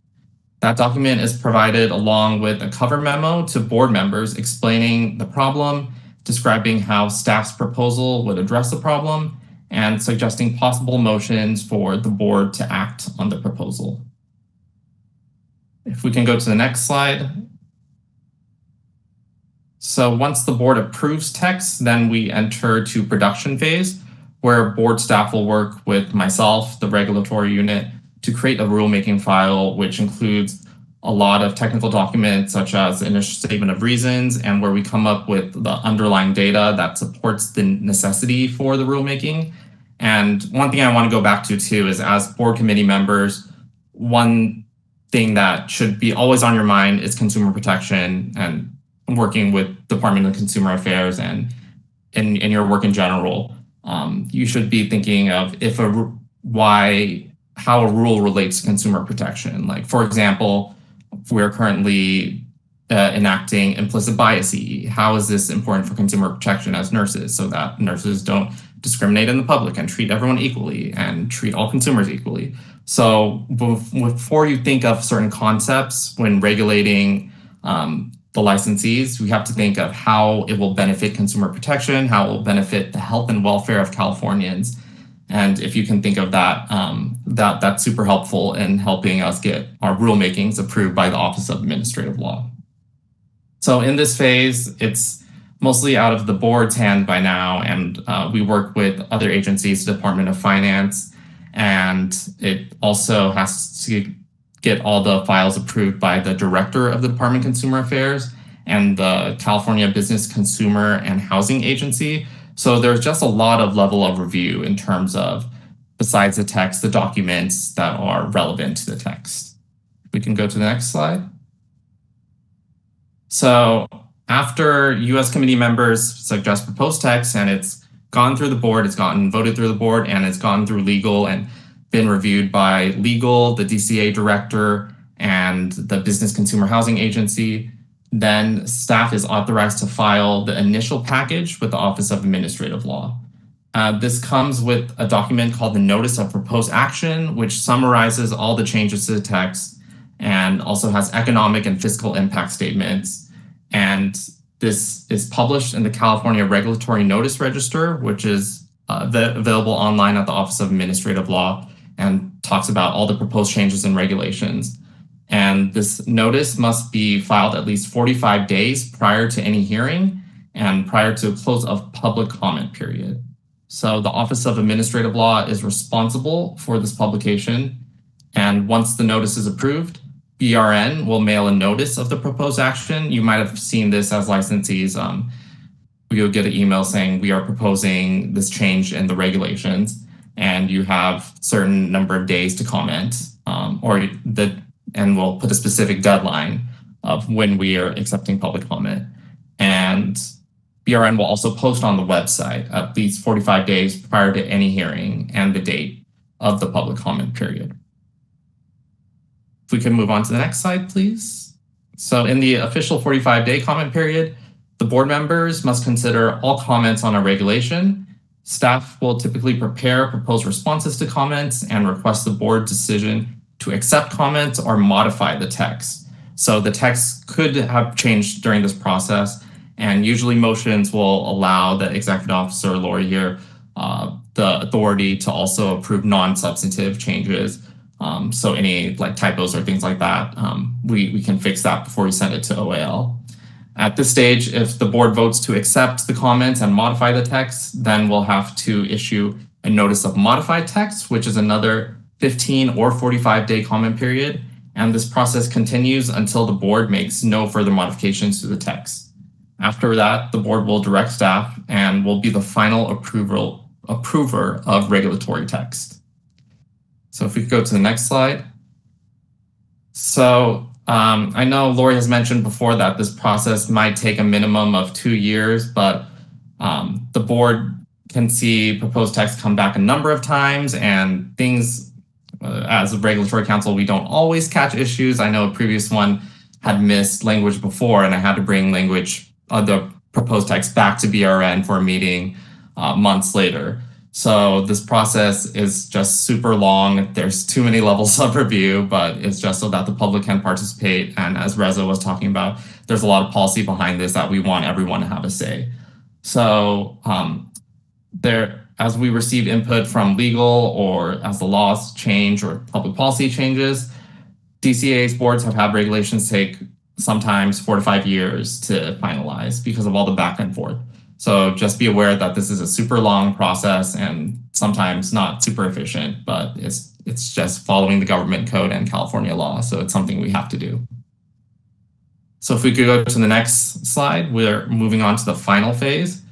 That document is provided along with a cover memo to board members explaining the problem, describing how staff's proposal would address the problem, and suggesting possible motions for the board to act on the proposal. If we can go to the next slide. So once the board approves text, then we enter to production phase, where board staff will work with myself, the regulatory unit, to create a rulemaking file, which includes a lot of technical documents, such as initial statement of reasons, and where we come up with the underlying data that supports the necessity for the rulemaking, And one thing I want to go back to too is, as board committee members, one thing that should be always on your mind is consumer protection and working with Department of Consumer Affairs and in your work in general. You should be thinking of how a rule relates to consumer protection. Like, for example, we're currently enacting implicit bias. How is this important for consumer protection as nurses, so that nurses don't discriminate in the public and treat everyone equally and treat all consumers equally? So before you think of certain concepts when regulating the licensees, we have to think of how it will benefit consumer protection, how it will benefit the health and welfare of Californians. And if you can think of that, that's super helpful in helping us get our rulemakings approved by the Office of Administrative Law. So in this phase, it's mostly out of the board's hand by now, and we work with other agencies, Department of Finance, and it also has to get all the files approved by the director of the Department of Consumer Affairs and the California Business, Consumer, and Housing Agency. So there's just a lot of level of review in terms of, besides the text, the documents that are relevant to the text. We can go to the next slide. So after U.S. committee members suggest proposed text and it's gone through the board, it's gotten voted through the board, and it's gone through legal and been reviewed by legal, the DCA director, and the Business Consumer Housing Agency, then staff is authorized to file the initial package with the Office of Administrative Law. This comes with a document called the Notice of Proposed Action, which summarizes all the changes to the text and also has economic and fiscal impact statements. And this is published in the California Regulatory Notice Register, which is available online at the Office of Administrative Law, and talks about all the proposed changes and regulations. And this notice must be filed at least 45 days prior to any hearing and prior to a close of public comment period. So the Office of Administrative Law is responsible for this publication. And once the notice is approved, BRN will mail a notice of the proposed action. You might have seen this as licensees. You'll get an email saying we are proposing this change in the regulations, and you have certain number of days to comment, and we'll put a specific deadline of when we are accepting public comment. And BRN will also post on the website at least 45 days prior to any hearing and the date of the public comment period. If we can move on to the next slide, please. So in the official 45-day comment period, the board members must consider all comments on a regulation. Staff will typically prepare proposed responses to comments and request the board decision to accept comments or modify the text. So the text could have changed during this process, and usually motions will allow the executive officer, Lori here, the authority to also approve non-substantive changes. So any like typos or things like that, we can fix that before we send it to OAL. At this stage, if the board votes to accept the comments and modify the text, then we'll have to issue a notice of modified text, which is another 15 or 45-day comment period. And this process continues until the board makes no further modifications to the text. After that, the board will direct staff and will be the final approver of regulatory text. So if we could go to the next slide. So I know Lori has mentioned before that this process might take a minimum of 2 years, but the board can see proposed text come back a number of times, and things, as a regulatory counsel, we don't always catch issues. I know a previous one had missed language before, and I had to bring language of the proposed text back to BRN for a meeting months later. So this process is just super long. There's too many levels of review, but it's just so that the public can participate. And as Reza was talking about, there's a lot of policy behind this that we want everyone to have a say. So as we receive input from legal, or as the laws change or public policy changes, DCA's boards have had regulations take sometimes 4 to 5 years to finalize because of all the back and forth. So just be aware that this is a super long process and sometimes not super efficient, but it's just following the government code and California law. So it's something we have to do. So if we could go to the next slide, we're moving on to the final phase.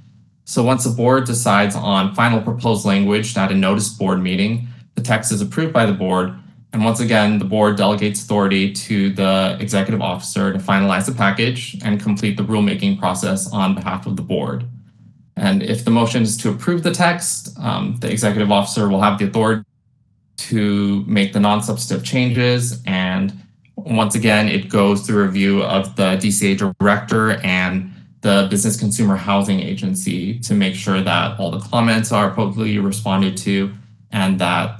So once the board decides on final proposed language at a notice board meeting, the text is approved by the board. And once again, the board delegates authority to the executive officer to finalize the package and complete the rulemaking process on behalf of the board. And if the motion is to approve the text, the executive officer will have the authority to make the non-substantive changes. And once again, it goes through review of the DCA director and the Business Consumer Housing Agency to make sure that all the comments are appropriately responded to and that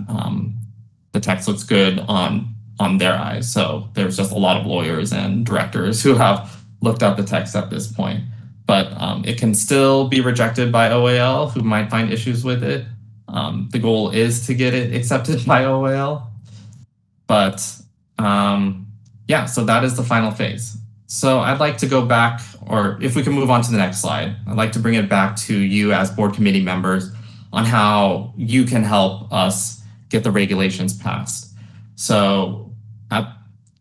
the text looks good on their eyes. So there's just a lot of lawyers and directors who have looked at the text at this point. But it can still be rejected by OAL, who might find issues with it. The goal is to get it accepted by OAL. But yeah, so that is the final phase. So I'd like to go back, or if we can move on to the next slide, I'd like to bring it back to you as board committee members on how you can help us get the regulations passed. So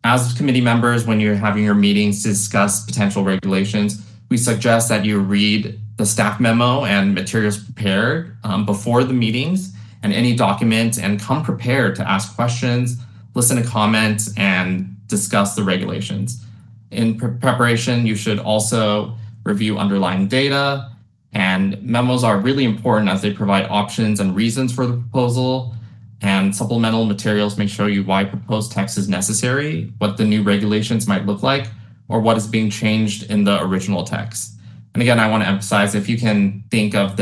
as committee members, when you're having your meetings to discuss potential regulations, we suggest that you read the staff memo and materials prepared before the meetings and any document, and come prepared to ask questions, listen to comments, and discuss the regulations. In preparation, you should also review underlying data, and memos are really important as they provide options and reasons for the proposal, and supplemental materials may show you why proposed text is necessary, what the new regulations might look like, or what is being changed in the original text. And again, I want to emphasize, if you can think of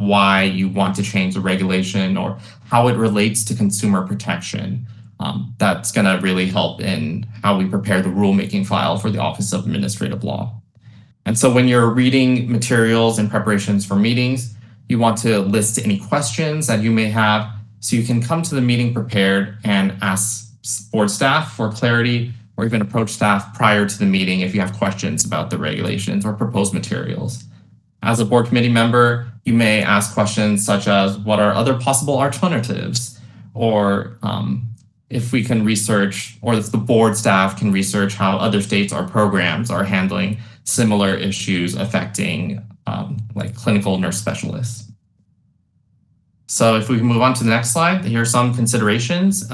why you want to change the regulation or how it relates to consumer protection, that's going to really help in how we prepare the rulemaking file for the Office of Administrative Law. And so when you're reading materials and preparations for meetings, you want to list any questions that you may have so you can come to the meeting prepared and ask board staff for clarity, or even approach staff prior to the meeting if you have questions about the regulations or proposed materials. As a board committee member, you may ask questions such as, what are other possible alternatives? Or if we can research, or if the board staff can research how other states or programs are handling similar issues affecting like clinical nurse specialists. So if we can move on to the next slide, here are some considerations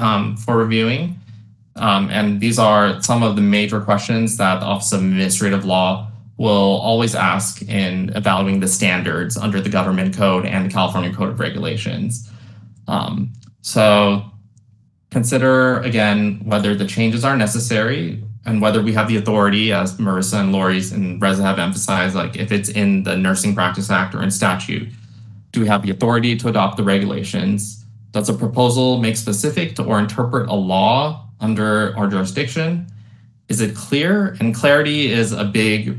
for reviewing. And these are some of the major questions that the Office of Administrative Law will always ask in evaluating the standards under the Government Code and the California Code of Regulations. So consider, again, whether the changes are necessary and whether we have the authority, as Marissa and Lori and Reza have emphasized, like if it's in the Nursing Practice Act or in statute, do we have the authority to adopt the regulations? Does a proposal make specific to or interpret a law under our jurisdiction? Is it clear? And clarity is a big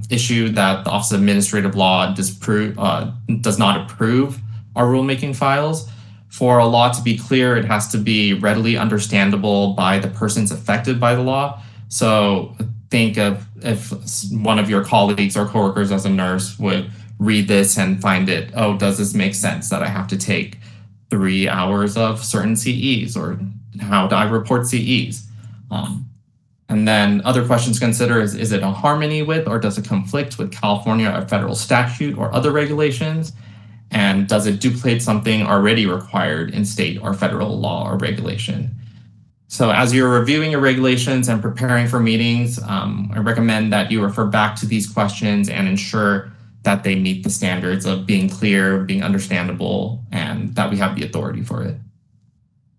issue that the Office of Administrative Law does not approve our rulemaking files. For a law to be clear, it has to be readily understandable by the persons affected by the law. So think of if one of your colleagues or coworkers as a nurse would read this and find it, oh, does this make sense that I have to take 3 hours of certain CEs, or how do I report CEs? And then other questions to consider is it a harmony with, or does it conflict with California or federal statute or other regulations? And does it duplicate something already required in state or federal law or regulation? So as you're reviewing your regulations and preparing for meetings, I recommend that you refer back to these questions and ensure that they meet the standards of being clear, being understandable, and that we have the authority for it.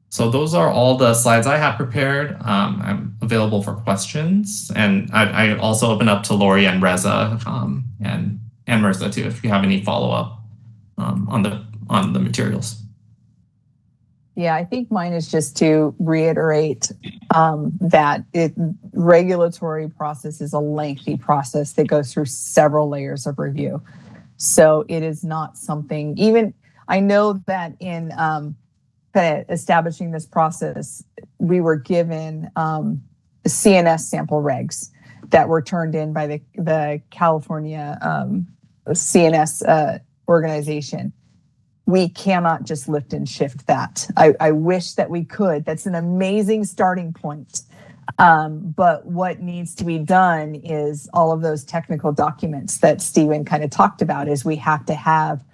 So those are all the slides I have prepared. I'm available for questions, and I also open up to Lori and Reza and Marissa too, if you have any follow-up on the materials. Yeah, I think mine is just to reiterate that regulatory process is a lengthy process that goes through several layers of review. So it is not something, even I know that in establishing this process, we were given CNS sample regs that were turned in by the California CNS organization. We cannot just lift and shift that. I wish that we could. That's an amazing starting point. But what needs to be done is all of those technical documents that Stephen kind of talked about is we have to have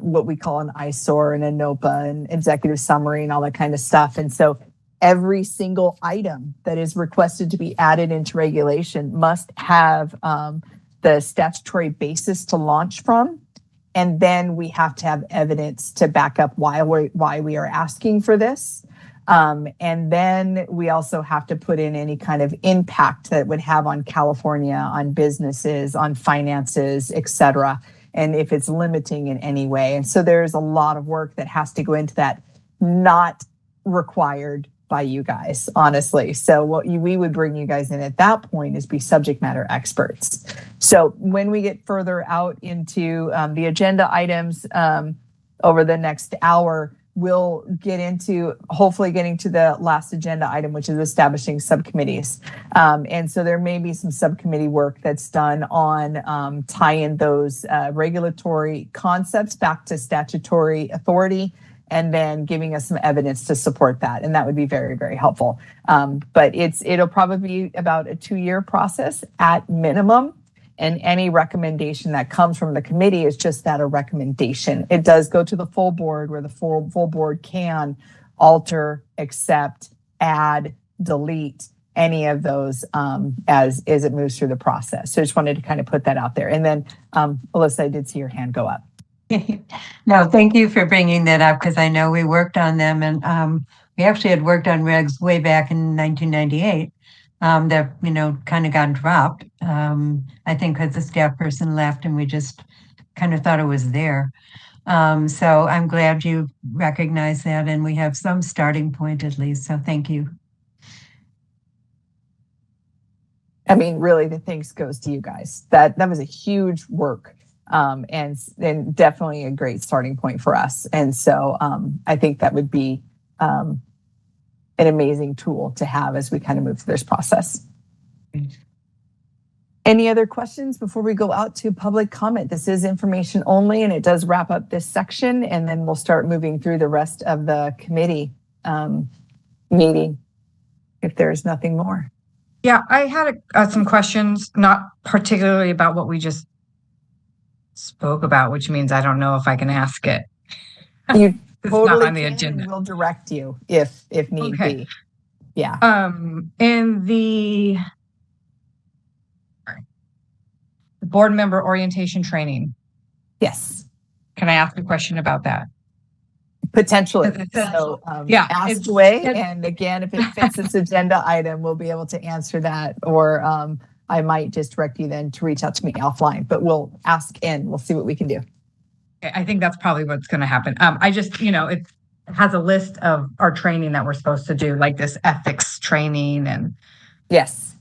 what we call an ISOR and a NOPA and executive summary and all that kind of stuff. And so every single item that is requested to be added into regulation must have the statutory basis to launch from. And then we have to have evidence to back up why we are asking for this. And then we also have to put in any kind of impact that it would have on California, on businesses, on finances, et cetera, and if it's limiting in any way. And so there's a lot of work that has to go into that, not required by you guys, honestly. So what we would bring you guys in at that point is be subject matter experts. So when we get further out into the agenda items over the next hour, we'll get into hopefully getting to the last agenda item, which is establishing subcommittees. And so there may be some subcommittee work that's done on tying those regulatory concepts back to statutory authority and then giving us some evidence to support that. And that would be very, very helpful. But it'll probably be about a 2-year process at minimum. And any recommendation that comes from the committee is just that, a recommendation. It does go to the full board where the full board can alter, accept, add, delete any of those as it moves through the process. So I just wanted to kind of put that out there. And then Alyssa, I did see your hand go up. No, thank you for bringing that up because I know we worked on them and we actually had worked on regs way back in 1998. That, kind of got dropped. I think because the staff person left and we just kind of thought it was there. So I'm glad you recognize that and we have some starting point at least. So thank you. I mean, really, the thanks goes to you guys. That was a huge work and definitely a great starting point for us. And so I think that would be an amazing tool to have as we kind of move through this process. Any other questions before we go out to public comment? This is information only, and it does wrap up this section, and then we'll start moving through the rest of the committee meeting if there's nothing more. Yeah, I had some questions, not particularly about what we just spoke about, which means I don't know if I can ask it. You It's totally not on the can, agenda. and we'll direct you if need be. Yeah. In the board member orientation training. Yes. Can I ask a question about that? Potentially. So ask away. And again, if it fits this agenda item, we'll be able to answer that. Or I might just direct you then to reach out to me offline, but we'll ask and we'll see what we can do. I think that's probably what's going to happen. I just, it has a list of our training that we're supposed to do, like this ethics training and yes,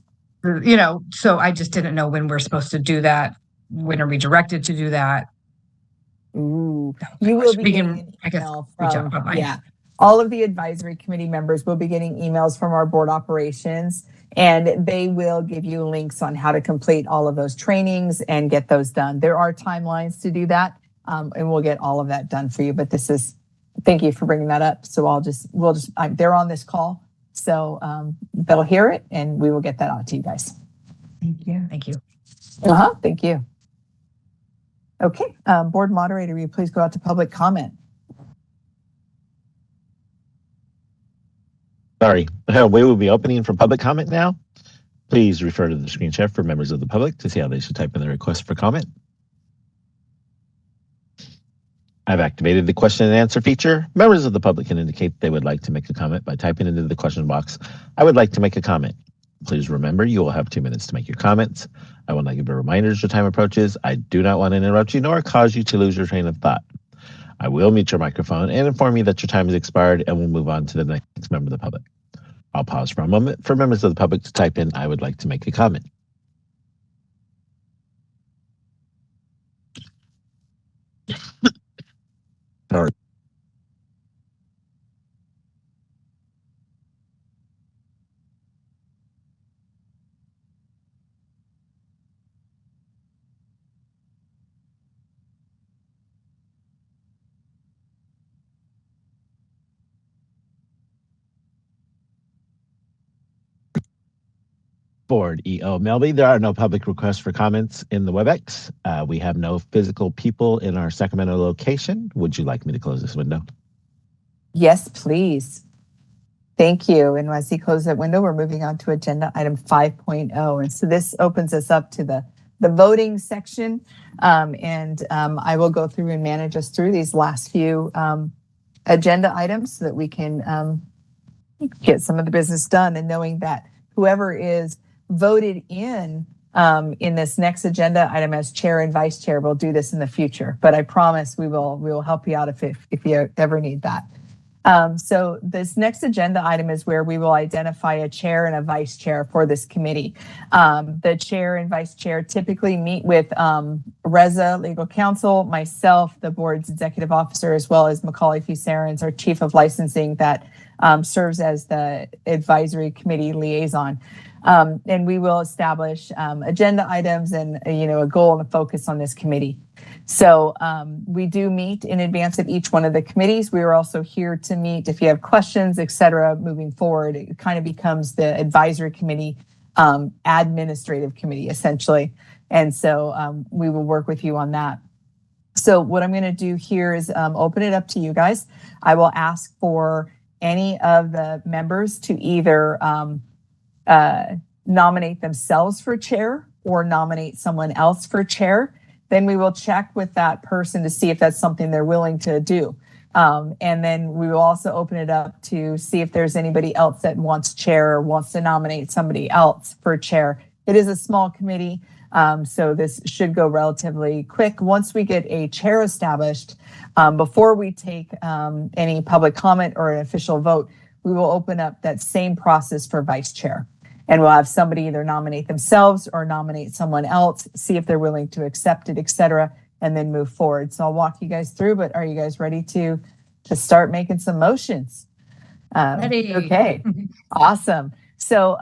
so I just didn't know when we're supposed to do that. When are we directed to do that? Ooh, you will be getting an email from, all of the advisory committee members will be getting emails from our board operations, and they will give you links on how to complete all of those trainings and get those done. There are timelines to do that. And we'll get all of that done for you. But thank you for bringing that up. So they're on this call. So they'll hear it and we will get that out to you guys. Thank you. Thank you. Thank you. Okay. Board moderator, will you please go out to public comment? Sorry, we will be opening for public comment now. Please refer to the screen share for members of the public to see how they should type in their request for comment. I've activated the question and answer feature. Members of the public can indicate they would like to make a comment by typing into the question box, "I would like to make a comment." Please remember you will have 2 minutes to make your comments. I will not give a reminder as your time approaches. I do not want to interrupt you nor cause you to lose your train of thought. I will mute your microphone and inform you that your time has expired and we'll move on to the next member of the public. I'll pause for a moment for members of the public to type in, "I would like to make a comment." Sorry. Board EO Melby. There are no public requests for comments in the WebEx. We have no physical people in our Sacramento location. Would you like me to close this window? Yes, please. Thank you. And as he closes that window, we're moving on to agenda item 5.0. And so this opens us up to the voting section. I will go through and manage us through these last few agenda items so that we can get some of the business done, and knowing that whoever is voted in this next agenda item as chair and vice chair will do this in the future. But I promise we will help you out if you ever need that. So this next agenda item is where we will identify a chair and a vice chair for this committee. The chair and vice chair typically meet with Reza, legal counsel, myself, the board's executive officer, as well as Macaulay Fusarins, our chief of licensing, that serves as the advisory committee liaison. And we will establish agenda items and a goal and a focus on this committee. So we do meet in advance of each one of the committees. We are also here to meet if you have questions, et cetera, moving forward. It kind of becomes the advisory committee, administrative committee, essentially. And so we will work with you on that. So what I'm going to do here is open it up to you guys. I will ask for any of the members to either nominate themselves for chair or nominate someone else for chair. Then we will check with that person to see if that's something they're willing to do. And then we will also open it up to see if there's anybody else that wants chair or wants to nominate somebody else for chair. It is a small committee, so this should go relatively quick. Once we get a chair established, before we take any public comment or an official vote, we will open up that same process for vice chair. And we'll have somebody either nominate themselves or nominate someone else, see if they're willing to accept it, et cetera, and then move forward. So I'll walk you guys through, but are you guys ready to start making some motions? Ready. Okay, awesome. So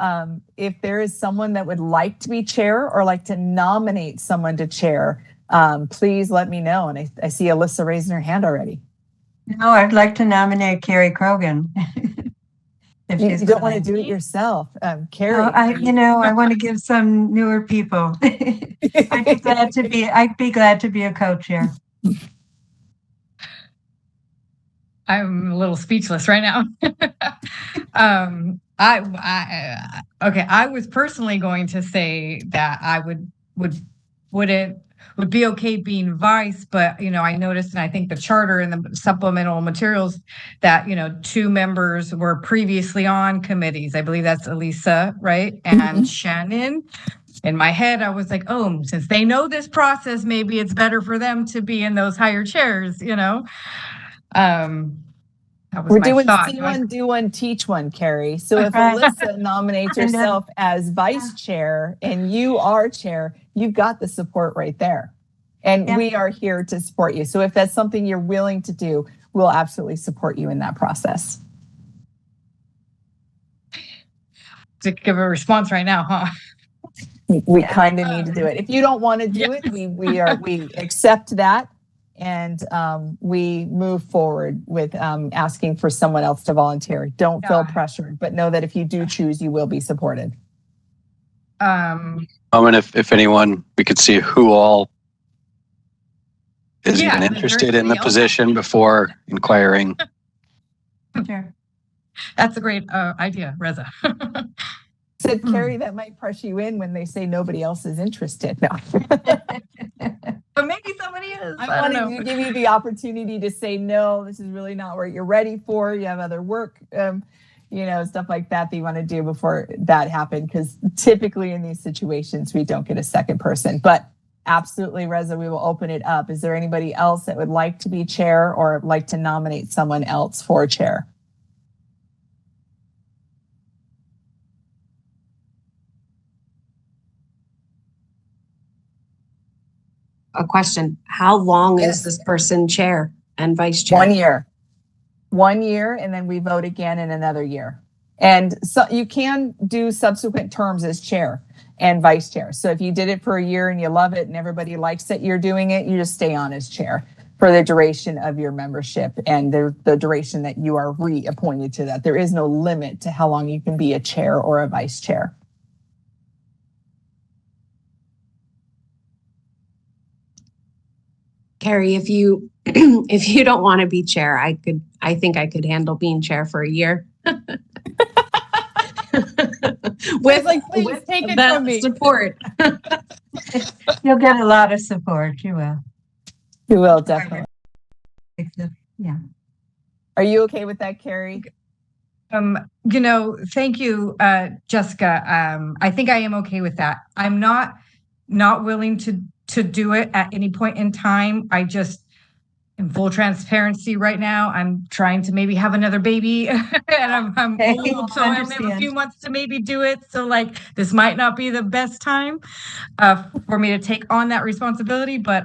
if there is someone that would like to be chair or like to nominate someone to chair, please let me know. And I see Alyssa raising her hand already. No, I'd like to nominate Carrie Krogan. You don't want to do it yourself, Carrie. I want to give some newer people. I'd be glad to be a co-chair. I'm a little speechless right now. I was personally going to say that I would be okay being vice, but I noticed, and I think the charter and the supplemental materials that 2 members were previously on committees. I believe that's Elisa, right? And Shannon. In my head, I was like, oh, since they know this process, maybe it's better for them to be in those higher chairs, We're doing see one, do one, teach one, Carrie. So if Alyssa nominates herself as vice chair and you are chair, you've got the support right there. And we are here to support you. So if that's something you're willing to do, we'll absolutely support you in that process. To give a response right now, huh? We kind of need to do it. If you don't want to do it, we accept that. And we move forward with asking for someone else to volunteer. Don't feel pressured, but know that if you do choose, you will be supported. And if anyone, we could see who all is even interested in the position before inquiring. Sure. That's a great idea, Reza. Said Carrie, that might pressure you in when they say nobody else is interested. No. But maybe somebody is. I want to give you the opportunity to say, no, this is really not what you're ready for. You have other work, stuff like that you want to do before that happened. Because typically in these situations, we don't get a second person. But absolutely, Reza, we will open it up. Is there anybody else that would like to be chair or like to nominate someone else for chair? A question. How long is this person chair and vice chair? 1 year. 1 year, and then we vote again in another year. And so you can do subsequent terms as chair and vice chair. So if you did it for a year and you love it and everybody likes that you're doing it, you just stay on as chair for the duration of your membership and the duration that you are reappointed to that. There is no limit to how long you can be a chair or a vice chair. Carrie, if you if you don't want to be chair, I think I could handle being chair for a year. with please take it that from me. support. You'll get a lot of support. You will. You will, definitely. Yeah. Are you okay with that, Carrie? Thank you, Jessica. I think I am okay with that. I'm not willing to do it at any point in time. I just, in full transparency right now, I'm trying to maybe have another baby and I'm old, so I only have a few months to maybe do it. So like, this might not be the best time for me to take on that responsibility, but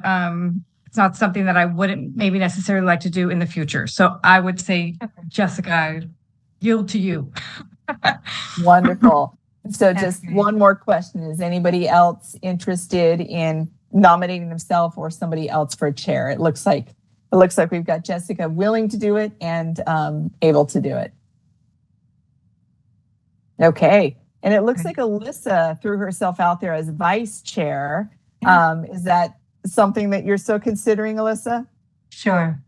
it's not something that I wouldn't maybe necessarily like to do in the future. So I would say, Jessica, I yield to you. Wonderful. So just one more question. Is anybody else interested in nominating themselves or somebody else for chair? It looks like we've got Jessica willing to do it and able to do it. Okay. And it looks like Alyssa threw herself out there as vice chair. Is that something that you're still considering, Alyssa? Sure.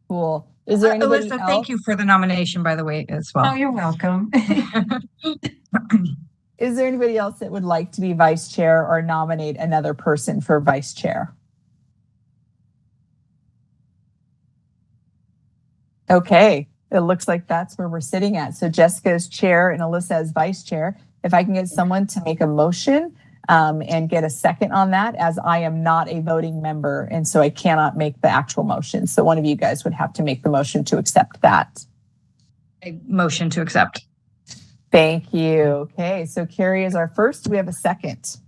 Cool. Is there anybody Alyssa, else? thank you for the nomination, by the way, as well. Oh, you're welcome. Is there anybody else that would like to be vice chair or nominate another person for vice chair? Okay, it looks like that's where we're sitting at. So Jessica is chair and Alyssa is vice chair. If I can get someone to make a motion and get a second on that, as I am not a voting member, and so I cannot make the actual motion. So one of you guys would have to make the motion to accept that. A motion to accept. Thank you. Okay, so Carrie is our first. Do we have a second?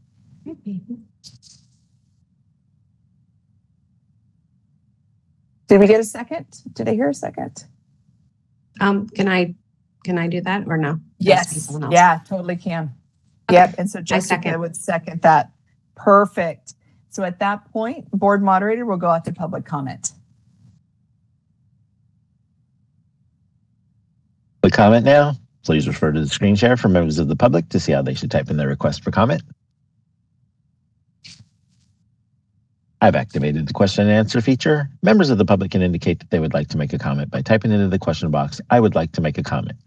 Did we get a second? Did I hear a second? Can I do that or no? Yes. Yeah, totally can. Okay. Yep. And so Jessica would second that. Perfect. So at that point, board moderator will go out to public comment. Public comment now. Please refer to the screen share for members of the public to see how they should type in their request for comment. I've activated the question and answer feature. Members of the public can indicate that they would like to make a comment by typing into the question box, "I would like to make a comment."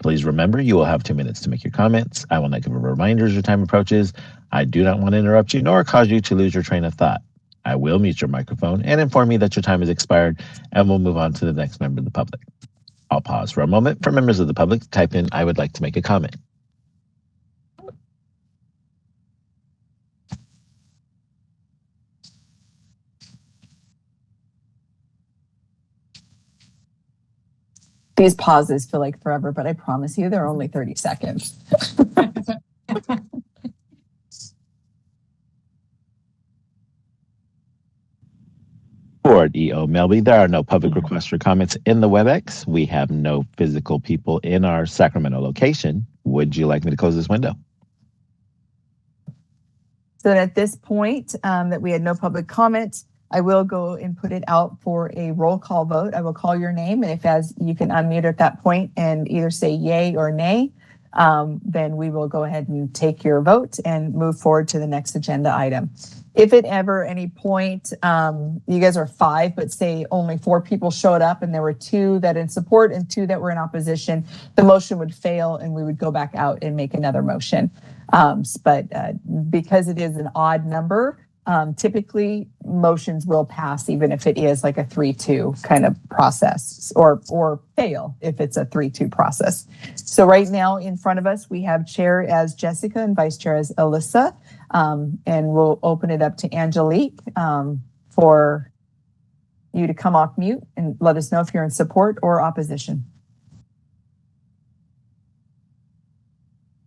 Please remember, you will have 2 minutes to make your comments. I will not give a reminder as your time approaches. I do not want to interrupt you nor cause you to lose your train of thought. I will mute your microphone and inform you that your time has expired, and we'll move on to the next member of the public. I'll pause for a moment for members of the public to type in, "I would like to make a comment." These pauses feel like forever, but I promise you they're only 30 seconds. Board EO Melby, there are no public requests for comments in the WebEx. We have no physical people in our Sacramento location. Would you like me to close this window? So at this point that we had no public comment, I will go and put it out for a roll call vote. I will call your name, and if you can unmute at that point and either say yay or nay, then we will go ahead and take your vote and move forward to the next agenda item. If at ever any point, you guys are 5, but say only 4 people showed up and there were 2 that in support and 2 that were in opposition, the motion would fail and we would go back out and make another motion. But because it is an odd number, typically motions will pass even if it is like a 3-2 kind of process, or fail if it's a 3-2 process. So right now in front of us, we have chair as Jessica and vice chair as Alyssa. And we'll open it up to Angelique for you to come off mute and let us know if you're in support or opposition.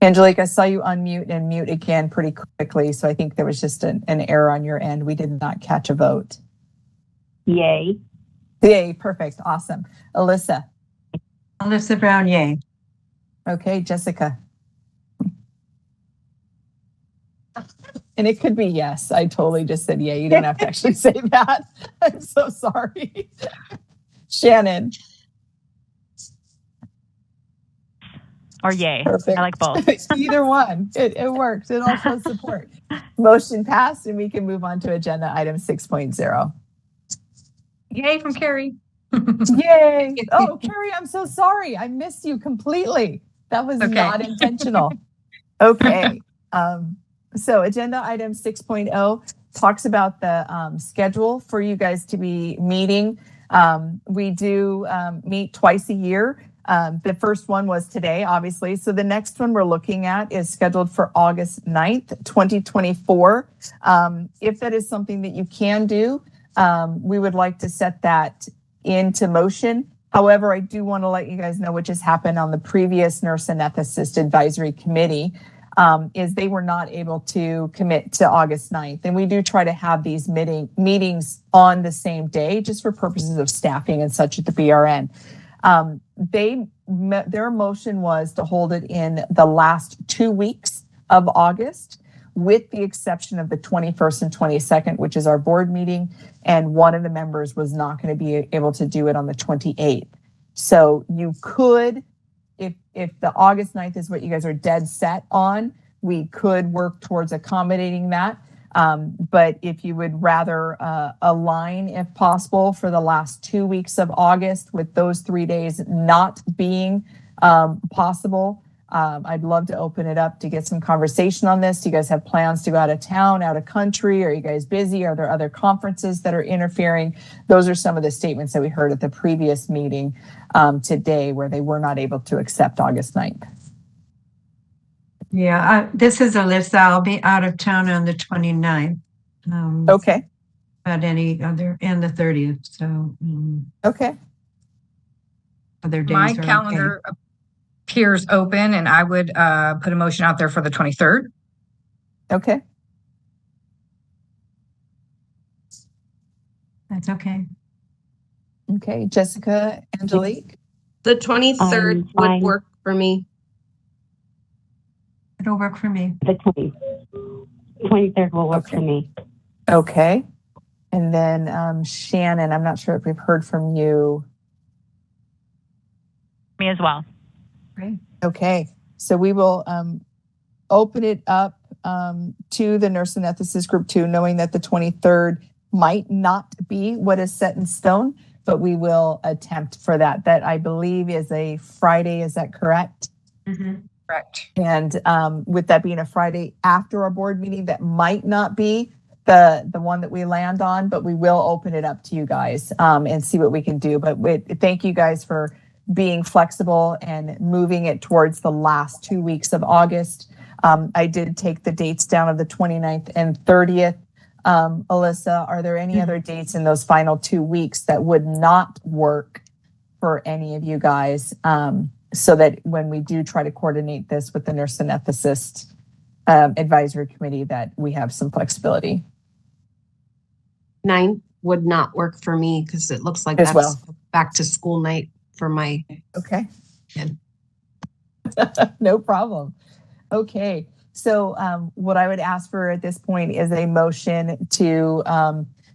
Angelique, I saw you unmute and mute again pretty quickly, so I think there was just an error on your end. We did not catch a vote. Yay. Yay, perfect, awesome. Alyssa. Alyssa Brown, yay. Okay, Jessica. And it could be yes. I totally just said yay. You don't have to actually say that. I'm so sorry. Shannon. Or yay. Perfect. I like both. Either one. It works. It all shows support. Motion passed, and we can move on to agenda item 6.0. Yay from Carrie. Yay. Oh, Carrie, I'm so sorry. I missed you completely. That was Okay. not intentional. Okay. So agenda item 6.0 talks about the schedule for you guys to be meeting. We do meet twice a year. The first one was today, obviously. So the next one we're looking at is scheduled for August 9th, 2024. If that is something that you can do, we would like to set that into motion. However, I do want to let you guys know what just happened on the previous Nurse Anesthetist Advisory Committee, is they were not able to commit to August 9th. And we do try to have these meetings on the same day, just for purposes of staffing and such at the BRN. Their motion was to hold it in the last 2 weeks of August, with the exception of the 21st and 22nd, which is our board meeting. And one of the members was not going to be able to do it on the 28th. So you could, if the August 9th is what you guys are dead set on, we could work towards accommodating that. But if you would rather align, if possible, for the last 2 weeks of August, with those 3 days not being possible, I'd love to open it up to get some conversation on this. Do you guys have plans to go out of town, out of country? Are you guys busy? Are there other conferences that are interfering? Those are some of the statements that we heard at the previous meeting today, where they were not able to accept August 9th. Yeah, this is Alyssa. I'll be out of town on the 29th. Okay. But any other, and the 30th. So, okay. Other days My are calendar appears open, and I would put a motion out there for the 23rd. Okay. That's okay. Okay. Jessica, Angelique? The 23rd would fine. work for me. It'll work for me. The 23rd will work for me. Okay. And then Shannon, I'm not sure if we've heard from you. Me as well. Great. Okay. So we will open it up to the Nurse Anesthetist Group 2, knowing that the 23rd might not be what is set in stone, but we will attempt for that. That, I believe, is a Friday. Is that correct? Mm-hmm. Correct. And with that being a Friday after our board meeting, that might not be the one that we land on, but we will open it up to you guys and see what we can do. But thank you guys for being flexible and moving it towards the last 2 weeks of August. I did take the dates down of the 29th and 30th. Alyssa, are there any other dates in those final 2 weeks that would not work for any of you guys? So that when we do try to coordinate this with the Nurse Anesthetist Advisory Committee, that we have some flexibility. 9 would not work for me because it looks like As that's well. back to school night for my Okay. kid. No problem. Okay. So what I would ask for at this point is a motion to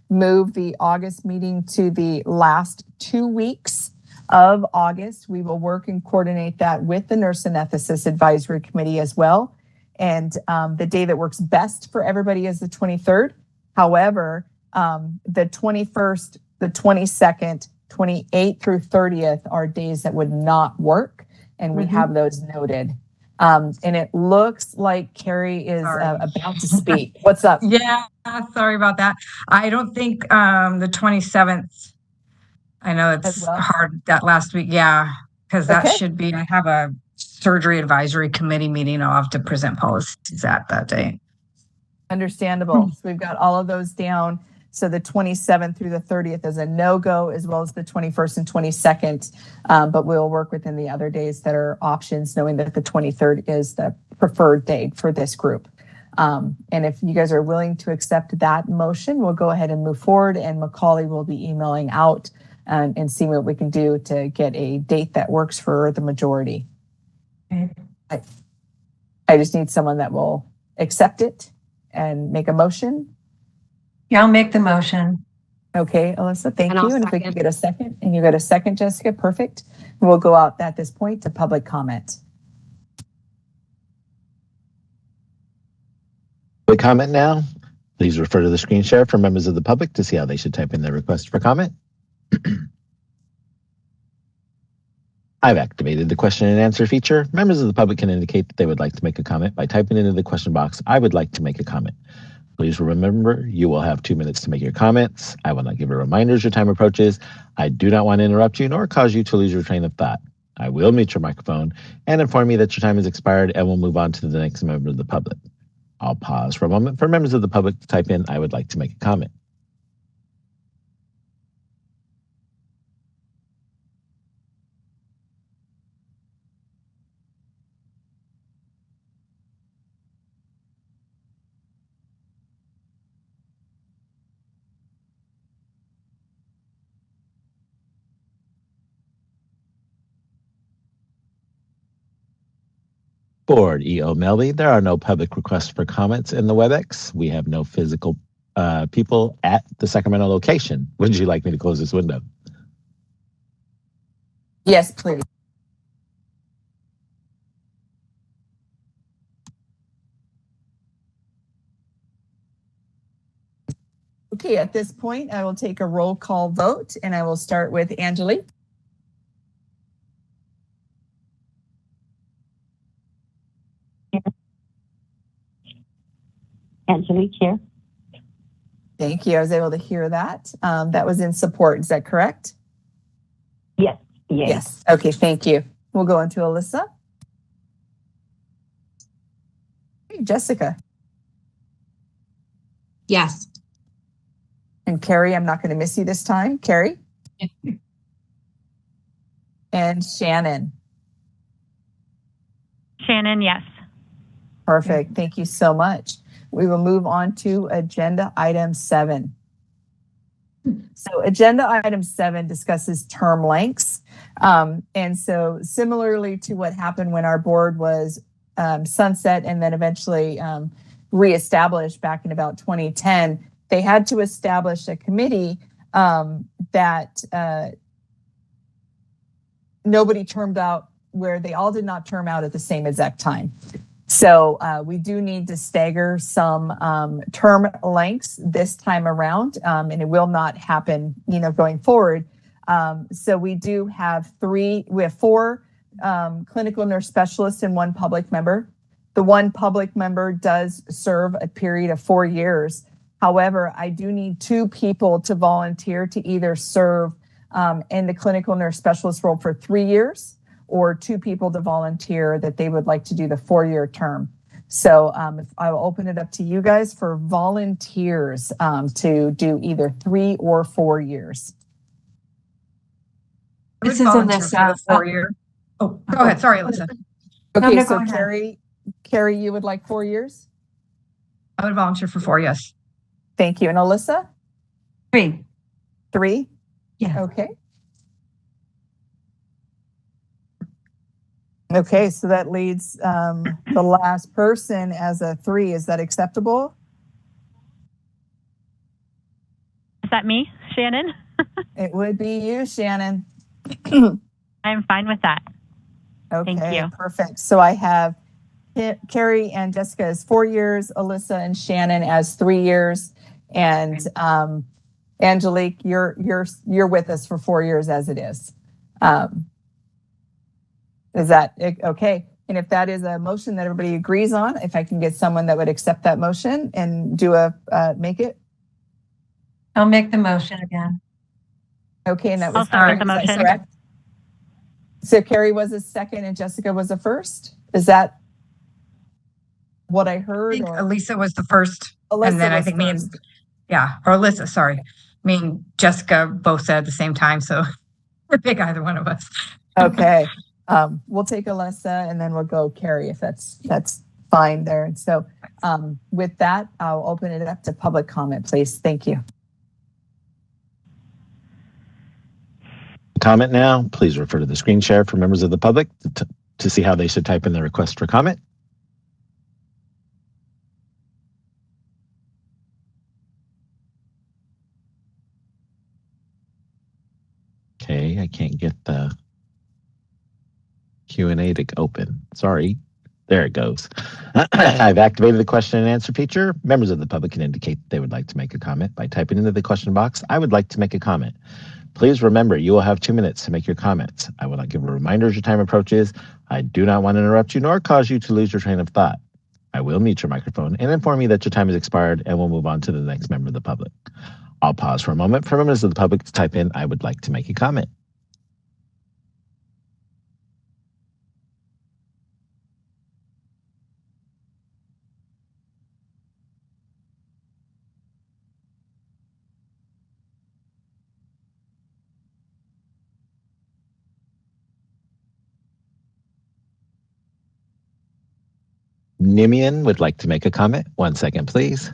move the August meeting to the last 2 weeks of August. We will work and coordinate that with the Nurse Anesthetist Advisory Committee as well. And the day that works best for everybody is the 23rd. However, the 21st, the 22nd, 28th through 30th are days that would not work. And we have those noted. And it looks like Carrie is about to speak. What's up? Yeah, sorry about that. I don't think the 27th, I know it's hard that last week. Yeah, because that should be, I have a surgery advisory committee meeting. I'll have to present policies at that day. Understandable. So we've got all of those down. So the 27th through the 30th is a no-go, as well as the 21st and 22nd. But we'll work within the other days that are options, knowing that the 23rd is the preferred date for this group. And if you guys are willing to accept that motion, we'll go ahead and move forward, and Macaulay will be emailing out and see what we can do to get a date that works for the majority. Okay. I just need someone that will accept it and make a motion. Yeah, I'll make the motion. Okay, Alyssa, thank And I'll you. And if we second. can get a second, and you got a second, Jessica, perfect. We'll go out at this point to public comment. Public comment now. Please refer to the screen share for members of the public to see how they should type in their request for comment. I've activated the question and answer feature. Members of the public can indicate that they would like to make a comment by typing into the question box, "I would like to make a comment." Please remember, you will have 2 minutes to make your comments. I will not give a reminder as your time approaches. I do not want to interrupt you nor cause you to lose your train of thought. I will mute your microphone and inform you that your time has expired and we'll move on to the next member of the public. I'll pause for a moment for members of the public to type in, "I would like to make a comment." Board EO Melby, there are no public requests for comments in the WebEx. We have no physical people at the Sacramento location. Would you like me to close this window? Yes, please. Okay, at this point, I will take a roll call vote and I will start with Angelique. Angelique here. Thank you. I was able to hear that. That was in support. Is that correct? Yes. Yes. Okay, thank you. We'll go into Alyssa. Hey, Jessica. Yes. And Carrie, I'm not going to miss you this time. Carrie? And Shannon. Shannon, yes. Perfect. Thank you so much. We will move on to agenda item 7. So agenda item 7 discusses term lengths. And so similarly to what happened when our board was sunset and then eventually reestablished back in about 2010, they had to establish a committee that nobody termed out, where they all did not term out at the same exact time. So we do need to stagger some term lengths this time around, and it will not happen, going forward. So we do have 4 clinical nurse specialists and 1 public member. The 1 public member does serve a period of 4 years. However, I do need 2 people to volunteer to either serve in the clinical nurse specialist role for 3 years, or 2 people to volunteer that they would like to do the 4-year term. So I will open it up to you guys for volunteers to do either 3 or 4 years. This is Alyssa. 4-year. Oh, go ahead. Sorry, Alyssa. Okay, No, so go ahead. Carrie, you would like 4 years? I would volunteer for 4, yes. Thank you. And Alyssa? 3. 3? Yeah. Okay. Okay, so that leads the last person as a 3. Is that acceptable? Is that me, Shannon? It would be you, Shannon. I'm fine with that. Okay, Thank you. perfect. So I have Carrie and Jessica as 4 years, Alyssa and Shannon as 3 years, and Angelique, you're with us for 4 years as it is. Is that okay? And if that is a motion that everybody agrees on, if I can get someone that would accept that motion and do make it. I'll make the motion again. Okay, and that was I'll second the motion. correct. So Carrie was a second and Jessica was a first. Is that what I I heard? think or? Elisa was the first. Alyssa and then I was think first. or Alyssa, sorry. Me and Jessica both said at the same time, so pick either one of us. Okay. We'll take Alyssa and then we'll go Carrie if that's fine there. And so with that, I'll open it up to public comment, please. Thank you. Comment now. Please refer to the screen share for members of the public to see how they should type in their request for comment. Okay, I can't get the Q&A to open. Sorry. There it goes. I've activated the question and answer feature. Members of the public can indicate they would like to make a comment by typing into the question box, "I would like to make a comment." Please remember, you will have 2 minutes to make your comments. I will not give a reminder as your time approaches. I do not want to interrupt you nor cause you to lose your train of thought. I will mute your microphone and inform you that your time has expired, and we'll move on to the next member of the public. I'll pause for a moment for members of the public to type in, I would like to make a comment. Nimian would like to make a comment. 1 second, please.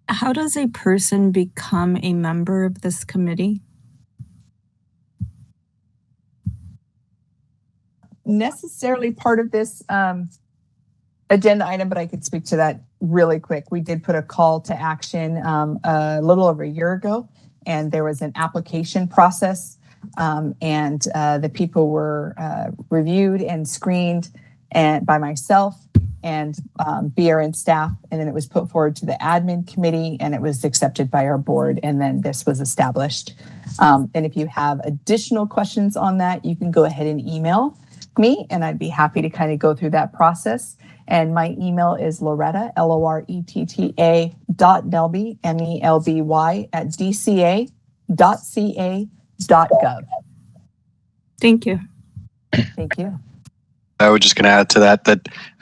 How does a person become a member of this committee? Necessarily part of this agenda item, but I could speak to that really quick. We did put a call to action a little over a year ago, and there was an application process, and the people were reviewed and screened by myself and BRN staff, and then it was put forward to the admin committee, and it was accepted by our board, and then this was established. And if you have additional questions on that, you can go ahead and email me, and I'd be happy to kind of go through that process. And my email is Loretta, LORETTA .Nelby, MELBY @dca.ca.gov. Thank you. Thank you. I was just going to add to that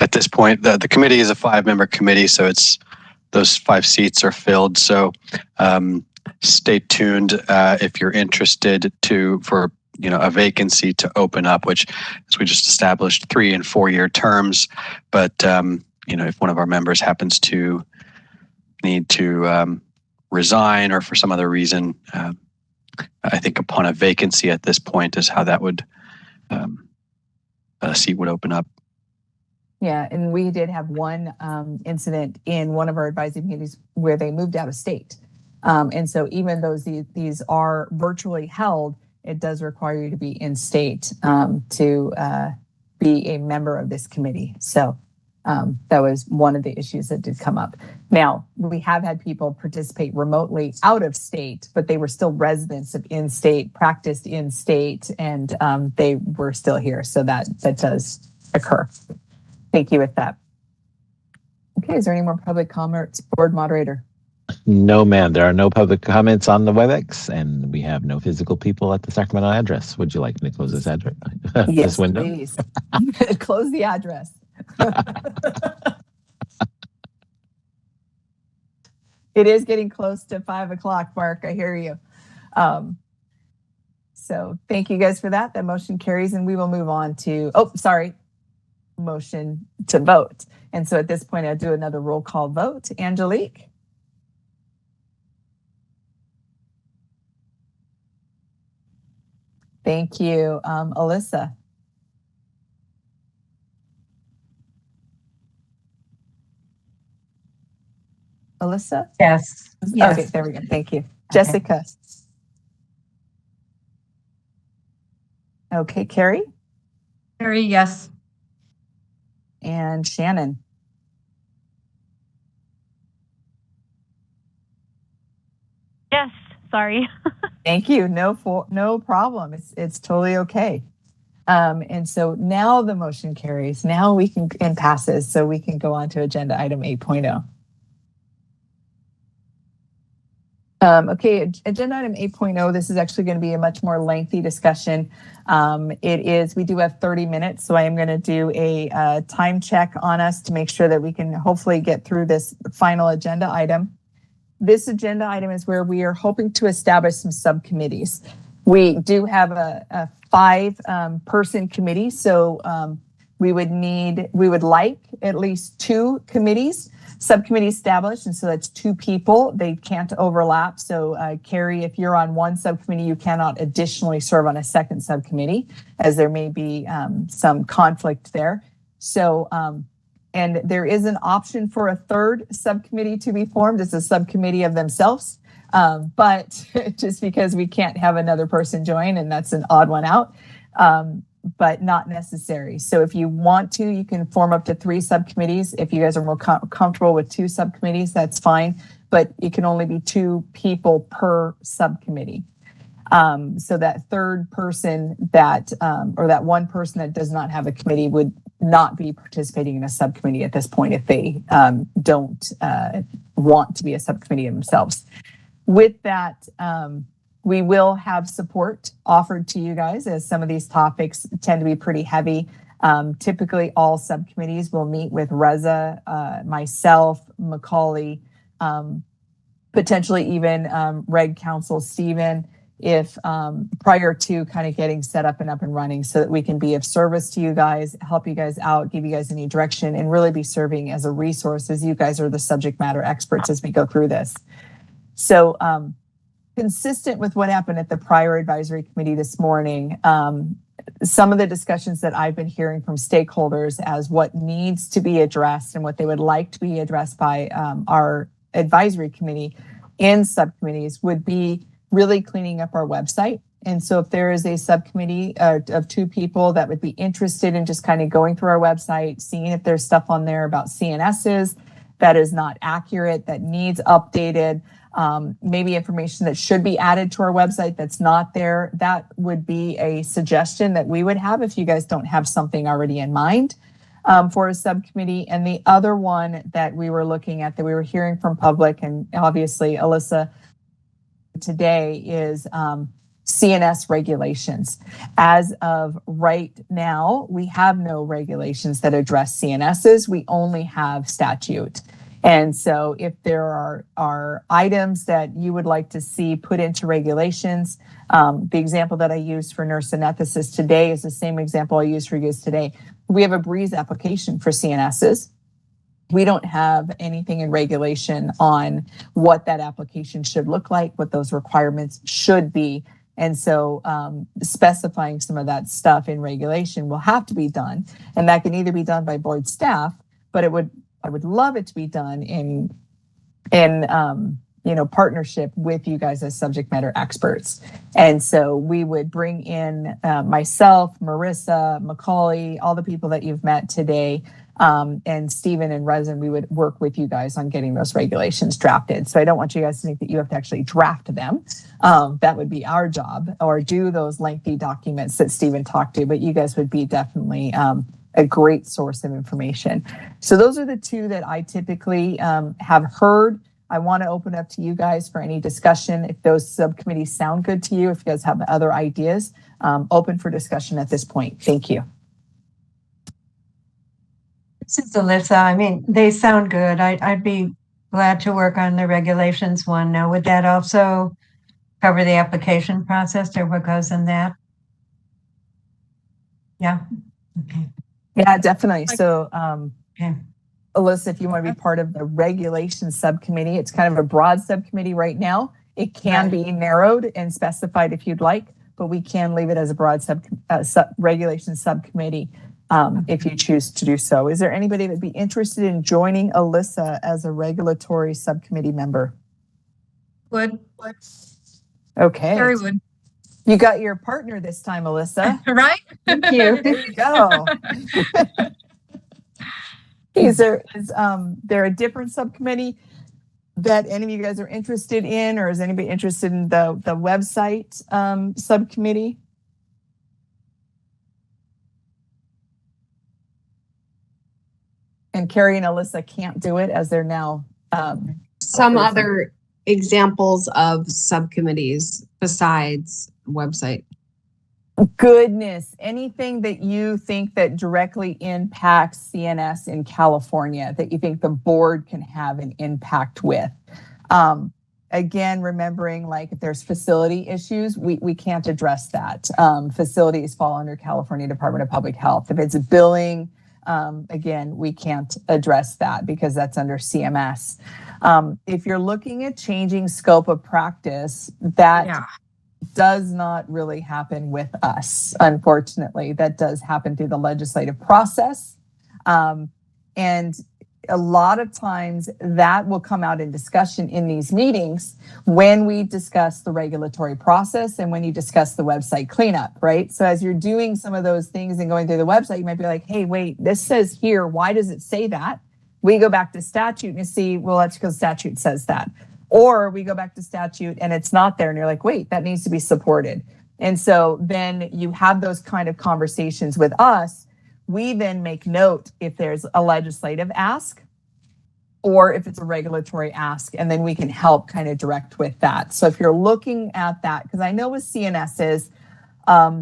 at this point, the committee is a 5-member committee, so it's those 5 seats are filled. So stay tuned if you're interested for a vacancy to open up, which, as we just established, 3 and 4 year terms. But if one of our members happens to need to resign or for some other reason, I think upon a vacancy at this point is how that would a seat would open up. Yeah, and we did have one incident in one of our advisory committees where they moved out of state. And so even though these are virtually held, it does require you to be in state to be a member of this committee. So that was one of the issues that did come up. Now, we have had people participate remotely out of state, but they were still residents of in-state, practiced in-state, and they were still here. So that does occur. Thank you with that. Okay, is there any more public comments, board moderator? No, ma'am. There are no public comments on the WebEx, and we have no physical people at the Sacramento address. Would you like me to close this address? Yes, this window? Please. Close the address. It is getting close to 5 o'clock, Mark. I hear you. So thank you guys for that. That motion carries, and we will move on to, motion to vote. And so at this point, I'll do another roll call vote. Angelique? Thank you. Alyssa? Alyssa? Yes. Okay, there we go. Thank you. Jessica? Okay, Carrie? Carrie, yes. And Shannon? Yes, sorry. Thank you. No problem. It's totally okay. And so now the motion carries. Now we can, and passes, so we can go on to agenda item 8.0. Okay, agenda item 8.0, this is actually going to be a much more lengthy discussion. We do have 30 minutes, so I am going to do a time check on us to make sure that we can hopefully get through this final agenda item. This agenda item is where we are hoping to establish some subcommittees. We do have a 5-person committee, so we would like at least 2 subcommittees established, and so that's 2 people. They can't overlap. So Carrie, if you're on one subcommittee, you cannot additionally serve on a second subcommittee, as there may be some conflict there. So, and there is an option for a 3rd subcommittee to be formed. It's a subcommittee of themselves, But just because we can't have another person join, and that's an odd one out, but not necessary. So if you want to, you can form up to 3 subcommittees. If you guys are more comfortable with 2 subcommittees, that's fine, but it can only be 2 people per subcommittee. So that third person that, or that one person that does not have a committee would not be participating in a subcommittee at this point if they don't want to be a subcommittee themselves. With that, we will have support offered to you guys, as some of these topics tend to be pretty heavy. Typically, all subcommittees will meet with Reza, myself, Macaulay, potentially even Reg Council Stephen, if prior to kind of getting set up and running, so that we can be of service to you guys, help you guys out, give you guys any direction, and really be serving as a resource, as you guys are the subject matter experts as we go through this. So consistent with what happened at the prior advisory committee this morning, some of the discussions that I've been hearing from stakeholders as what needs to be addressed and what they would like to be addressed by our advisory committee in subcommittees would be really cleaning up our website. And so if there is a subcommittee of 2 people that would be interested in just kind of going through our website, seeing if there's stuff on there about CNSs that is not accurate, that needs updated, maybe information that should be added to our website that's not there, that would be a suggestion that we would have if you guys don't have something already in mind for a subcommittee. And the other one that we were looking at, that we were hearing from public, and obviously Alyssa today, is CNS regulations. As of right now, we have no regulations that address CNSs. We only have statute. And so if there are items that you would like to see put into regulations, the example that I used for nurse anesthetist today is the same example I used for you guys today. We have a BREEZE application for CNSs. We don't have anything in regulation on what that application should look like, what those requirements should be. And so specifying some of that stuff in regulation will have to be done. And that can either be done by board staff, but I would love it to be done in partnership with you guys as subject matter experts. And so we would bring in myself, Marissa, Macaulay, all the people that you've met today, and Stephen and Resin. We would work with you guys on getting those regulations drafted. So I don't want you guys to think that you have to actually draft them. That would be our job, or do those lengthy documents that Stephen talked to, but you guys would be definitely a great source of information. So those are the 2 that I typically have heard. I want to open up to you guys for any discussion. If those subcommittees sound good to you, if you guys have other ideas, open for discussion at this point. Thank you. This is Alyssa. I mean, they sound good. I'd be glad to work on the regulations one. Now, would that also cover the application process, or what goes in that? Yeah. Okay. Yeah, definitely. So, Alyssa, if you want to be part of the regulation subcommittee, it's kind of a broad subcommittee right now. It can be narrowed and specified if you'd like, but we can leave it as a broad regulation subcommittee if you choose to do so. Is there anybody that would be interested in joining Alyssa as a regulatory subcommittee member? Would. Okay. Carrie would. You got your partner this time, Alyssa. Right? Thank you. There you go. Is there a different subcommittee that any of you guys are interested in, or is anybody interested in the website subcommittee? And Carrie and Alyssa can't do it as they're now. Some other examples of subcommittees besides website. Goodness, anything that you think that directly impacts CNS in California that you think the board can have an impact with. Again, remembering, like, if there's facility issues, we can't address that. Facilities fall under California Department of Public Health. If it's a billing, again, we can't address that because that's under CMS. If you're looking at changing scope of practice, that does not really happen with us, unfortunately. That does happen through the legislative process. And a lot of times that will come out in discussion in these meetings when we discuss the regulatory process and when you discuss the website cleanup, right? So as you're doing some of those things and going through the website, you might be like, hey, wait, this says here, why does it say that? We go back to statute and you see, well, that's because statute says that. Or we go back to statute and it's not there and you're like, wait, that needs to be supported. And so then you have those kind of conversations with us. We then make note if there's a legislative ask or if it's a regulatory ask, and then we can help kind of direct with that. So if you're looking at that, because I know with CNSs,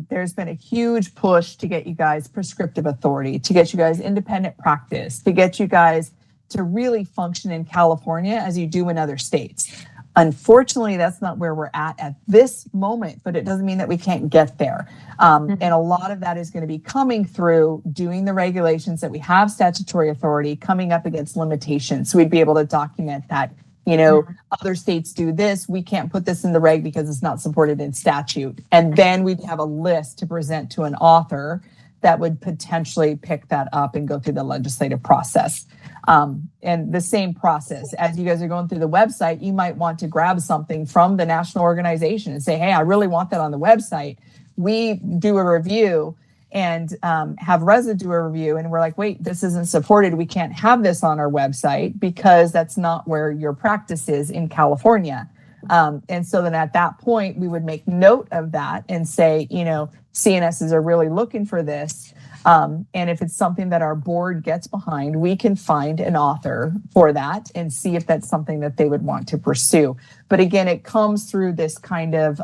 there's been a huge push to get you guys prescriptive authority, to get you guys independent practice, to get you guys to really function in California as you do in other states. Unfortunately, that's not where we're at this moment, but it doesn't mean that we can't get there. And a lot of that is going to be coming through doing the regulations that we have statutory authority, coming up against limitations. So we'd be able to document that, you know, other states do this. We can't put this in the reg because it's not supported in statute. And then we'd have a list to present to an author that would potentially pick that up and go through the legislative process. And the same process as you guys are going through the website, you might want to grab something from the national organization and say, hey, I really want that on the website. We do a review and have Reza do a review. And we're like, wait, this isn't supported. We can't have this on our website because that's not where your practice is in California. And so then at that point, we would make note of that and say, you know, CNSs are really looking for this. And if it's something that our board gets behind, we can find an author for that and see if that's something that they would want to pursue. But again, it comes through this kind of,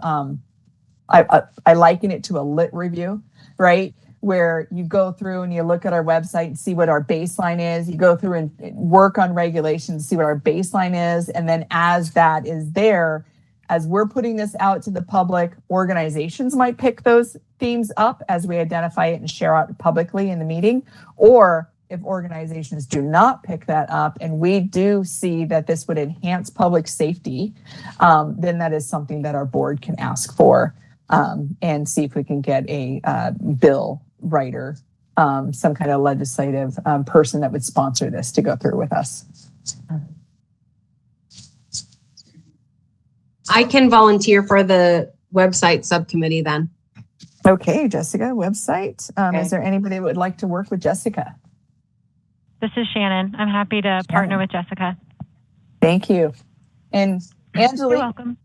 I liken it to a lit review, right? Where you go through and you look at our website and see what our baseline is. You go through and work on regulations, see what our baseline is. And then as that is there, as we're putting this out to the public, organizations might pick those themes up as we identify it and share out publicly in the meeting. Or if organizations do not pick that up and we do see that this would enhance public safety, then that is something that our board can ask for and see if we can get a bill writer, some kind of legislative person that would sponsor this to go through with us. I can volunteer for the website subcommittee then. Okay, Jessica, website. Is there anybody that would like to work with Jessica? This is Shannon. I'm happy to partner with Jessica. Thank you. And Angelique, you're welcome.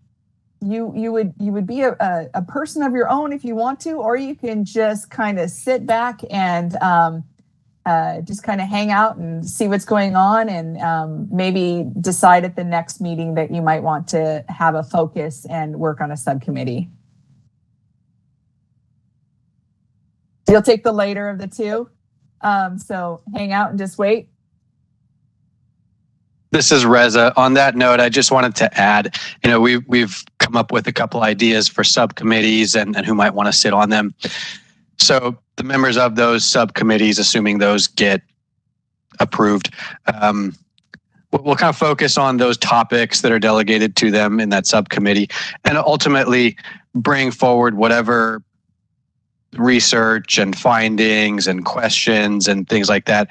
You would be a person of your own if you want to, or you can just kind of sit back and just kind of hang out and see what's going on, and maybe decide at the next meeting that you might want to have a focus and work on a subcommittee. You'll take the later of the two. So hang out and just wait. This is Reza. On that note, I just wanted to add, you know, we've come up with a couple ideas for subcommittees and who might want to sit on them. So the members of those subcommittees, assuming those get approved, we'll kind of focus on those topics that are delegated to them in that subcommittee and ultimately bring forward whatever research and findings and questions and things like that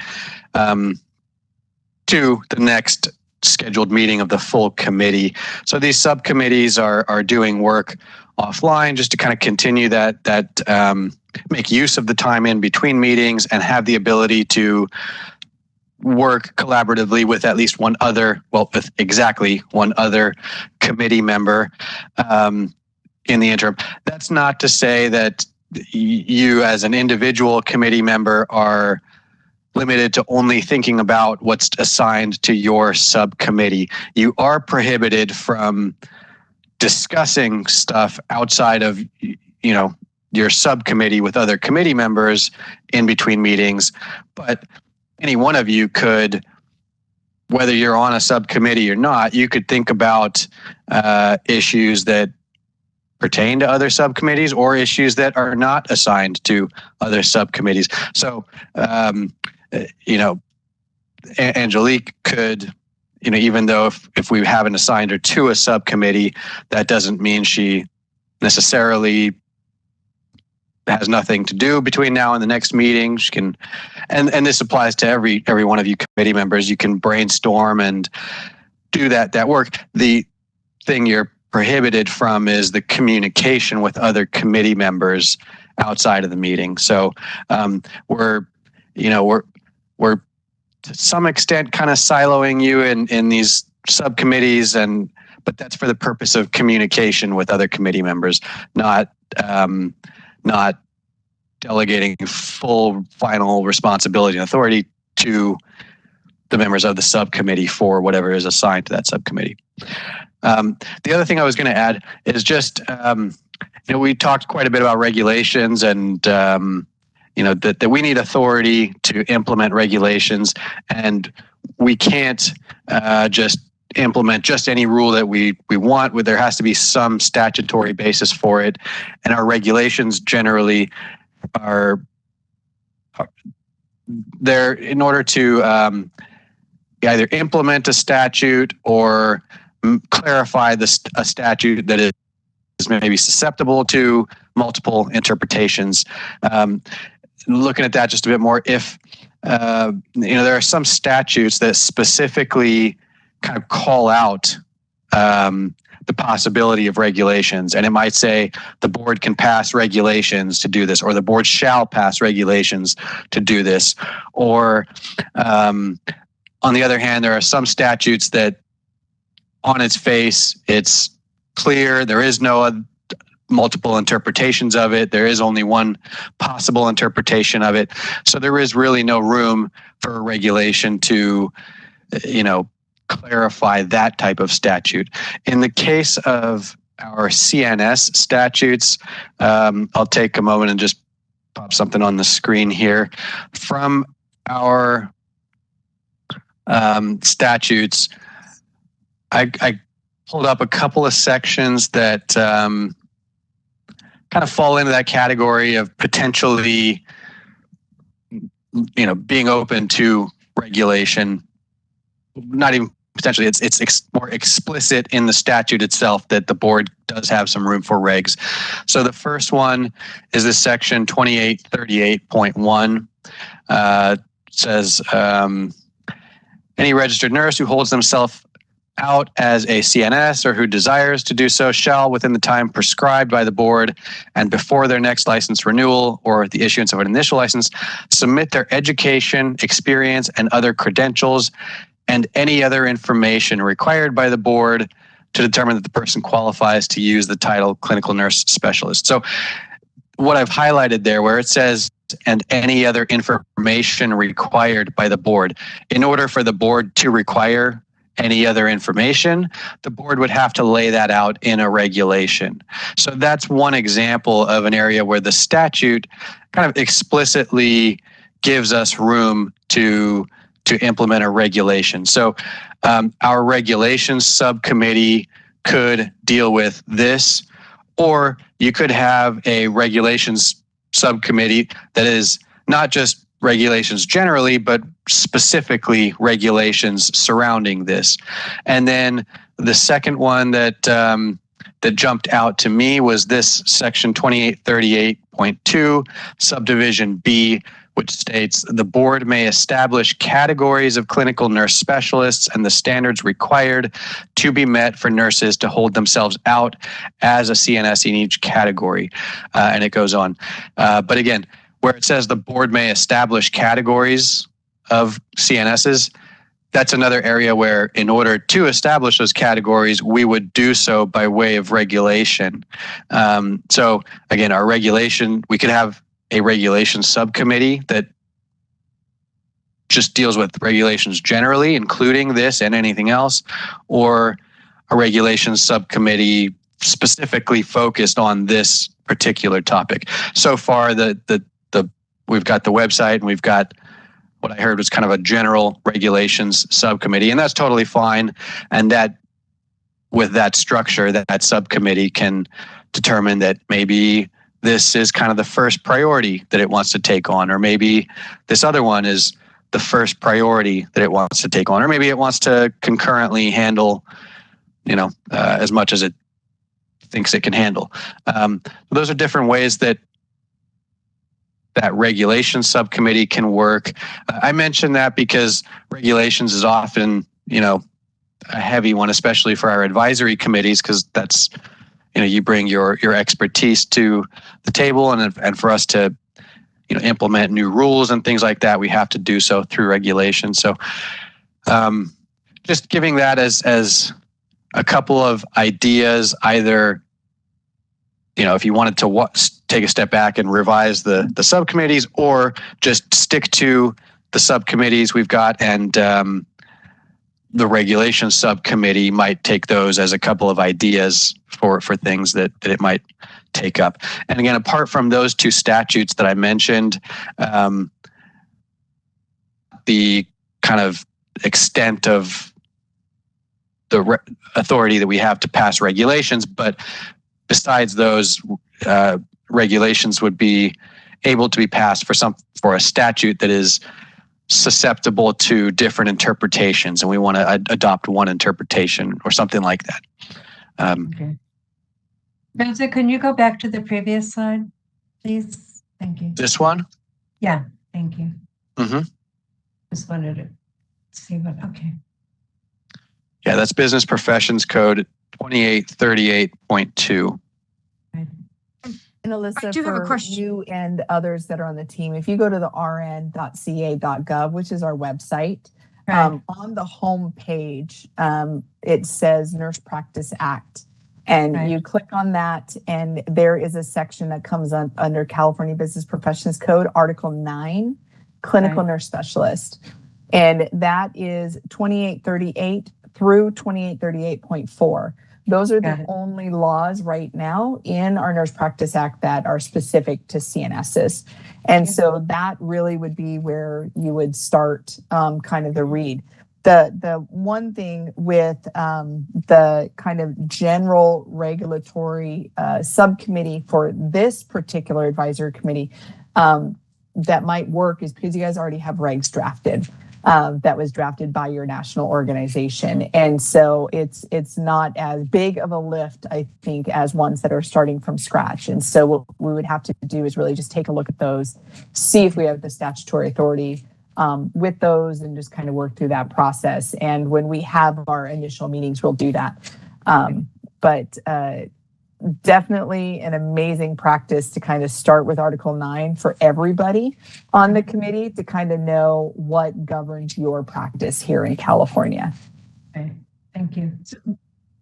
to the next scheduled meeting of the full committee. So these subcommittees are doing work offline just to kind of continue that make use of the time in between meetings and have the ability to work collaboratively with at least one other, well, with exactly one other committee member in the interim. That's not to say that you as an individual committee member are limited to only thinking about what's assigned to your subcommittee. You are prohibited from discussing stuff outside of, you know, your subcommittee with other committee members in between meetings. But any one of you could, whether you're on a subcommittee or not, you could think about issues that pertain to other subcommittees or issues that are not assigned to other subcommittees. So, you know, Angelique could, you know, even though if we haven't assigned her to a subcommittee, that doesn't mean she necessarily has nothing to do between now and the next meeting, she can, and this applies to every one of you committee members. You can brainstorm and do that work. The thing you're prohibited from is the communication with other committee members outside of the meeting. So we're to some extent kind of siloing you in these subcommittees, but that's for the purpose of communication with other committee members, not delegating full final responsibility and authority to the members of the subcommittee for whatever is assigned to that subcommittee. The other thing I was going to add is just, we talked quite a bit about regulations and, that we need authority to implement regulations, and we can't just implement just any rule that we want. There has to be some statutory basis for it, and our regulations generally are there in order to either implement a statute or clarify a statute that is maybe susceptible to multiple interpretations. Looking at that just a bit more, if there are some statutes that specifically kind of call out the possibility of regulations, and it might say the board can pass regulations to do this, or the board shall pass regulations to do this, or on the other hand, there are some statutes that on its face, it's clear, there is no multiple interpretations of it. There is only one possible interpretation of it. So there is really no room for a regulation to, clarify that type of statute. In the case of our CNS statutes, I'll take a moment and just pop something on the screen here. From our statutes, I pulled up a couple of sections that kind of fall into that category of potentially, being open to regulation. Not even potentially, it's more explicit in the statute itself that the board does have some room for regs. So the first one is this section 2838.1. Says any registered nurse who holds themselves out as a CNS or who desires to do so shall, within the time prescribed by the board and before their next license renewal or the issuance of an initial license, submit their education, experience, and other credentials and any other information required by the board to determine that the person qualifies to use the title clinical nurse specialist. So what I've highlighted there where it says, and any other information required by the board, in order for the board to require any other information, the board would have to lay that out in a regulation. So that's one example of an area where the statute kind of explicitly gives us room to implement a regulation. So our regulations subcommittee could deal with this, or you could have a regulations subcommittee that is not just regulations generally, but specifically regulations surrounding this. And then the second one that jumped out to me was this section 2838.2, subdivision B, which states the board may establish categories of clinical nurse specialists and the standards required to be met for nurses to hold themselves out as a CNS in each category. And it goes on. But again, where it says the board may establish categories of CNSs, that's another area where in order to establish those categories, we would do so by way of regulation. So again, our regulation, we could have a regulation subcommittee that just deals with regulations generally, including this and anything else, or a regulations subcommittee specifically focused on this particular topic. So far, we've got the website and we've got what I heard was kind of a general regulations subcommittee, and that's totally fine. And that with that structure, that subcommittee can determine that maybe this is kind of the first priority that it wants to take on, or maybe this other one is the first priority that it wants to take on, or maybe it wants to concurrently handle, as much as it thinks it can handle. Those are different ways that that regulations subcommittee can work. I mentioned that because regulations is often, a heavy one, especially for our advisory committees, because that's, you bring your expertise to the table, and for us to, implement new rules and things like that, we have to do so through regulation. So, just giving that as a couple of ideas, either, if you wanted to take a step back and revise the subcommittees, or just stick to the subcommittees we've got, and the regulations subcommittee might take those as a couple of ideas for things that it might take up. And again, apart from those two statutes that I mentioned, the kind of extent of the authority that we have to pass regulations, but besides those, regulations would be able to be passed for a statute that is susceptible to different interpretations, and we want to adopt one interpretation or something like that. Okay. Rosa, can you go back to the previous slide, please? Thank you. This one? Yeah, thank you. Mm-hmm. Just wanted to see what, okay. Yeah, that's Business Professions Code 2838.2. And Alyssa, I do have a for question. you and others that are on the team, if you go to the rn.ca.gov, which is our website, Right. on the home page, it says Nurse Practice Act. And Right. you click on that, and there is a section that comes under California Business Professions Code, Article 9, Clinical Right. Nurse Specialist. And that is 2838 through 2838.4. Those are Got the it. only laws right now in our Nurse Practice Act that are specific to CNSs. And so that really would be where you would start kind of the read. The one thing with the kind of general regulatory subcommittee for this particular advisory committee that might work is because you guys already have regs drafted. That was drafted by your national organization. And so it's not as big of a lift, I think, as ones that are starting from scratch. And so what we would have to do is really just take a look at those, see if we have the statutory authority with those, and just kind of work through that process. And when we have our initial meetings, we'll do that. But definitely an amazing practice to kind of start with Article 9 for everybody on the committee to kind of know what governs your practice here in California. Okay. Thank you.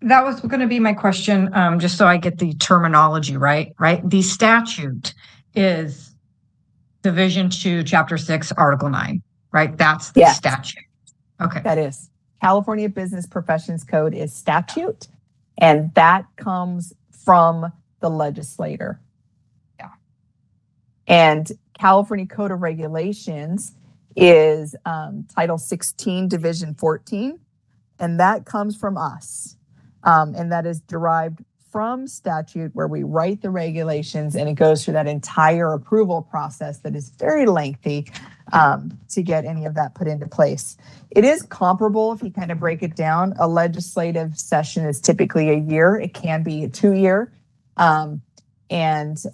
That was going to be my question, just so I get the terminology right. The statute is Division 2, Chapter 6, Article 9, right? That's the Yes. statute. Okay. That is. California Business Professions Code is statute, and that comes from the legislator. Yeah. And California Code of Regulations is Title 16, Division 14, and that comes from us. And that is derived from statute, where we write the regulations, and it goes through that entire approval process that is very lengthy to get any of that put into place. It is comparable if you kind of break it down. A legislative session is typically a year. It can be a 2-year. And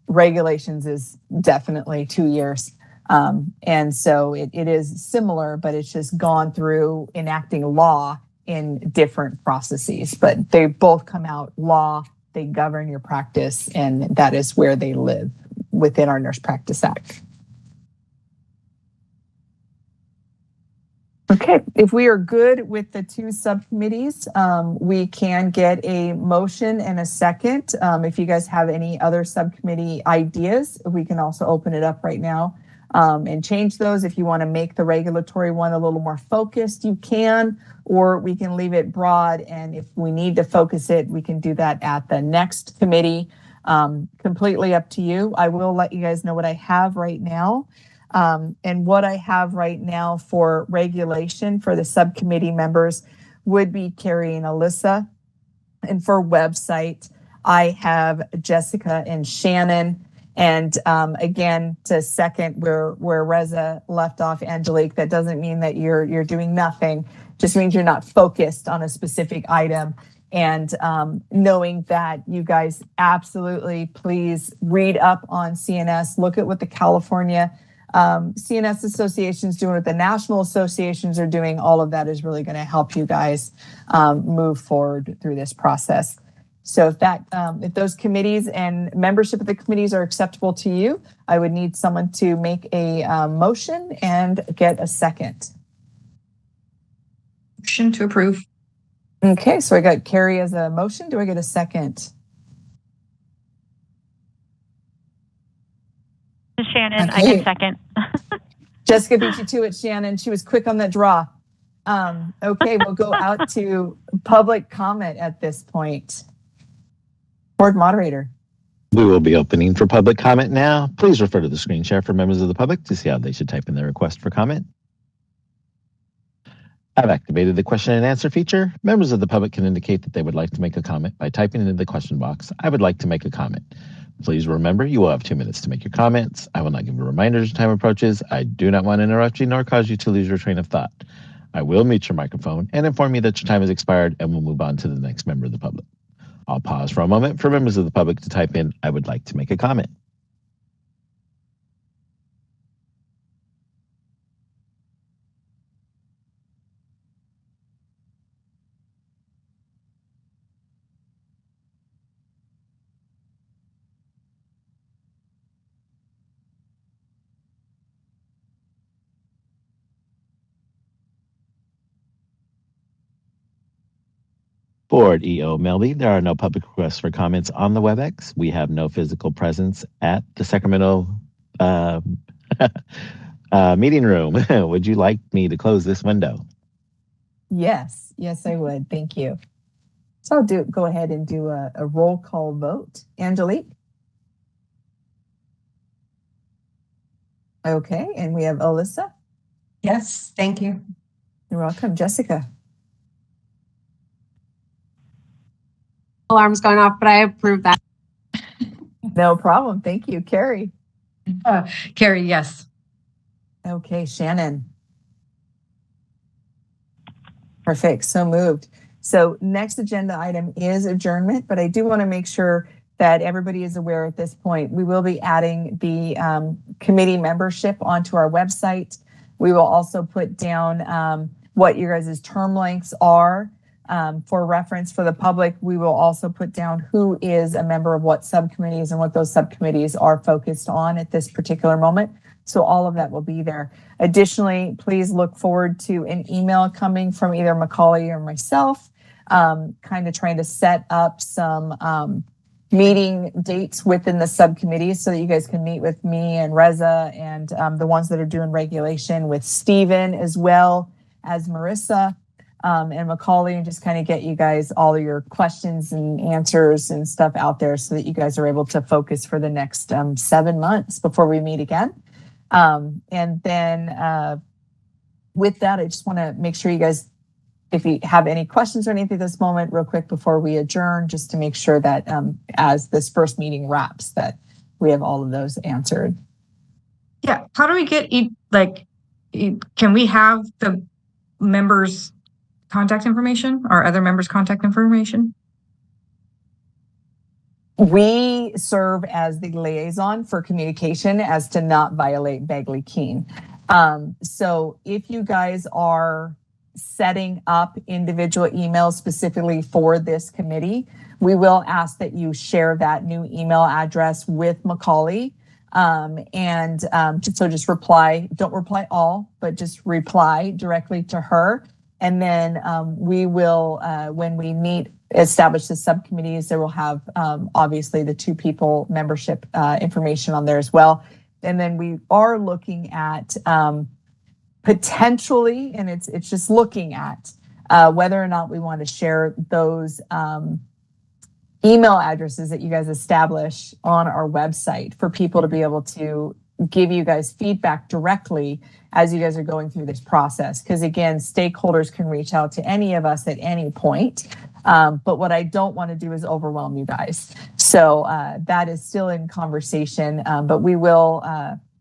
regulations is definitely 2 years. And so it is similar, but it's just gone through enacting law in different processes. But they both come out law, they govern your practice, and that is where they live within our Nurse Practice Act. Okay, if we are good with the two subcommittees, we can get a motion and a second. If you guys have any other subcommittee ideas, we can also open it up right now and change those. If you want to make the regulatory one a little more focused, you can, or we can leave it broad. And if we need to focus it, we can do that at the next committee. Completely up to you. I will let you guys know what I have right now. And what I have right now for regulation for the subcommittee members would be Carrie and Alyssa. And for website, I have Jessica and Shannon. And again, to second where Reza left off, Angelique, that doesn't mean that you're doing nothing. Just means you're not focused on a specific item. And knowing that you guys absolutely please read up on CNS, look at what the California CNS associations doing, what the national associations are doing. All of that is really going to help you guys move forward through this process. So if those committees and membership of the committees are acceptable to you, I would need someone to make a motion and get a second. Motion to approve. Okay, so I got Carrie as a motion. Do I get a second? Shannon, Okay. I can second. Jessica beat you to it, Shannon. She was quick on that draw. Okay, we'll go out to public comment at this point. Board moderator. We will be opening for public comment now. Please refer to the screen share for members of the public to see how they should type in their request for comment. I've activated the question and answer feature. Members of the public can indicate that they would like to make a comment by typing into the question box, "I would like to make a comment." Please remember, you will have 2 minutes to make your comments. I will not give a reminder as time approaches. I do not want to interrupt you nor cause you to lose your train of thought. I will mute your microphone and inform you that your time has expired, and we'll move on to the next member of the public. I'll pause for a moment for members of the public to type in, "I would like to make a comment." Board EO Melby, there are no public requests for comments on the WebEx. We have no physical presence at the Sacramento meeting room. Would you like me to close this window? Yes, I would. Thank you. So I'll go ahead and do a roll call vote. Angelique? Okay, and we have Alyssa. Yes, thank you. You're welcome. Jessica? Alarm's going off, but I approve that. No problem. Thank you. Carrie? Carrie, yes. Okay, Shannon? Perfect. So moved. So next agenda item is adjournment, but I do want to make sure that everybody is aware at this point. We will be adding the committee membership onto our website. We will also put down what your guys' term lengths are. For reference for the public, we will also put down who is a member of what subcommittees and what those subcommittees are focused on at this particular moment. So all of that will be there. Additionally, please look forward to an email coming from either Macaulay or myself, kind of trying to set up some meeting dates within the subcommittees so that you guys can meet with me and Reza and the ones that are doing regulation with Stephen as well as Marissa. And Macaulay, and just kind of get you guys all of your questions and answers and stuff out there so that you guys are able to focus for the next 7 months before we meet again. And then with that, I just want to make sure you guys, if you have any questions or anything at this moment, real quick before we adjourn, just to make sure that as this first meeting wraps, that we have all of those answered. Yeah. How do we get, can we have the members' contact information or other members' contact information? We serve as the liaison for communication as to not violate Bagley-Keene. So if you guys are setting up individual emails specifically for this committee, we will ask that you share that new email address with Macaulay. Just reply, don't reply all, but just reply directly to her. And then we will, when we meet, establish the subcommittees, there will have obviously the 2 people membership information on there as well. And then we are looking at potentially, and it's just looking at whether or not we want to share those email addresses that you guys establish on our website for people to be able to give you guys feedback directly as you guys are going through this process. Because again, stakeholders can reach out to any of us at any point. But what I don't want to do is overwhelm you guys. So that is still in conversation. But we will,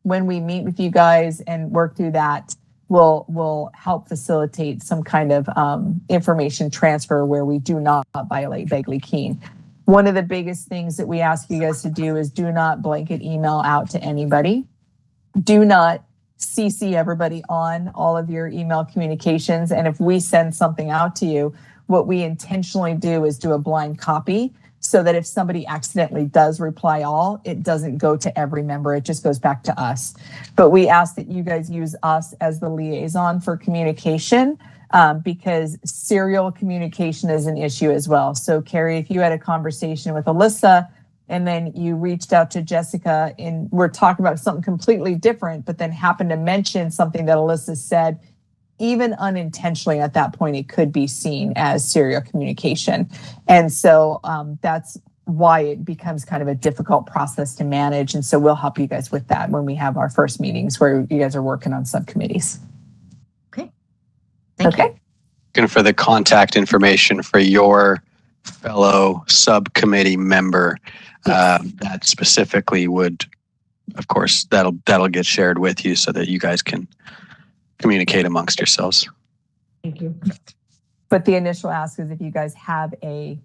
when we meet with you guys and work through that, will help facilitate some kind of information transfer where we do not violate Begley Keene. One of the biggest things that we ask you guys to do is do not blanket email out to anybody. Do not CC everybody on all of your email communications. And if we send something out to you, what we intentionally do is do a blind copy so that if somebody accidentally does reply all, it doesn't go to every member. It just goes back to us. But we ask that you guys use us as the liaison for communication because serial communication is an issue as well. So Carrie, if you had a conversation with Alyssa and then you reached out to Jessica and we're talking about something completely different, but then happened to mention something that Alyssa said, even unintentionally at that point, it could be seen as serial communication. And so that's why it becomes kind of a difficult process to manage. And so we'll help you guys with that when we have our first meetings where you guys are working on subcommittees. Okay. Thank you. And for the contact information for your fellow subcommittee member, that specifically would, of course, that'll get shared with you so that you guys can communicate amongst yourselves. Thank you. But the initial ask is if you guys have a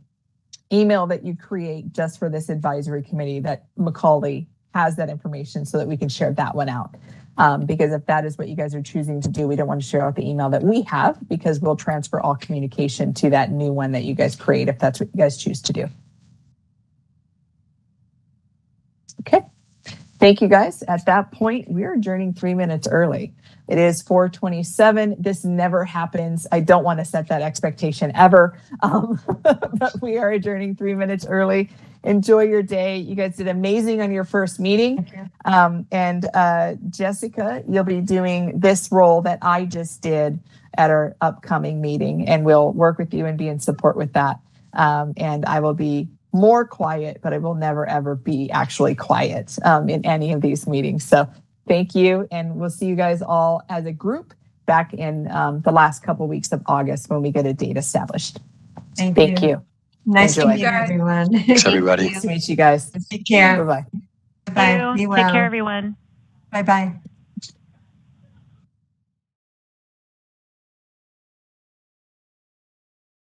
email that you create just for this advisory committee, that Macaulay has that information so that we can share that one out. Because if that is what you guys are choosing to do, we don't want to share out the email that we have because we'll transfer all communication to that new one that you guys create if that's what you guys choose to do. Okay. Thank you guys. At that point, we're adjourning 3 minutes early. It is 4:27. This never happens. I don't want to set that expectation ever, but we are adjourning 3 minutes early. Enjoy your day. You guys did amazing on your first meeting. Jessica, you'll be doing this role that I just did at our upcoming meeting, and we'll work with you and be in support with that. And I will be more quiet, but I will never, ever be actually quiet in any of these meetings. So thank you. And we'll see you guys all as a group back in the last couple of weeks of August when we get a date established. Thank you. Nice Enjoy. to meet everyone. Thanks, everybody. Nice to meet you guys. Take care. Bye-bye. Bye. Be well. Take care, everyone. Bye-bye.